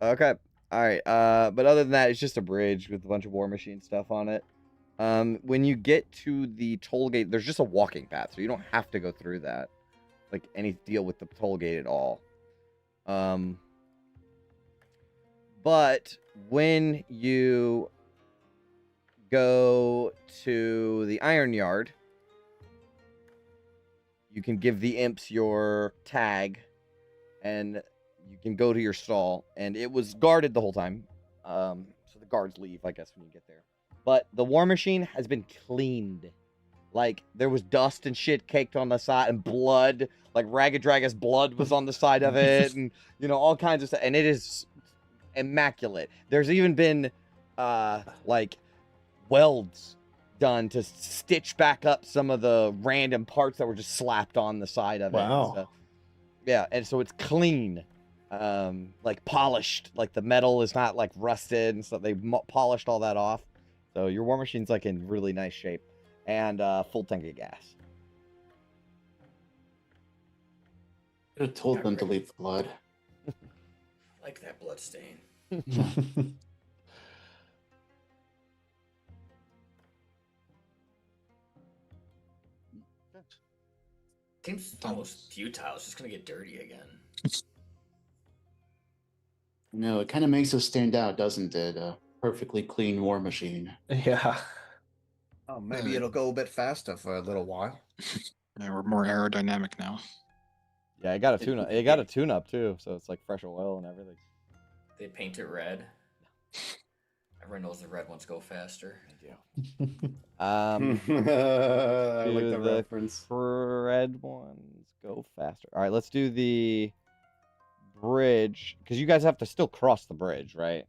Okay. All right. But other than that, it's just a bridge with a bunch of War Machine stuff on it. When you get to the toll gate, there's just a walking path, so you don't have to go through that. Like any deal with the toll gate at all. But when you go to the Iron Yard, you can give the imps your tag, and you can go to your stall. And it was guarded the whole time, so the guards leave, I guess, when you get there. But the War Machine has been cleaned. Like, there was dust and shit caked on the side, and blood, like Ragged Dragon's blood was on the side of it, and all kinds of stuff. And it is immaculate. There's even been like welds done to stitch back up some of the random parts that were just slapped on the side of it. Wow. So, yeah, and so it's clean, like polished. Like the metal is not like rusted and stuff. They polished all that off. So your War Machine's like in really nice shape, and full tank of gas. Could have told them to leave the blood. Like that blood stain. Seems almost futile. It's just gonna get dirty again. No, it kind of makes us stand out, doesn't it? A perfectly clean War Machine. Yeah. Oh, maybe it'll go a bit faster for a little while. Yeah, we're more aerodynamic now. Yeah, it got a tune up. It got a tune up too, so it's like fresh oil and everything. They paint it red. Everyone knows the red ones go faster. I like Do the the reference. red ones go faster. All right, let's do the bridge, because you guys have to still cross the bridge, right?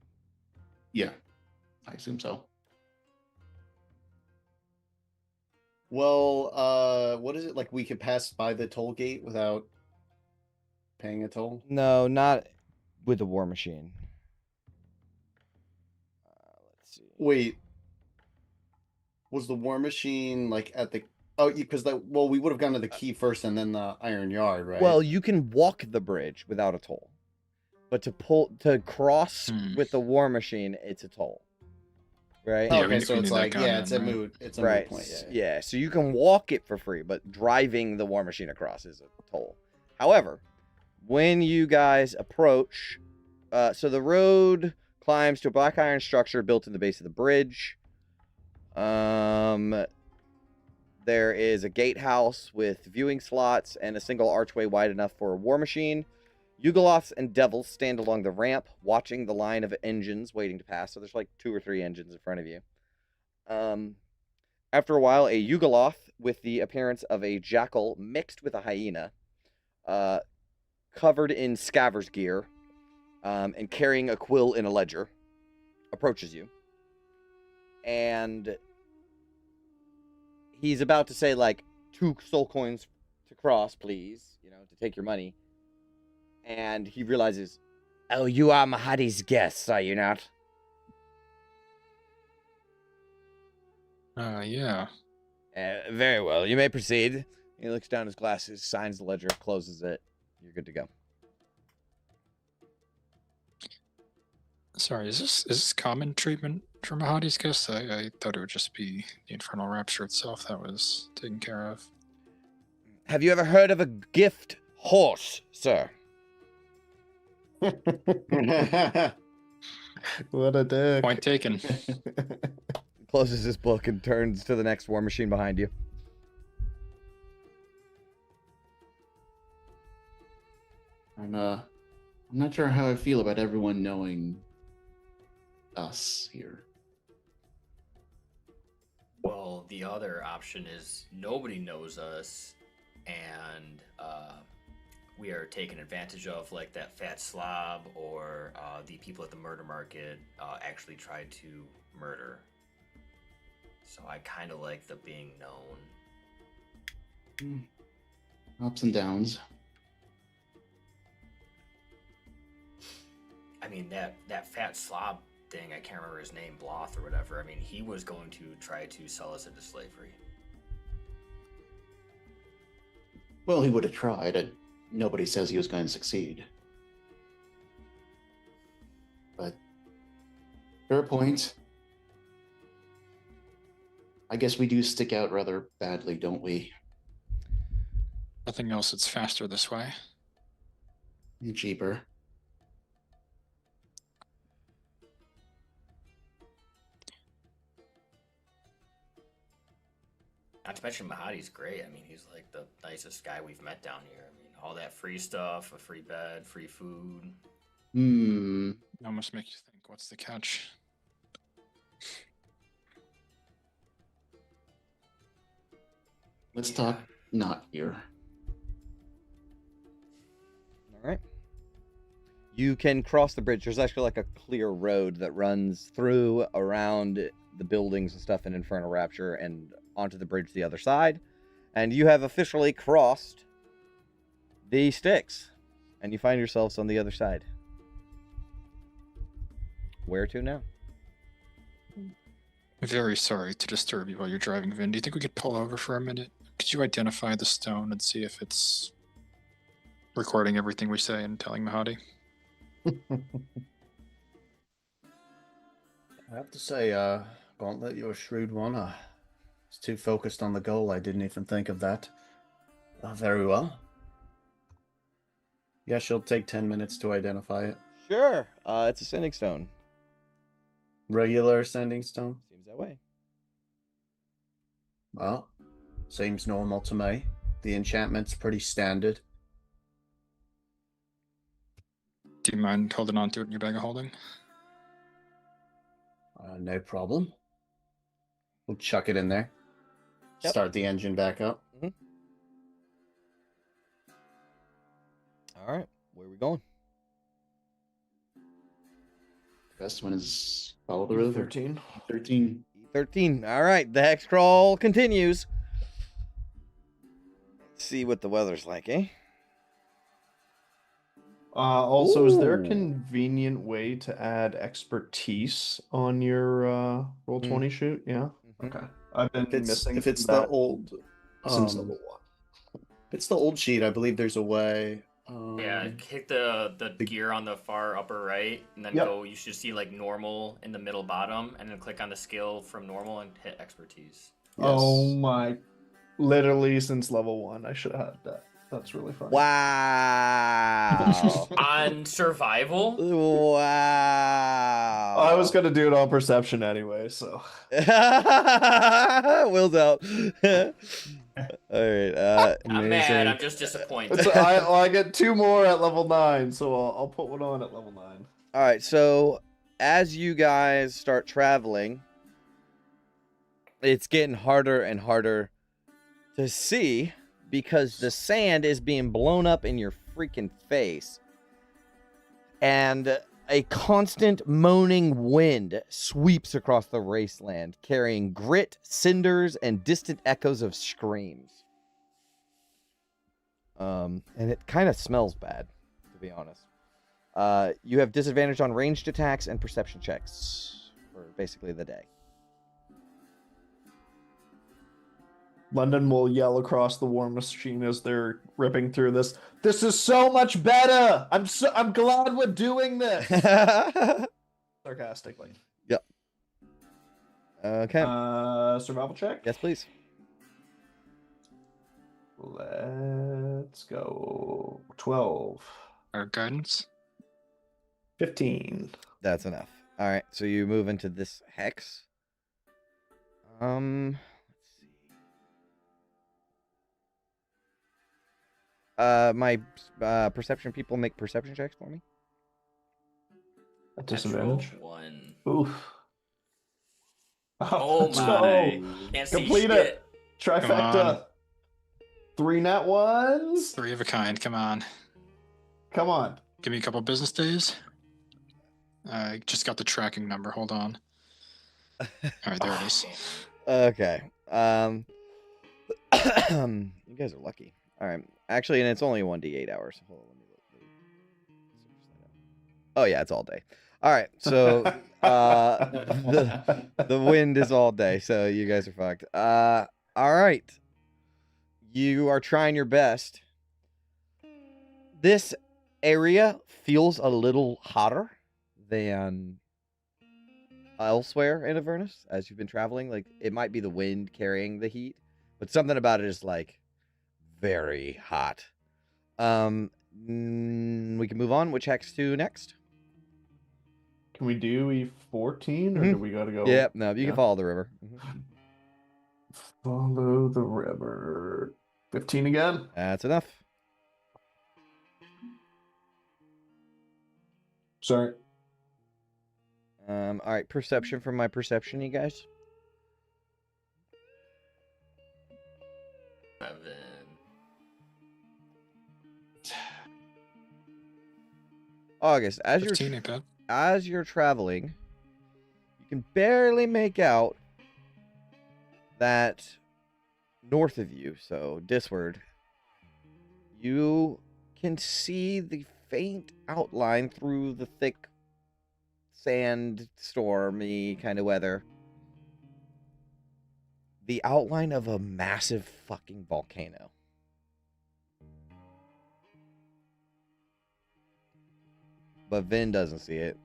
Yeah, I assume so. Well, what is it like? We could pass by the toll gate without paying a toll? No, not with the War Machine. Let's see. Wait, was the War Machine like at the? Oh, because we would have gone to the key first and then the Iron Yard, right? Well, you can walk the bridge without a toll, but to cross with the War Machine, it's a toll, right? Yeah, okay, we so need it's that like, gun yeah, in, it's a right? moot, it's a Right. moot point. Yeah. So you can walk it for free, but driving the War Machine across is a toll. However, when you guys approach, so the road climbs to a black iron structure built in the base of the bridge. There is a gatehouse with viewing slots and a single archway wide enough for a War Machine. Yugoloths and devils stand along the ramp, watching the line of engines waiting to pass. So there's like 2 or 3 engines in front of you. After a while, a Yugoloth with the appearance of a jackal mixed with a hyena, covered in scaver's gear, and carrying a quill in a ledger, approaches you. And he's about to say, like, 2 soul coins to cross, please, to take your money. And he realizes, oh, you are Mahadi's guests, are you not? Yeah. Very well. You may proceed. He looks down his glasses, signs the ledger, closes it. You're good to go. Sorry, is this common treatment for Mahadi's guest? I thought it would just be the Infernal Rapture itself that was taken care of. Have you ever heard of a gift horse, sir? What a dick. Point taken. Closes his book and turns to the next war machine behind you. I'm not sure how I feel about everyone knowing us here. Well, the other option is nobody knows us, and we are taken advantage of, like that fat slob or the people at the murder market actually tried to murder. So I kind of like the being known. Ups and downs. I mean, that fat slob thing, I can't remember his name, Bloth or whatever. I mean, he was going to try to sell us into slavery. Well, he would have tried, and nobody says he was going to succeed. But fair point. I guess we do stick out rather badly, don't we? Nothing else, it's faster this way. And cheaper. Not to mention Mahadi's great. I mean, he's like the nicest guy we've met down here. I mean, all that free stuff, a free bed, free food. Almost makes you think, what's the catch? Let's talk not here. All right. You can cross the bridge. There's actually like a clear road that runs through, around the buildings and stuff in Infernal Rapture and onto the bridge the other side. And you have officially crossed the Styx. And you find yourselves on the other side. Where to now? Very sorry to disturb you while you're driving, Vin. Do you think we could pull over for a minute? Could you identify the stone and see if it's recording everything we say and telling Mahadi? I have to say, Gauntlet, you're a shrewd one. I was too focused on the goal, I didn't even think of that. Very well. Yeah, she'll take 10 minutes to identify it. Sure. It's a sending stone. Regular sending stone? Seems that way. Well, seems normal to me. The enchantment's pretty standard. Do you mind holding on to it in your bag of holding? No problem. We'll chuck it in there. Yep. Start the engine back up. All right. Where are we going? The best one is follow the river. 13. 13. 13. All right. The hex crawl continues. Let's see what the weather's like, eh? Also, is there a Ooh. convenient way to add expertise on your roll 20 shoot? Yeah. Mhm. Okay. I've been missing. If it's that the old, since level 1. if it's the old sheet, I believe there's a way. Yeah, hit the gear on the far upper right, and then Yep. go. You should see like normal in the middle bottom, and then click on the skill from normal and hit expertise. Oh my! Literally since level 1, I should have had that. That's really funny. Wow. On survival, Wow. I was gonna do it on perception anyway, so. Will's out. All right. I'm mad. I'm just disappointed. I get 2 more at level 9, so I'll put one on at level 9. All right. So as you guys start traveling, it's getting harder and harder to see because the sand is being blown up in your freaking face. And a constant moaning wind sweeps across the wasteland, carrying grit, cinders, and distant echoes of screams. And it kind of smells bad, to be honest. You have disadvantage on ranged attacks and perception checks for basically the day. London will yell across the war machine as they're ripping through this. This is so much better. I'm glad we're doing this. Sarcastically. Yep. Okay. Survival check. Yes, please. Let's go. 12. Our guidance. 15. That's enough. All right. So you move into this hex. Let's see. My perception people make perception checks for me. At disadvantage. Natural 1. Oof. Oh let's my. go. Can't see Complete shit. it. Trifecta. 3 nat ones. 3 of a kind. Come on. Come on. Give me a couple business days. I just got the tracking number. Hold on. All right, there it is. Okay. You guys are lucky. All right. Actually, and it's only 1d8 hours. Hold on, let me look. Oh yeah, it's all day. All right. So the wind is all day, so you guys are fucked. All right. You are trying your best. This area feels a little hotter than elsewhere in Avernus as you've been traveling. Like, it might be the wind carrying the heat, but something about it is like very hot. We can move on. Which hex to next? Can we do E14 or do we gotta go? Yeah, no, you can follow the river. Follow the river. 15 again. That's enough. Sorry. All right, perception from my perception, you guys. 7. August, as 15 ain't bad. as you're traveling, you can barely make out that north of you, so disward, you can see the faint outline through the thick sand, stormy kind of weather. The outline of a massive fucking volcano. But Vin doesn't see it.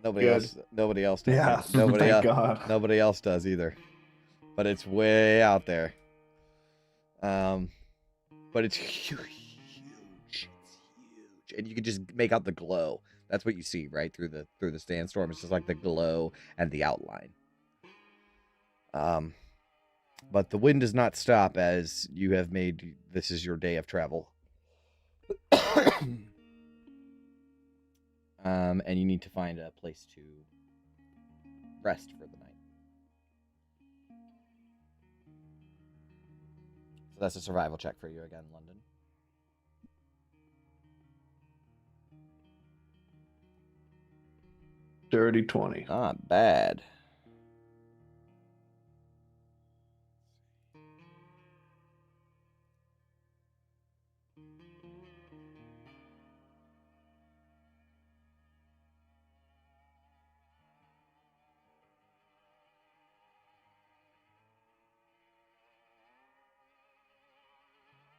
Nobody Good. else. Nobody else does. Yeah. Nobody Thank else. God. Nobody else does either. But it's way out there. But it's huge. It's huge, and you can just make out the glow. That's what you see right through the sandstorm. It's just like the glow and the outline. But the wind does not stop as you have made this is your day of travel. And you need to find a place to rest for the night. So that's a survival check for you again, London. Dirty 20. Not bad.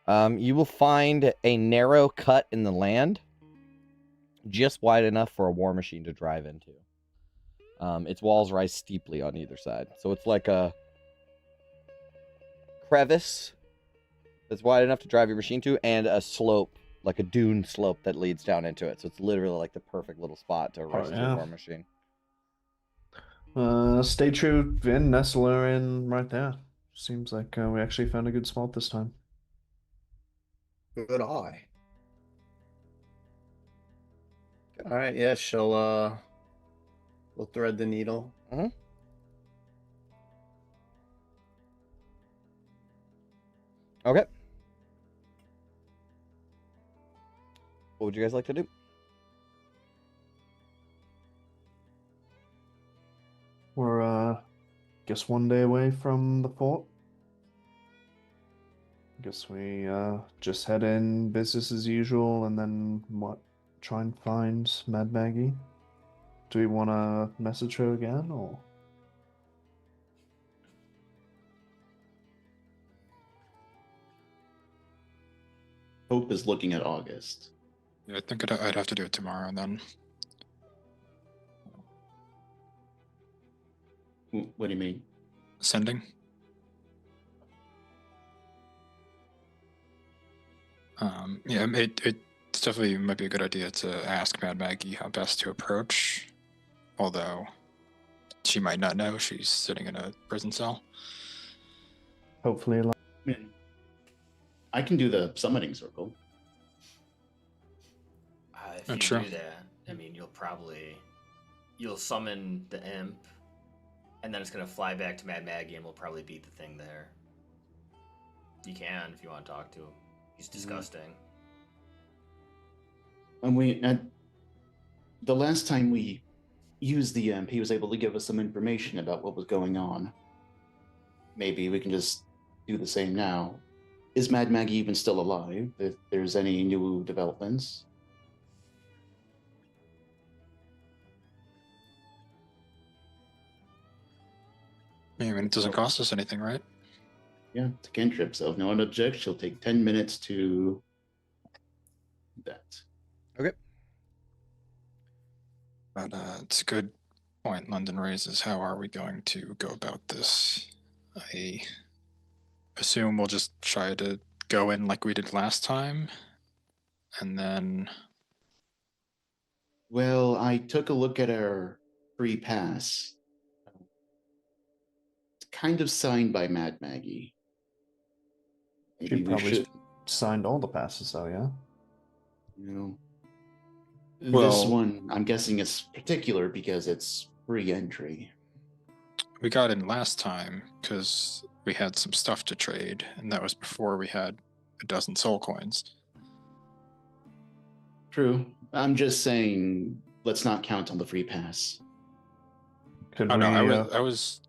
You will find a narrow cut in the land, just wide enough for a war machine to drive into. Its walls rise steeply on either side. So it's like a crevice that's wide enough to drive your machine to, and a slope, like a dune slope that leads down into it. So it's literally like the perfect little spot to rest your war machine. Stay true, Vin, Nestler in right there. Seems like we actually found a good spot this time. Good eye. All right, yeah, we'll thread the needle. Mm-hmm. Okay. What would you guys like to do? We're guess one day away from the fort. Guess we just head in business as usual, and then what? Try and find Mad Maggie. Do we want to message her again, or? Hope is looking at August. Yeah, I think I'd have to do it tomorrow then. What do you mean? Sending. Yeah, it's definitely might be a good idea to ask Mad Maggie how best to approach, although she might not know she's sitting in a prison cell. Hopefully, I mean, I can do the summoning circle. If That's you true. do that, I mean, you'll summon the imp, and then it's gonna fly back to Mad Maggie, and we'll probably beat the thing there. You can if you want to talk to him. He's disgusting. And the last time we used the imp, he was able to give us some information about what was going on. Maybe we can just do the same now. Is Mad Maggie even still alive? If there's any new developments? Yeah, I mean, it doesn't cost us anything, right? Yeah, it's a cantrip, so if no one objects, she'll take 10 minutes to do that. Okay. But it's a good point London raises. How are we going to go about this? I assume we'll just try to go in like we did last time, and then... Well, I took a look at our free pass. It's kind of signed by Mad Maggie. she Maybe we probably should, signed all the passes, though, yeah? you know. This Well- one, I'm guessing it's particular because it's free entry. We got in last time because we had some stuff to trade, and that was before we had a dozen soul coins. True. I'm just saying, let's not count on the free pass. Could Oh we, no, I was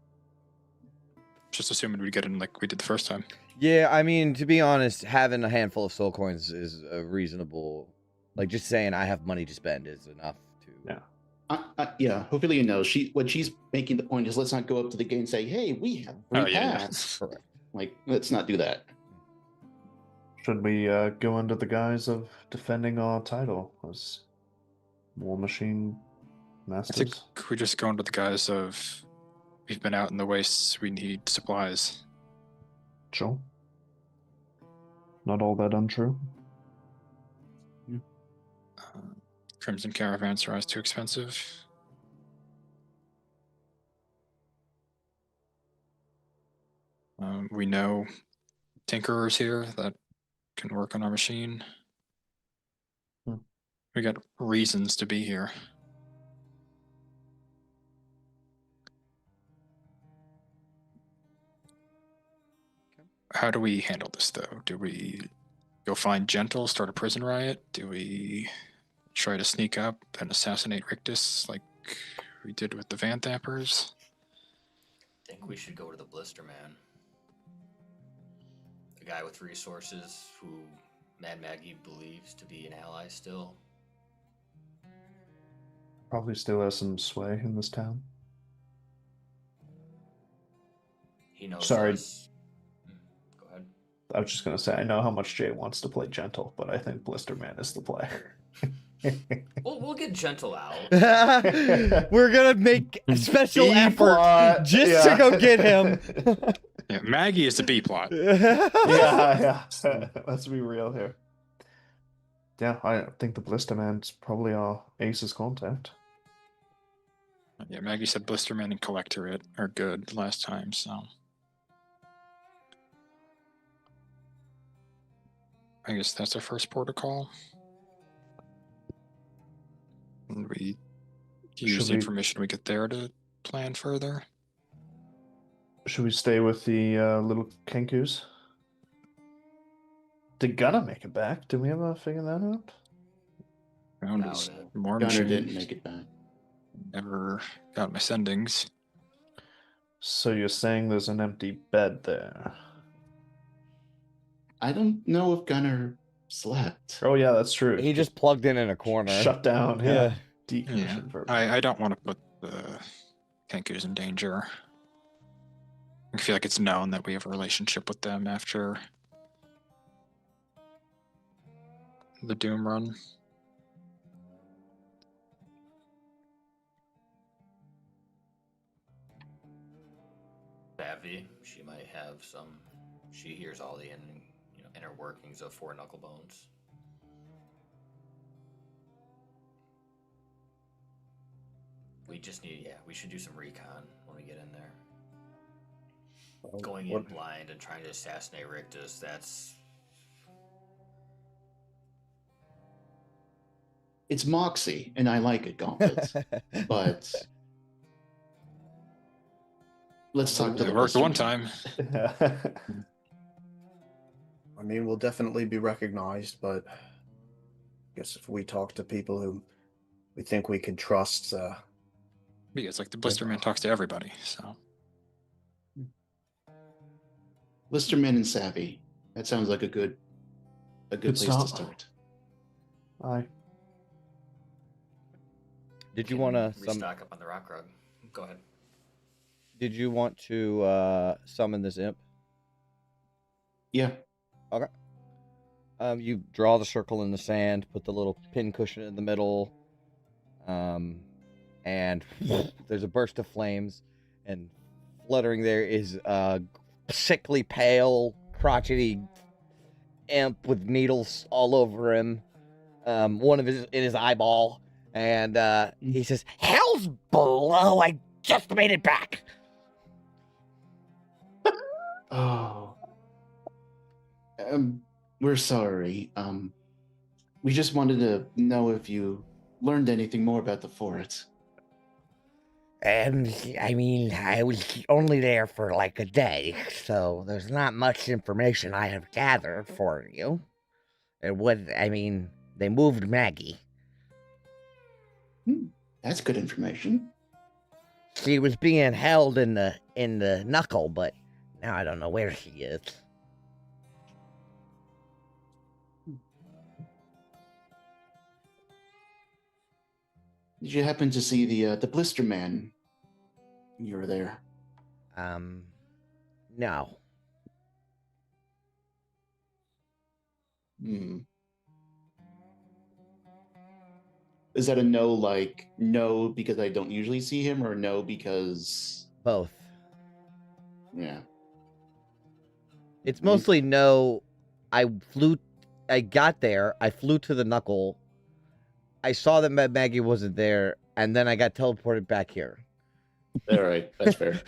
just assuming we'd get in like we did the first time. Yeah, I mean, to be honest, having a handful of soul coins is a reasonable. Like, just saying I have money to spend is enough to. Yeah. Yeah, hopefully you know. What she's making the point is let's not go up to the gate and say, "Hey, we have free Oh, yeah. pass." Correct. Like, let's not do that. should we go under the guise of defending our title as War Machine I Masters? think we just go into the guise of we've been out in the wastes, we need supplies. Sure. Not all that untrue. Crimson caravans are too expensive. We know tinkerers here that can work on our machine. Hmm. We got reasons to be here. How do we handle this, though? Do we go find Gentle, start a prison riot? Do we try to sneak up and assassinate Rictus like we did with the Van Thappers? I think we should go to the Blister Man. The guy with resources who Mad Maggie believes to be an ally still. Probably still has some sway in this town. He knows Sorry. us. Go ahead. I was just going to say, I know how much Jay wants to play Gentle, but I think Blister Man is the player. We'll get Gentle out. We're gonna make a special effort B-plot, just to yeah. go get him. Yeah, Maggie is the B plot. yeah. Let's be real here. Yeah, I think the Blister Man's probably our Ace's contact. Yeah, Maggie said Blisterman and Collectorate are good last time, so I guess that's our first protocol. And we use Should the we- information we get there to plan further. Should we stay with the little Kenkus? Did Gunner make it back? Did we ever figure that out? Found Doubt his it. War Gunner Machine. didn't make it back. Never got my sendings. So you're saying there's an empty bed there? I don't know if Gunner slept. Oh yeah, that's true. He just plugged in a corner. shut down. Yeah. Yeah, Yeah, decommissioned for. I don't want to put the Kenkus in danger. I feel like it's known that we have a relationship with them after the Doom run. Savvy, she might have some. She hears all the inner workings of Four Knucklebones. We just need, we should do some recon when we get in there. Going in blind and trying to assassinate Rictus, that's... It's Moxie, and I like it, Gauntlet. But let's talk to It the worked one listener. time. I mean, we'll definitely be recognized, but I guess if we talk to people who we think we can trust, Yeah, it's like the Blisterman talks to everybody, so. Listerman and Savvy. That sounds like a good place to start. Aye. Did you want to restock up on the rock rug? Go ahead. Did you want to summon this imp? Yeah. Okay. You draw the circle in the sand, put the little pin cushion in the middle, and there's a burst of flames, and fluttering there is a sickly pale, crotchety imp with needles all over him. One of his in his eyeball, and he says, "Hell's below! I just made it back." Oh. We're sorry. We just wanted to know if you learned anything more about the fort. I mean, I was only there for like a day, so there's not much information I have gathered for you. They moved Maggie. That's good information. She was being held in the knuckle, but now I don't know where she is. Did you happen to see the Blister Man? You were there. No. Is that a no, like, no because I don't usually see him, or no because... Both. Yeah. It's mostly no. I got there, I flew to the knuckle, I saw that Maggie wasn't there, and then I got teleported back here. All right, that's fair.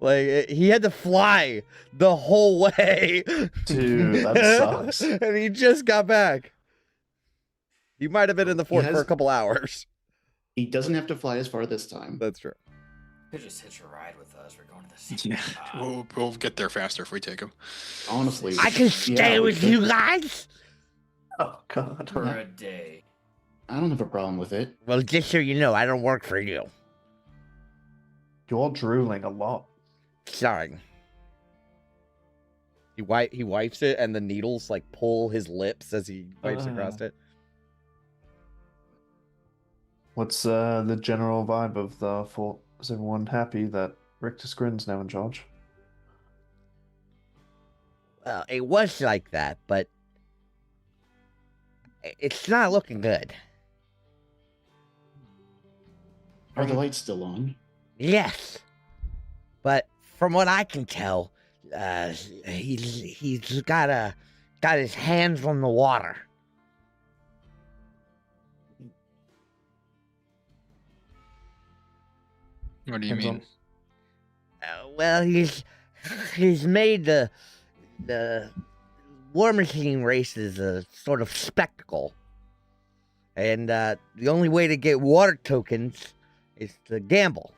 Like, he had to fly the whole way. Dude, that sucks. And he just got back. He might have been in the fort for a couple hours. He doesn't have to fly as far this time. That's true. You could just hitch a ride with us. We're going to the city. Yeah, we'll get there faster if we take him. Honestly. I can stay with you guys? Oh, God. For a day. I don't have a problem with it. Well, just so you know, I don't work for you. You're drooling a lot. Sorry. He wipes it, and the needles, like, pull his lips as he wipes across it. What's the general vibe of the fort? Is everyone happy that Rictus Grin's now in charge? Well, it was like that, but it's not looking good. Are the lights still on? Yes. But from what I can tell, he's got his hands on the water. What do you mean? Well, he's made the War Machine races a sort of spectacle. And the only way to get water tokens is to gamble.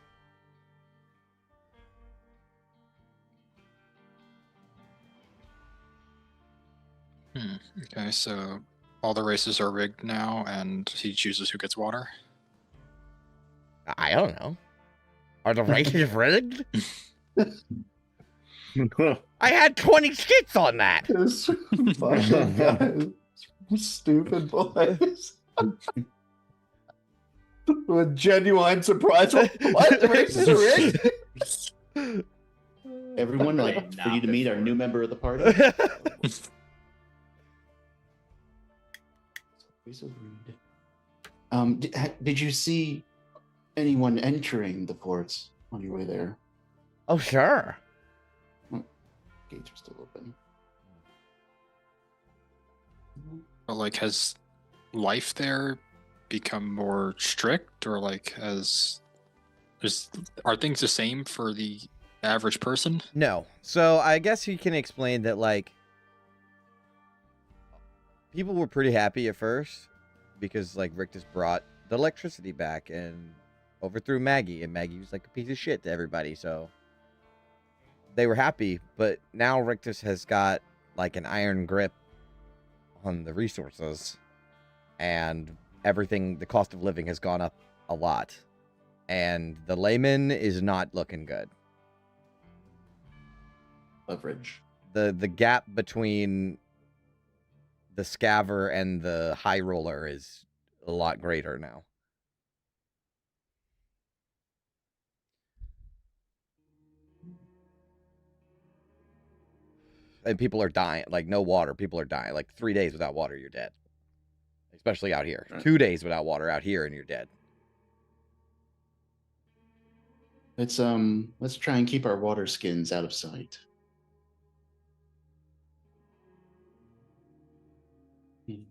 Okay, so all the races are rigged now, and he chooses who gets water? I don't know. Are the races rigged? I had 20 skits on that. This fucking guy. Stupid boys. With genuine surprise. What? The races are rigged? Everyone, like, for you to meet our new member of the party. Voice of Reed. Did you see anyone entering the ports on your way there? Oh, sure. Gates are still open. But like, has life there become more strict, or like, are things the same for the average person? No. So I guess you can explain that, like, people were pretty happy at first because, like, Rictus brought the electricity back and overthrew Maggie, and Maggie was like a piece of shit to everybody, so they were happy. But now Rictus has got, like, an iron grip on the resources, and everything, the cost of living has gone up a lot, and the layman is not looking good. Leverage. The gap between the scaver and the high roller is a lot greater now. And people are dying. Like, no water. People are dying. Like, 3 days without water, you're dead. Especially out here. 2 days without water out here, and you're dead. Let's try and keep our water skins out of sight. You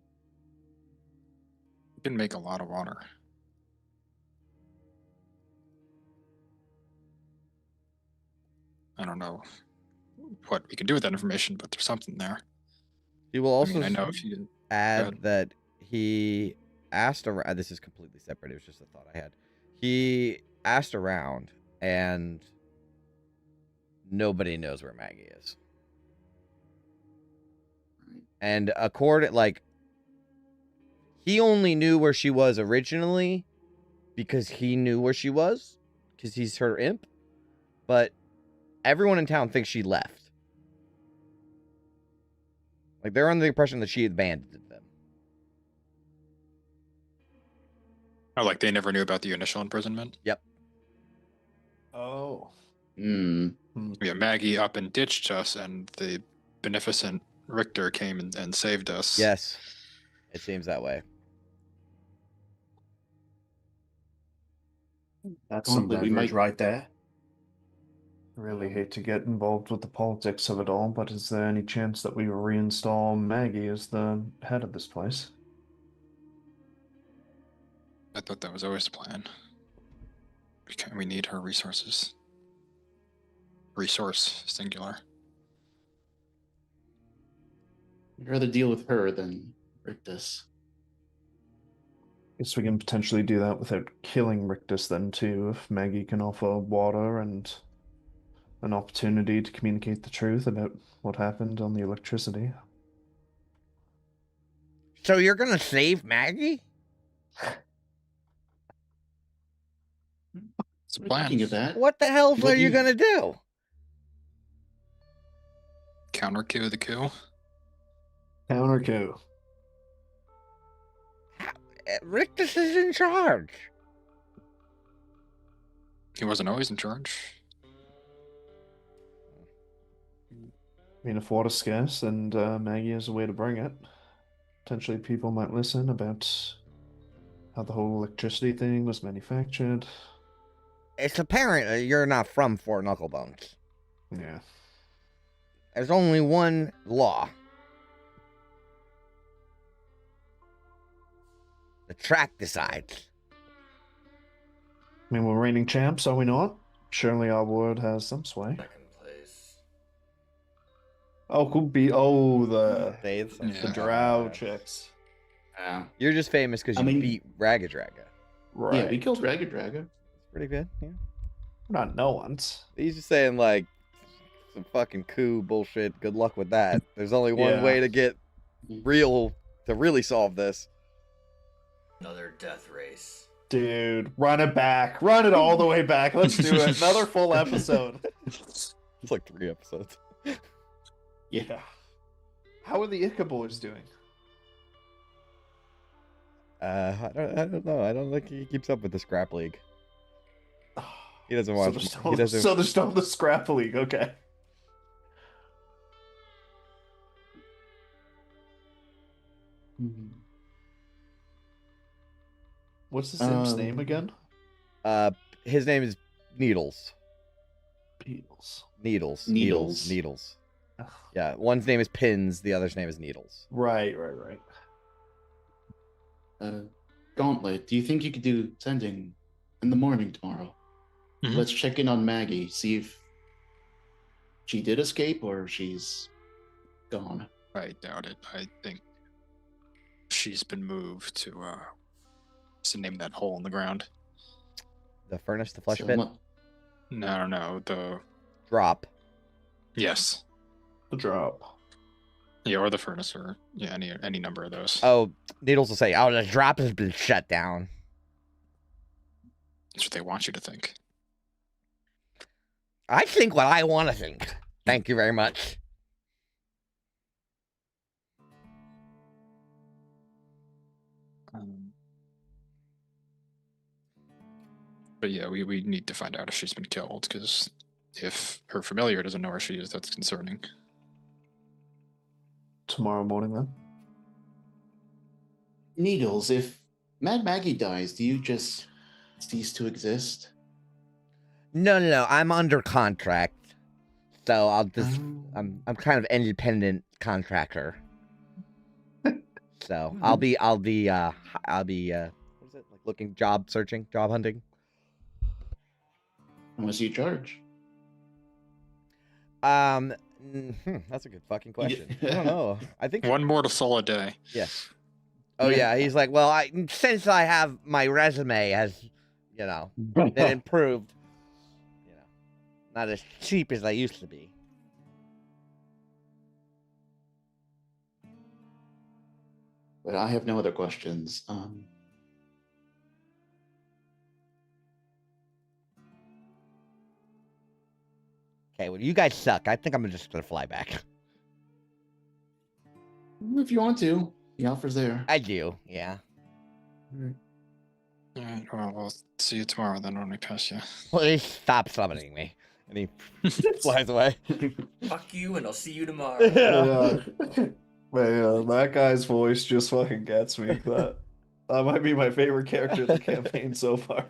can make a lot of water. I don't know what we can do with that information, but there's something there. He will also I know if you add that he asked around. This is completely separate. It was just a thought I had. He asked around, and nobody knows where Maggie is. And he only knew where she was originally because he knew where she was, because he's her imp. But everyone in town thinks she left. Like, they're under the impression that she abandoned them. Oh, like they never knew about the initial imprisonment? Yep. Oh. Yeah, Maggie up and ditched us, and the beneficent Richter came and saved us. Yes. It seems that way. That's some Gauntlet, we leverage might- right there. I really hate to get involved with the politics of it all, but is there any chance that we reinstall Maggie as the head of this place? I thought that was always the plan. We need her resources. Resource, singular. I'd rather deal with her than Rictus. Guess we can potentially do that without killing Rictus then too, if Maggie can offer water and an opportunity to communicate the truth about what happened on the electricity. So you're gonna save Maggie? It's a plan. Speaking of that, What the hell What are do you you- gonna do? Counter coup the coup. Counter coup. Rictus is in charge. He wasn't always in charge. I mean, if water's scarce and Maggie has a way to bring it, potentially people might listen about how the whole electricity thing was manufactured. It's apparent you're not from Fort Knucklebones. Yeah. There's only one law. The track decides. I mean, we're reigning champs, are we not? Surely our word has some sway. Second place. Oh, who beat? Oh, the Yeah. drow chicks. You're just famous because I you mean- beat Ragged Draga. Right. Yeah, we killed Ragged Draga. Pretty good, yeah. We're not no ones. He's just saying, like, some fucking coup bullshit. Good luck with that. There's only one Yeah. way to get to really solve this. Another death race. Dude, run it back. Run it all the way back. Let's do it. Another full episode. It's like 3 episodes. Yeah. How are the Ica boys doing? I don't know. I don't think he keeps up with the scrap league. He doesn't watch. So He doesn't. so they're still in the scrap league. Okay. What's the Sim's name again? His name is Needles. Beatles. Needles. Yeah, one's name is Pins, the other's name is Needles. Right. Gauntlet, do you think you could do sending in the morning tomorrow? Mhm. Let's check in on Maggie, see if she did escape or she's gone. I doubt it. I think she's been moved to what's the name of that hole in the ground? The furnace, the flesh So pit? No, the Drop. yes. The drop. Yeah, or the furnace, or yeah, any number of those. Oh, Needles will say, "Oh, the drop has been shut down." That's what they want you to think. I think what I want to think. Thank you very much. But yeah, we need to find out if she's been killed, because if her familiar doesn't know where she is, that's concerning. Tomorrow morning, then. Needles, if Mad Maggie dies, do you just cease to exist? No. I'm under contract, so I'll just. I'm kind of independent contractor. So I'll be. What is it like? Looking, job searching, job hunting. How much do you charge? That's a good fucking question. I don't know. I think One mortal soul a day. Yes. Oh yeah, he's like, well, since I have my resume has, been improved, not as cheap as I used to be. But I have no other questions. Okay, well, you guys suck. I think I'm just gonna fly back. If you want to, the offer's there. I do, yeah. All right, well, we'll see you tomorrow then when we pass you. Please stop summoning me. And he flies away. Fuck you, and I'll see you tomorrow. Man, that guy's voice just fucking gets me. That might be my favorite character in the campaign so far.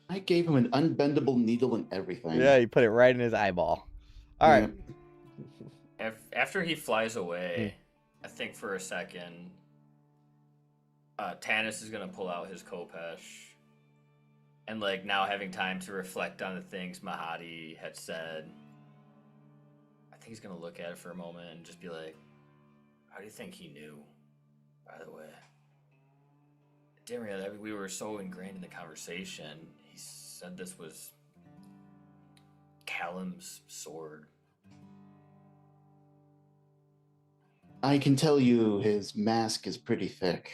I gave him an unbendable needle and everything. Yeah, you put it right in his eyeball. All right. After he flies away, I think for a second, Tanis is gonna pull out his Kopesh, and like now having time to reflect on the things Mahadi had said, I think he's gonna look at it for a moment and just be like, "How do you think he knew?" By the way, I didn't realize we were so ingrained in the conversation. He said this was Callum's sword. I can tell you his mask is pretty thick.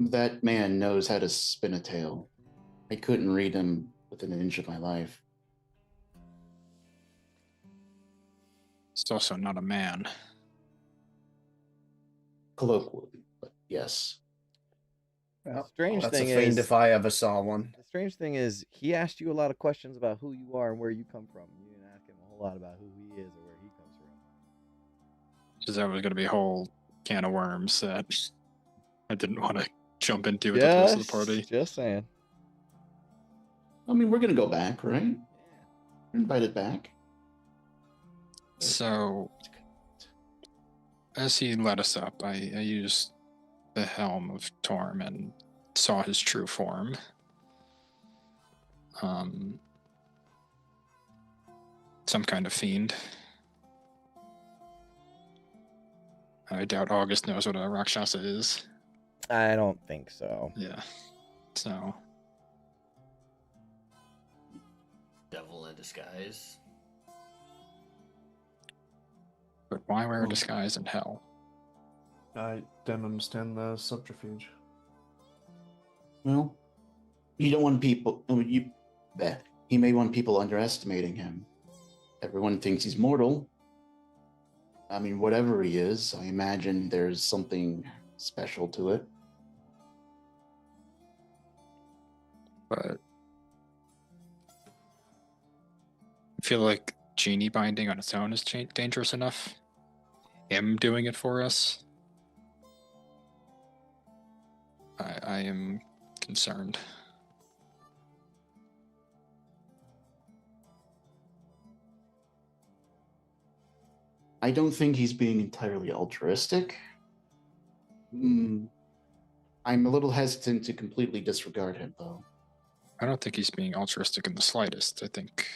That man knows how to spin a tale. I couldn't read him within an inch of my life. It's also not a man. Colloquially, but yes. Well, Strange that's thing a fiend is, if I ever saw one. the strange thing is, he asked you a lot of questions about who you are and where you come from. You didn't ask him a whole lot about who he is or where he comes from. Because that was going to be a whole can of worms that I didn't want to jump into with Just, the rest of the party. Just saying. I mean, we're gonna go back, right? We're invited back. So, as he led us up, I used the helm of Torm and saw his true form. Some kind of fiend. I doubt August knows what a Rakshasa is. I don't think so. Yeah. So, Devil in disguise. but why wear a disguise in hell? I don't understand the subterfuge. Well, you don't want people. He may want people underestimating him. Everyone thinks he's mortal. I mean, whatever he is, I imagine there's something special to it. But I feel like genie binding on its own is dangerous enough. Him doing it for us. I am concerned. I don't think he's being entirely altruistic. I'm a little hesitant to completely disregard him, though. I don't think he's being altruistic in the slightest. I think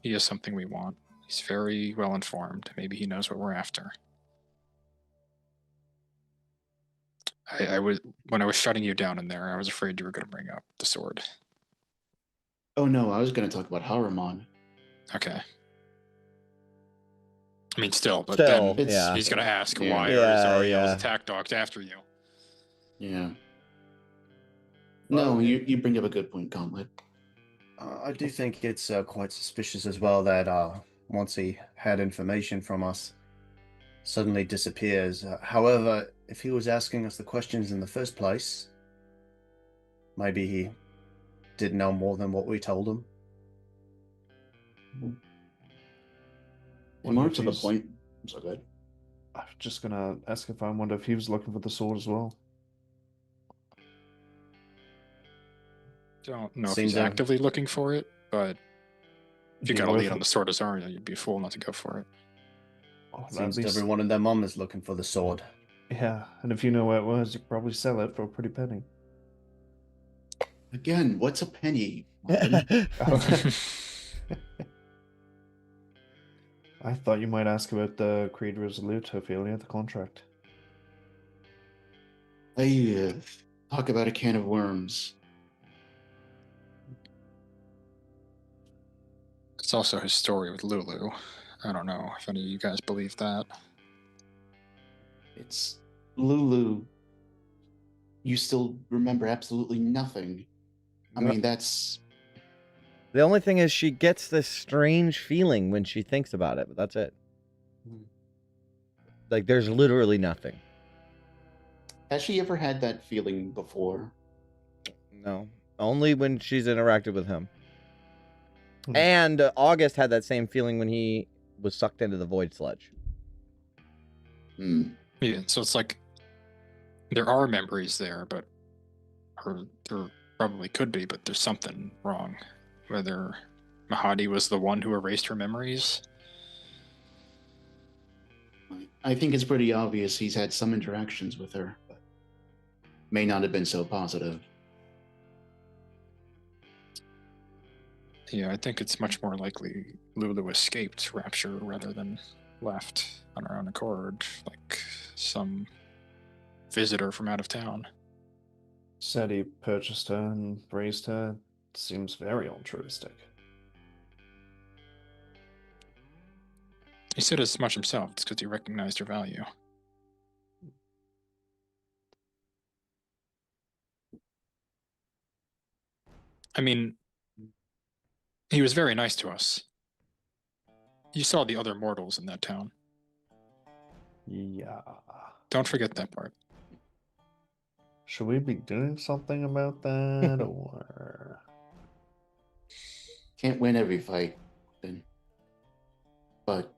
he has something we want. He's very well informed. Maybe he knows what we're after. I was when I was shutting you down in there, I was afraid you were going to bring up the sword. Oh no, I was going to talk about Haramon. Okay. I mean, still, but Still, then yeah. he's going to ask Yeah. why Yeah, are Ariel's yeah. attack dogs after you? Yeah. Well, No, you bring up a good point, Gauntlet. I do think it's quite suspicious as well that once he had information from us, suddenly disappears. However, if he was asking us the questions in the first place, maybe he did know more than what we told him. And Wonder more if to the he's- point. I'm so good. I was just gonna ask if I wonder if he was looking for the sword as well. Don't know if Seems he's actively looking for it, but if you Be got a worth lead on it. the sword as Arya, you'd be a fool not to go for it. Oh, at Seems least- everyone and their mum is looking for the sword. Yeah, and if you know where it was, you could probably sell it for a pretty penny. Again, what's a penny? Martin? I thought you might ask about the Creed Resolute, Ophelia, the contract. Talk about a can of worms. It's also his story with Lulu. I don't know if any of you guys believe that. It's Lulu. You still remember absolutely nothing. I mean, that's The only thing is she gets this strange feeling when she thinks about it, but that's it. Like, there's literally nothing. Has she ever had that feeling before? No. Only when she's interacted with him. And August had that same feeling when he was sucked into the void sludge. Yeah, so it's like there are memories there, but or there probably could be, but there's something wrong. Whether Mahadi was the one who erased her memories. I think it's pretty obvious he's had some interactions with her, but may not have been so positive. Yeah, I think it's much more likely Lulu escaped Rapture rather than left on her own accord, like some visitor from out of town. Said he purchased her and raised her. Seems very altruistic. He said as much himself. It's because he recognized her value. I mean, he was very nice to us. You saw the other mortals in that town. Yeah. Don't forget that part. Should we be doing something about that, or? Can't win every fight, then. But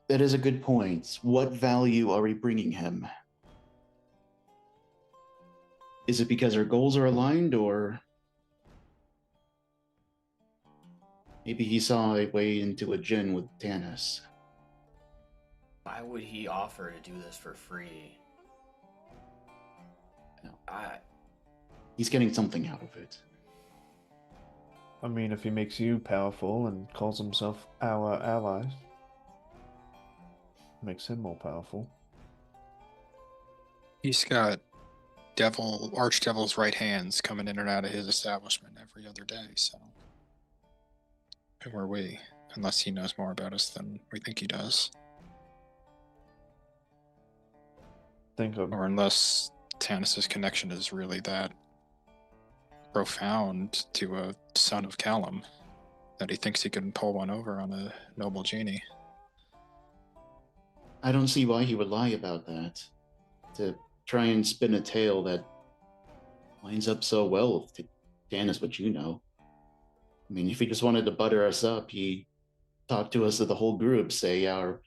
that is a good point. What value are we bringing him? Is it because our goals are aligned, or maybe he saw a way into a gin with Tanis? Why would he offer to do this for free? No. I He's getting something out of it. I mean, if he makes you powerful and calls himself our ally, makes him more powerful. He's got archdevil's right hands coming in and out of his establishment every other day, so who are we? Unless he knows more about us than we think he does. Think of Or unless Tanis's connection is really that profound to a son of Callum that he thinks he can pull one over on a noble genie. I don't see why he would lie about that. To try and spin a tale that lines up so well with Tanis, what you know. I mean, if he just wanted to butter us up, he talked to us as the whole group, say our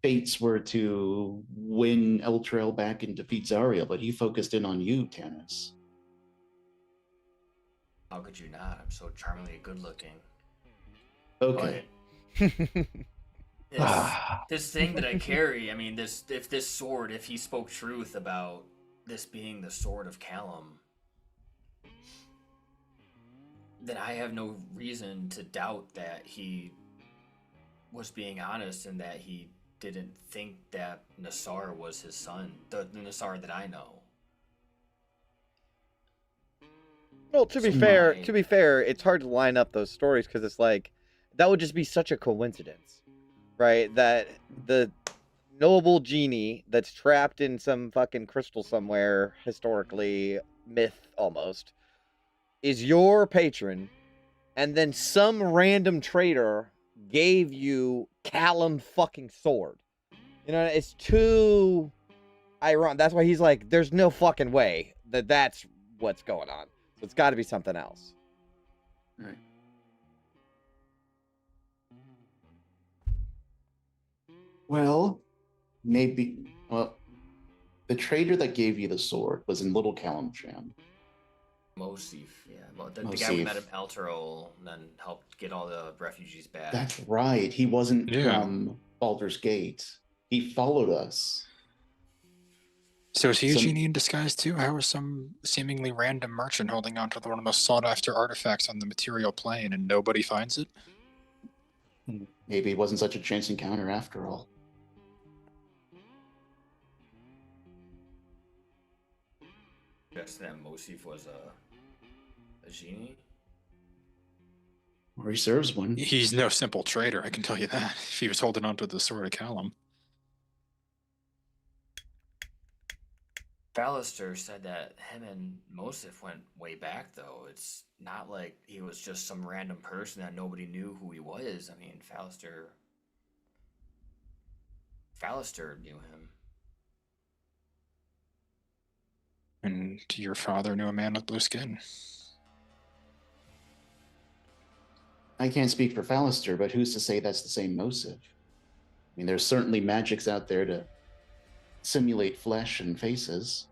fates were to win Eltrail back and defeat Zariel, but he focused in on you, Tannis. How could you not? I'm so charmingly good looking. Okay. This thing that I carry, I mean, this sword, if he spoke truth about this being the sword of Callum, then I have no reason to doubt that he was being honest and that he didn't think that Nassar was his son, the Nassar that I know. Well, to be fair, it's hard to line up those stories because it's like that would just be such a coincidence, right? That the noble genie that's trapped in some fucking crystal somewhere, historically, myth almost, is your patron, and then some random trader gave you Callum fucking sword. You know, it's too ironic. That's why he's like, there's no fucking way that that's what's going on. So it's got to be something else. Right. Well, maybe. Well, the trader that gave you the sword was in Little Calamsham. Mosif, yeah. Well, the guy we met in Elturel and then helped get all the refugees back. That's right. He wasn't from Baldur's Gate. He followed us. So is he a genie in disguise too? How is some seemingly random merchant holding on to one of the most sought-after artifacts on the material plane and nobody finds it? Maybe it wasn't such a chance encounter after all. Guess that Mosif was a genie? Or he serves one. He's no simple trader, I can tell you that. If he was holding on to the sword of Callum. Ballister said that him and Mosif went way back, though. It's not like he was just some random person that nobody knew who he was. I mean, Ballister knew him. And your father knew a man with blue skin. I can't speak for Ballister, but who's to say that's the same Mosif? I mean, there's certainly magics out there to simulate flesh and faces.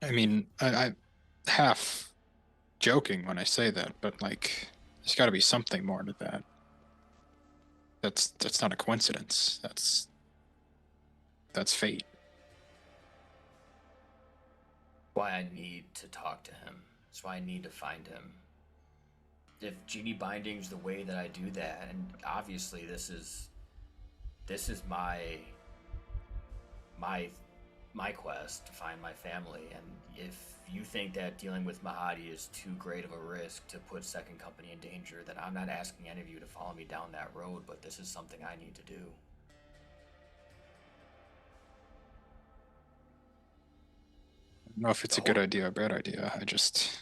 I mean, I half joking when I say that, but like, there's got to be something more to that. That's not a coincidence. That's fate. Why I need to talk to him. That's why I need to find him. If genie binding's the way that I do that, and obviously this is my quest to find my family, and if you think that dealing with Mahadi is too great of a risk to put Second Company in danger, then I'm not asking any of you to follow me down that road, but this is something I need to do. I don't know if it's a good idea or a bad idea. I just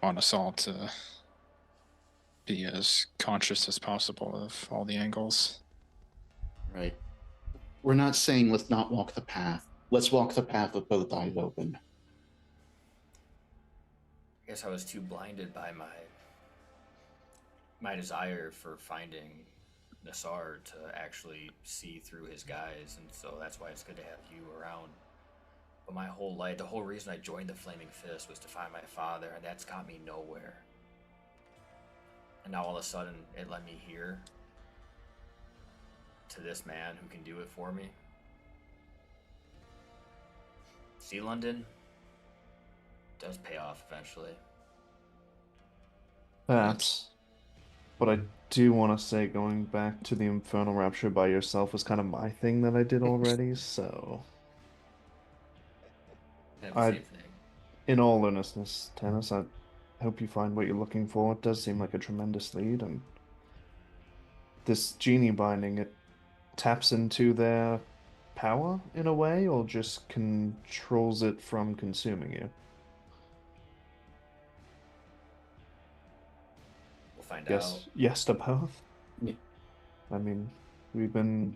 want us all to be as conscious as possible of all the angles. Right. We're not saying let's not walk the path. Let's walk the path with both eyes open. I guess I was too blinded by my desire for finding Nassar to actually see through his guise, and so that's why it's good to have you around. But my whole life, the whole reason I joined the Flaming Fist was to find my father, and that's got me nowhere. And now all of a sudden, it led me here to this man who can do it for me. See, London does pay off eventually. Perhaps. But I do want to say going back to the Infernal Rapture by yourself was kind of my thing that I did already, so... In all earnestness, Tannis, I hope you find what you're looking for. It does seem like a tremendous lead, and this genie binding, it taps into their power in a way, or just controls it from consuming you? We'll find out. Yes to both? Yeah. I mean, we've been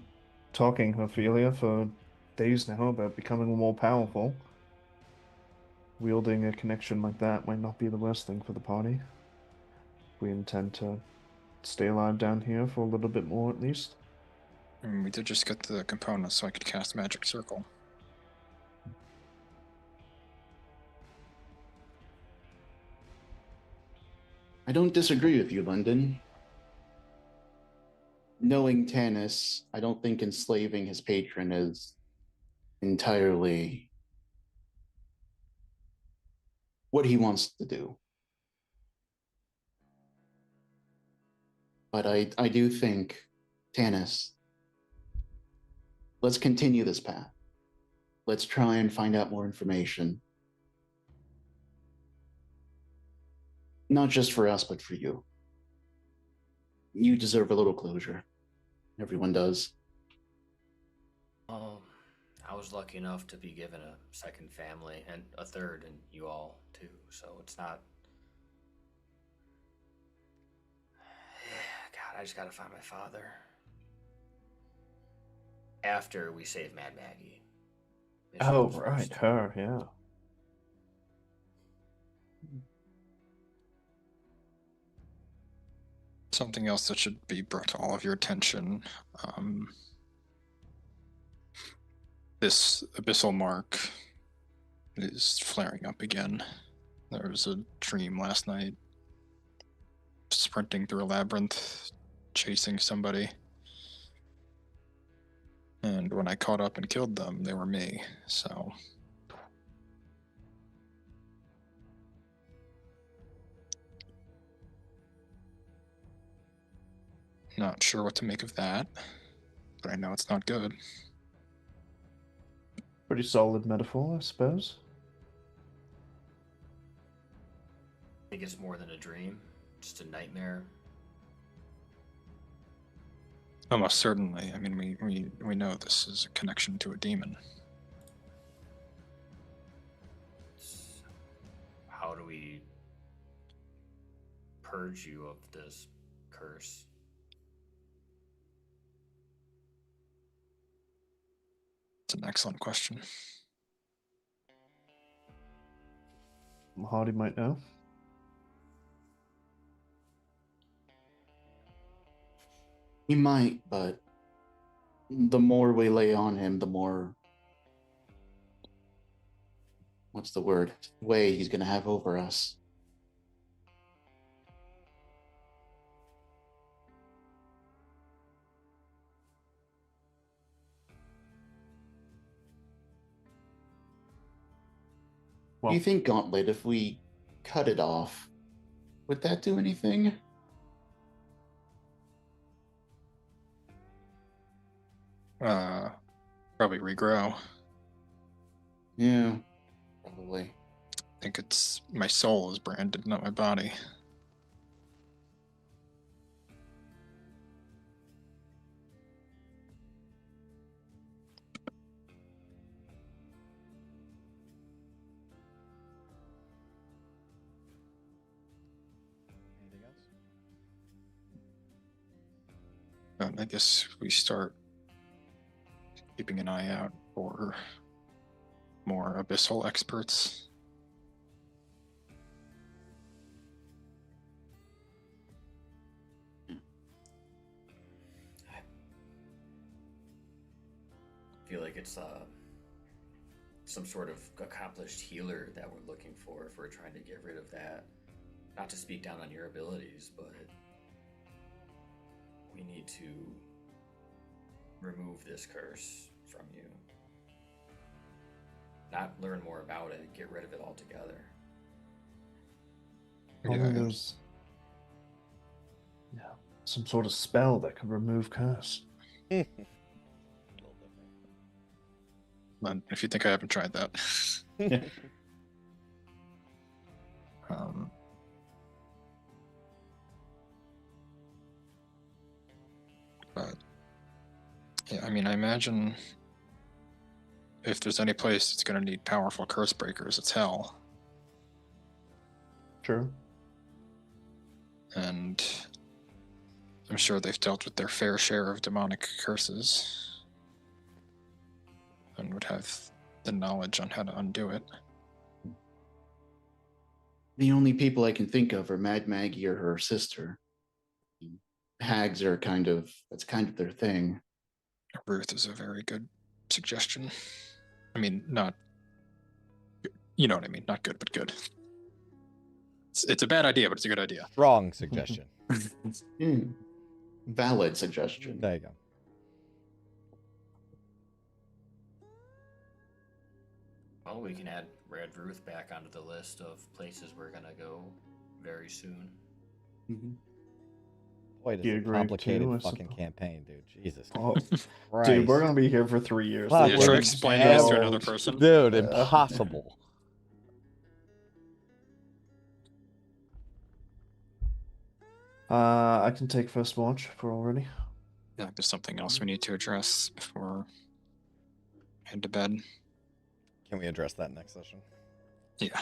talking, Ophelia, for days now about becoming more powerful. wielding a connection like that might not be the worst thing for the party. We intend to stay alive down here for a little bit more at least. And we did just get the components so I could cast Magic Circle. I don't disagree with you, London. Knowing Tanis, I don't think enslaving his patron is entirely what he wants to do. But I do think, Tanis, let's continue this path. Let's try and find out more information. Not just for us, but for you. You deserve a little closure. Everyone does. I was lucky enough to be given a second family and a third, and you all too. So it's not. God, I just gotta find my father. After we save Mad Maggie. Mission Oh, first. right, her, yeah. Something else that should be brought to all of your attention. This abyssal mark is flaring up again. There was a dream last night, sprinting through a labyrinth, chasing somebody. And when I caught up and killed them, they were me, so... Not sure what to make of that, but I know it's not good. Pretty solid metaphor, I suppose. I think it's more than a dream, just a nightmare. Almost certainly. I mean, we know this is a connection to a demon. How do we purge you of this curse? It's an excellent question. Hardy might know. He might, but the more we lay on him, the more, what's the word, way he's going to have over us. Well, Do you think, Gauntlet, if we cut it off, would that do anything? Probably regrow. Yeah, probably. I think it's my soul is branded, not my body. Anything else? But I guess we start keeping an eye out for more abyssal experts. I feel like it's some sort of accomplished healer that we're looking for if we're trying to get rid of that. Not to speak down on your abilities, but we need to remove this curse from you. Not learn more about it, get rid of it altogether. only there's some sort of spell that could remove curse. If you think I haven't tried that. But yeah, I mean, I imagine if there's any place that's going to need powerful curse breakers, it's hell. True. And I'm sure they've dealt with their fair share of demonic curses and would have the knowledge on how to undo it. The only people I can think of are Mad Maggie or her sister. Hags are that's kind of their thing. Ruth is a very good suggestion. I mean, not, you know what I mean, not good, but good. It's a bad idea, but it's a good idea. Strong suggestion. Valid suggestion. There you go. Well, we can add Red Ruth back onto the list of places we're gonna go very soon. Mm-hmm. Boy, this You is a agree complicated too, I fucking suppose. campaign, dude. Jesus. Oh, Christ. dude, we're gonna be here for 3 years. Fuck, Yeah, we're try in explaining this to hell. another person. Dude, impossible. I can take first watch if we're all ready. Yeah, there's something else we need to address before head to bed. Can we address that next session? Yeah.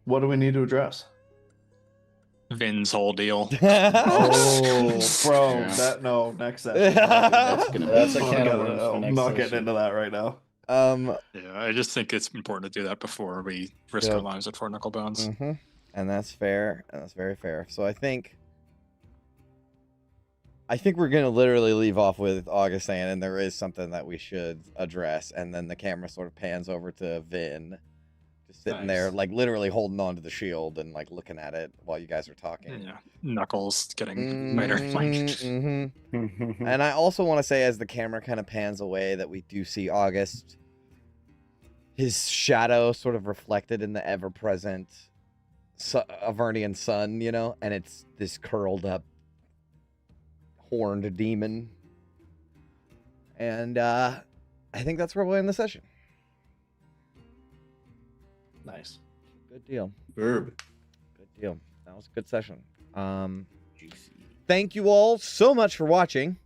What do we need to address? Vin's whole deal. Oh, bro, Yeah. no, next session. That's gonna That's a be can of I'm worms for next not getting session. into that right now. Yeah, I just think it's important to do that before we risk our lives at Fort Knucklebones. Mm-hmm. And that's fair. And that's very fair. So I think we're gonna literally leave off with Augustine, and there is something that we should address, and then the camera sort of pans over to Vin, just sitting there, Nice. like literally holding on to the shield and like looking at it while you guys are talking. Yeah, Knuckles getting lighter. Mm-hmm. And I also want to say, as the camera kind of pans away, that we do see August, his shadow sort of reflected in the ever-present Avernian sun, you know, and it's this curled up horned demon. And I think that's where we'll end the session. Nice. Good deal. Verb. Good deal. That was a good session. Thank you all so much for watching. And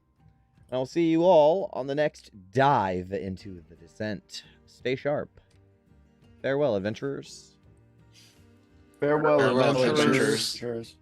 I'll see you all on the next dive into the descent. Stay sharp. Farewell, adventurers. Farewell, Farewell, adventurers. adventurers. Cheers.